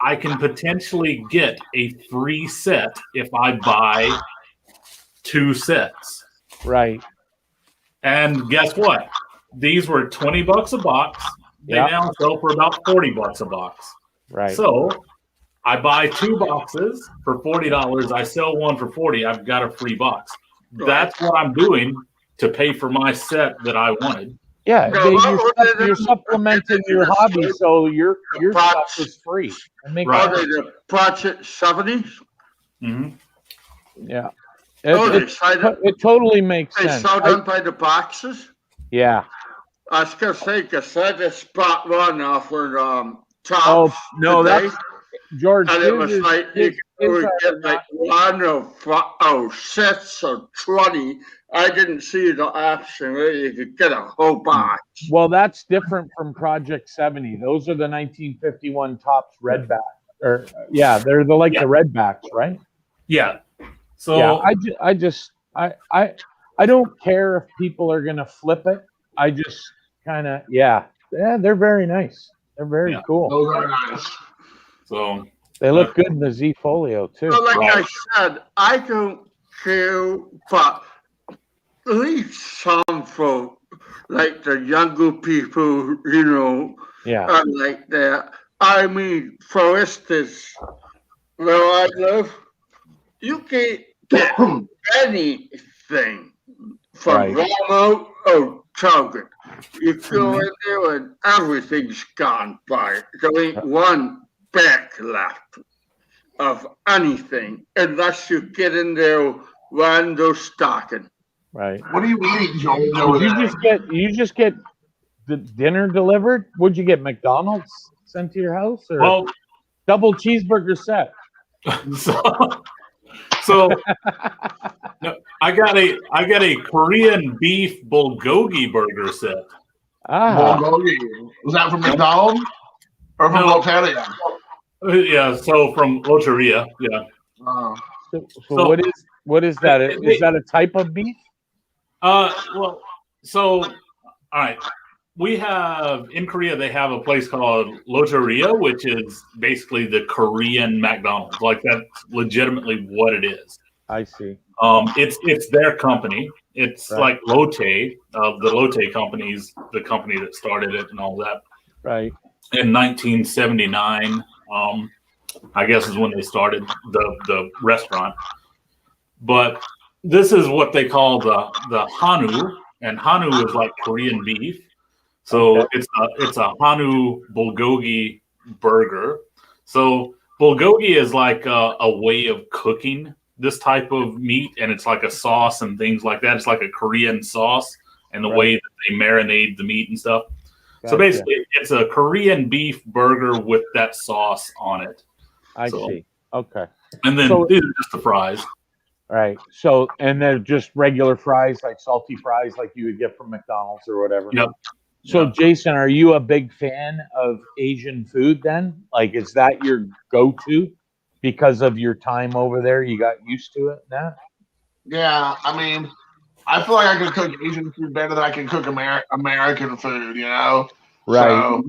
I can potentially get a free set if I buy 2 sets. Right. And guess what? These were $20 a box. They Yeah. now sell for about $40 a box. Right. So I buy 2 boxes for $40. I sell one for $40. I've got a free box. That's what I'm doing to pay for my set that I wanted. Yeah. Yeah, You're supplementing your hobby, so your stuff is free. It makes Right. Are they the Project 70s? Mm-hmm. Yeah. It Totally makes they sense. sell them by the boxes? Yeah. I was gonna say, because I just bought one off of Oh Tops no, today. George, And it was his is- like you his- could only his get are like not- 1 or 6 or 20. I didn't see the option where you could get a whole box. well, that's different from Project 70. Those are the 1951 Tops Redback. Or yeah, they're the Yeah. the Redbacks, right? Yeah. So Yeah, I don't care if people are gonna flip it. I just kind of yeah, they're very nice. They're very Yeah. cool. Those are nice. so They look good in the Z Folio too. But like Right. I said, I don't care, but leave some for like the younger people, Yeah, are like that. I mean, for instance, where I live, you can't get anything from Right. Walmart or Target. You go in there and everything's gone by. There ain't one bag left of anything unless you get in there when they're stocking. right. What are you eating, Joel? Over Did there? you just get the dinner delivered? What'd you get? McDonald's sent to your house or well, double cheeseburger set? so no, I got a Korean beef bulgogi burger set. Ah, Bulgogi. Was that from McDonald's or from No. Loteria? Yeah, so from Loteria. Yeah. so So- what is that? Is that a type of beef? Well, so all right. We have in Korea they have a place called Loteria, which is basically the Korean McDonald's. Like that's legitimately what it is. I see. It's their company. It's Right. like Lotte. The Lotte company's the company that started it and all that. Right. In 1979, I guess is when they started the restaurant. But this is what they call the Hanu, and Hanu is like Korean beef. So Okay. it's a Hanu bulgogi burger. So bulgogi is like a way of cooking this type of meat, and it's like a sauce and things like that. It's like a Korean sauce and the Right. way that they marinate the meat and stuff. So Gotcha. basically, it's a Korean beef burger with that sauce on it. I so- see. Okay. And then So- these are just the fries. Right. So, and they're just regular fries, like salty fries, like you would get from McDonald's or whatever. Yep. So, Yeah. Jason, are you a big fan of Asian food then? Like, is that your go-to because of your time over there? You got used to it now? Yeah, I mean, I feel like I can cook Asian food better than I can cook American food, Right. So,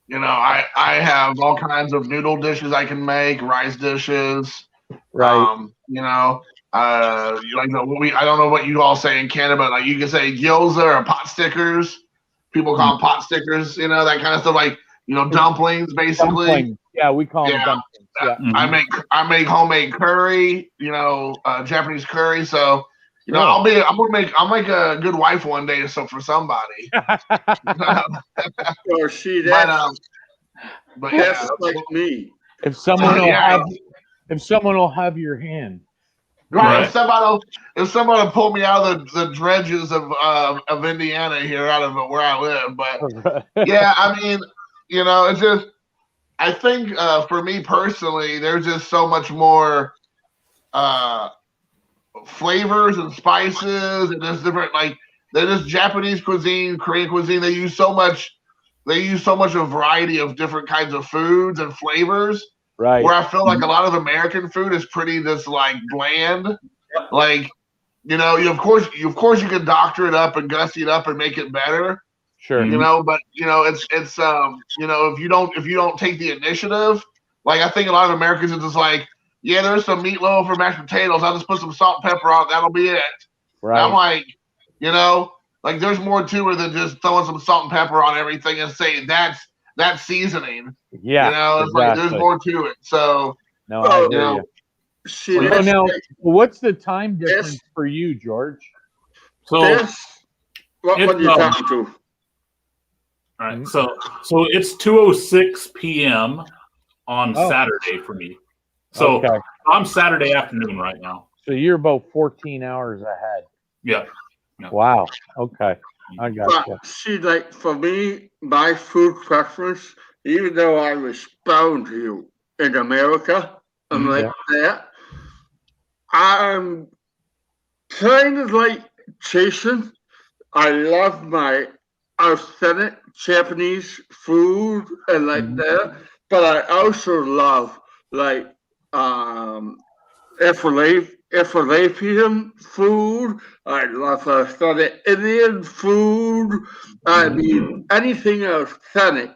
I have all kinds of noodle dishes I can make, rice dishes. Right. I don't know what you all say in Canada, but like you can say gyoza or pot stickers. People call them pot stickers, that kind of stuff. Like dumplings, basically. Dumpling. Yeah, we call them Yeah. dumplings. Yeah. Mhm. I make homemade curry, Japanese curry. So Yeah. I'll make a good wife one day, so for somebody. Or see, But, that's yeah, like me. If someone will Yeah. have your hand. right. Right. If somebody will pull me out of the dredges of Indiana here, out of where I live, but yeah, I mean, it's just. I think for me personally, there's just so much more flavors and spices, and there's different there's Japanese cuisine, Korean cuisine. They use so much a variety of different kinds of foods and flavors. Right. Where I feel like a lot of American food is pretty just bland. Like, of course you can doctor it up and gussy it up and make it better. Sure. But it's if you don't take the initiative, like I think a lot of Americans are just like, yeah, there's some meatloaf or mashed potatoes. I'll just put some salt and pepper on it. That'll be it. Right. I'm like, there's more to it than just throwing some salt and pepper on everything and saying that's seasoning. Yeah. It's like there's more to it. So No, I hear know, you. See, So that's now, like what's the time difference Yes. for you, George? So this. What It's, are you talking to? all right, so it's 2:06 p.m. on Oh. Saturday for me. So Okay. I'm Saturday afternoon right now. So you're about 14 hours ahead. Yeah. Wow. Okay. I got you. But see, like for me, my food preference, even though I was bound to in America and like that. I'm kind of like Jason. I love my authentic Japanese food and like that, but I also love like Ethiopian food. I love authentic Indian food. I mean anything authentic.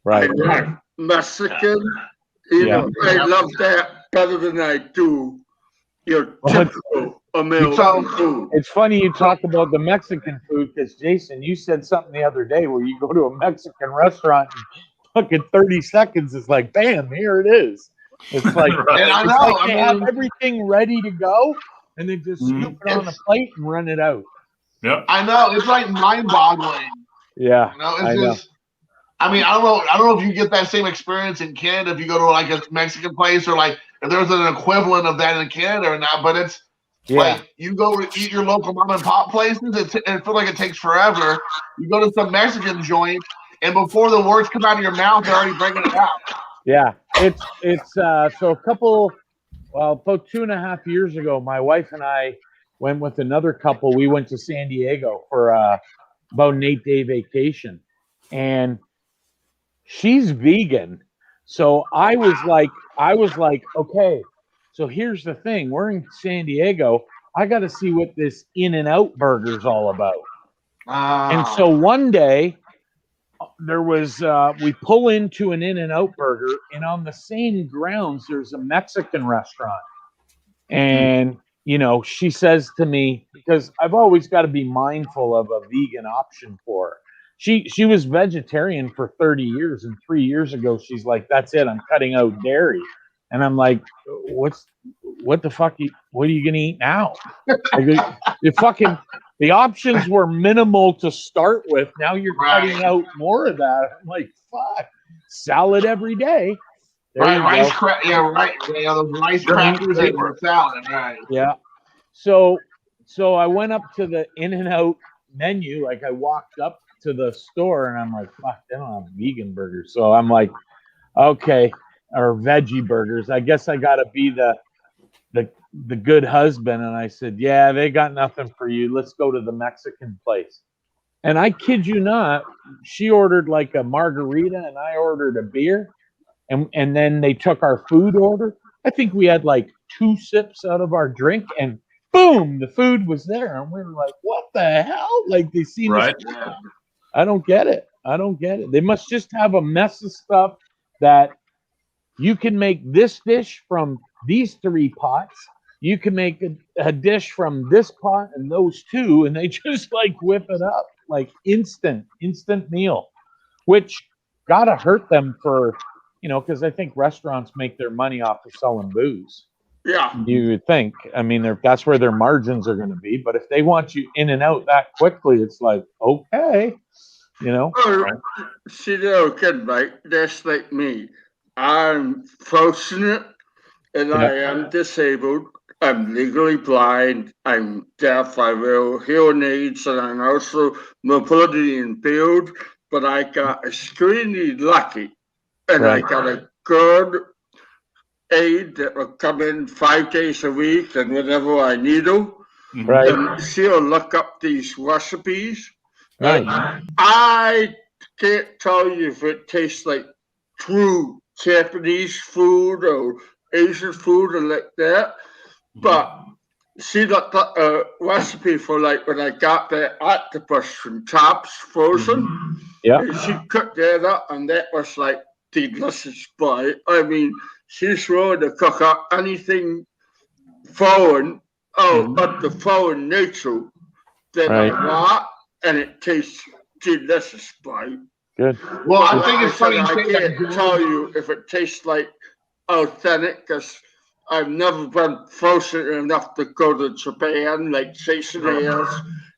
Right. I love Mexican. You know, I love that better than I do your typical American food. It's funny you talk about the Mexican food because Jason, you said something the other day where you go to a Mexican restaurant and fucking 30 seconds is like, bam, here it is. It's like, they have everything ready to go and they just scoop it on a plate and run it out. Yep. I know. It's like mind-boggling. Yeah. You know, it's just. I mean, I don't know if you get that same experience in Canada if you go to like a Mexican place or like if there's an equivalent of that in Canada or not. But it's like you go to eat your local mom and pop places, it feels like it takes forever. You go to some Mexican joint, and before the words come out of your mouth, they're already breaking it out. Yeah, it's so about 2.5 years ago, my wife and I went with another couple. We went to San Diego for about an 8-day vacation, and she's vegan. So I was like, okay, so here's the thing. We're in San Diego. I got to see what this In-N-Out burger's all about. And so one day there was, we pull into an In-N-Out burger, and on the same grounds, there's a Mexican restaurant. And, you know, she says to me, because I've always got to be mindful of a vegan option for her. She was vegetarian for 30 years, and 3 years ago, she's like, that's it, I'm cutting out dairy. And I'm like, what the fuck, what are you going to eat now? The options were minimal to start with. Now you're cutting out more of that. I'm like, fuck, salad every day. Those rice crackers and salad, right? Yeah. So I went up to the In-N-Out menu, like I walked up to the store and I'm like, fuck, they don't have vegan burgers. So I'm like, okay, or veggie burgers. I guess I gotta be the good husband. And I said, yeah, they got nothing for you. Let's go to the Mexican place. And I kid you not, she ordered like a margarita and I ordered a beer. And then they took our food order. I think we had like 2 sips out of our drink and boom, the food was there. And we were like, what the hell? Like they seen us. I don't get it. They must just have a mess of stuff that you can make this dish from these 3 pots. You can make a dish from this pot and those 2, and they just like whip it up like instant meal, which gotta hurt them for, you know, because I think restaurants make their money off of selling booze. Yeah. You would think. I mean, that's where their margins are going to be. But if they want you in and out that quickly, it's like, okay, you know. See, they're kid, right? That's like me. I'm fortunate, and I am disabled. I'm legally blind. I'm deaf. I wear hearing aids, and I'm also mobility impaired. But I got extremely lucky, and I got a good aide that will come in 5 days a week and whenever I need them. Right. And she'll look up these recipes. Right. I can't tell you if it tastes like true Japanese food or Asian food or like that. But she looked up a recipe for like when I got the octopus from Tops frozen. Yeah. And she cooked that up and that was like delicious. But I mean, she's willing to cook up anything foreign, but the foreign nature that I want, and it tastes delicious, right? Good. Well, I think it's funny. I can't tell you if it tastes like authentic, because I've never been fortunate enough to go to Japan, like Jason has,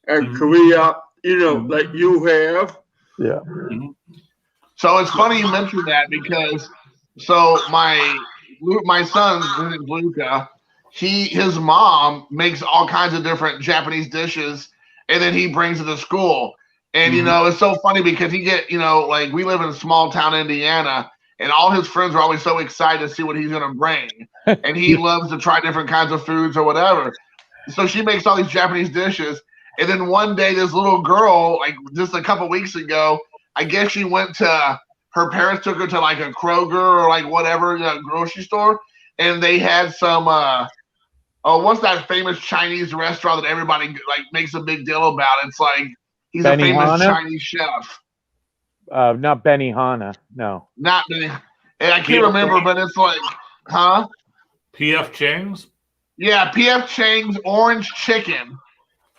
and Korea, you know, like you have. Yeah. So it's funny you mentioned that because my son Luca, his mom makes all kinds of different Japanese dishes, and then he brings it to school. And you know, it's so funny because like we live in a small town, Indiana, and all his friends are always so excited to see what he's gonna bring, and he loves to try different kinds of foods or whatever. So she makes all these Japanese dishes, and then one day this little girl, like just a couple weeks ago, I guess she went to her parents took her to like a Kroger or like whatever, grocery store, and they had some what's that famous Chinese restaurant that everybody like makes a big deal about? It's like he's a famous Chinese chef. Not Benihana, no. Not Benny. And I can't remember, but it's like, huh? P.F. Chang's? Yeah, P.F. Chang's orange chicken.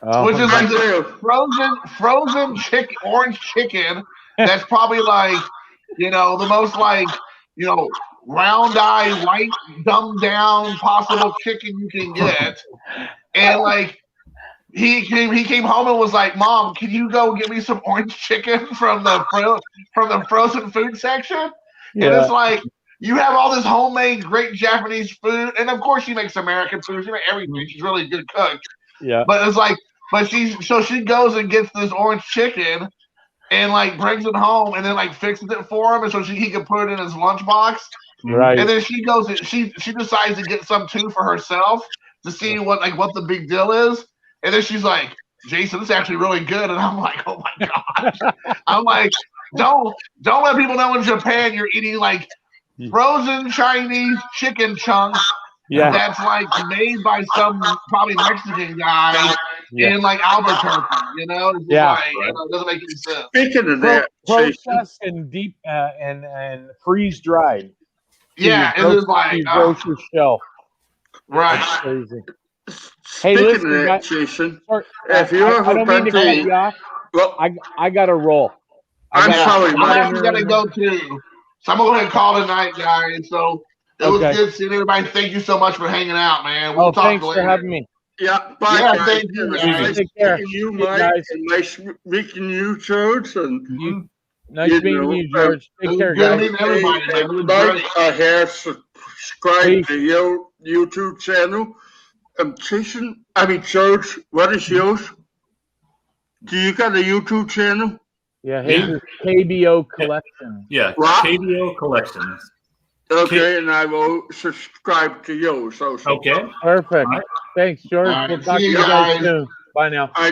Oh, Which is like this frozen chicken, orange chicken. That's probably like, the most like, round-eyed, white, dumbed-down possible chicken you can get. And like, he came home and was like, "Mom, can you go get me some orange chicken from the frozen food section?" Yeah. And it's like, you have all this homemade great Japanese food, and of course she makes American food. She makes everything. She's really a good cook. Yeah. But it's like, she goes and gets this orange chicken, and like brings it home, and then like fixes it for him, and so he can put it in his lunchbox. Right. And then she goes, she decides to get some too for herself to see what the big deal is. And then she's like, "Jason, this is actually really good." And I'm like, "Oh my gosh!" I'm like, "Don't let people know in Japan you're eating like frozen Chinese chicken chunks that's like made by some probably Mexican guy in like Albuquerque." It's it doesn't make any sense. Speaking of that, processed and deep and freeze dried. Yeah, it is like grocery shelf. Right. That's crazy. Hey, speaking listen, of that, guys, Jason, sorry, if you ever I don't mean to cut you off. Well, I got to roll. I'm sorry, I actually gotta go too. So I'm gonna go ahead and call it a night, guys. So it was good seeing everybody. Thank you so much for hanging out, man. We'll talk thanks later. for having me. Yeah, bye. Yeah, guys. thank you. Nice Take care. meeting you, Hey, Mike, guys. and nice meeting you, George. And Nice meeting you, George. Take care, good guys. meeting everybody, man. It was Mike, great. I have subscribed to your YouTube channel. George, what is yours? Do you got a YouTube channel? Yeah, his is KBO Collection. Yeah, What? KBO Collections. Okay, and I will subscribe to yours also. Okay. Perfect. Thanks, George. All right, We'll talk see to you you guys guys. soon. Bye now.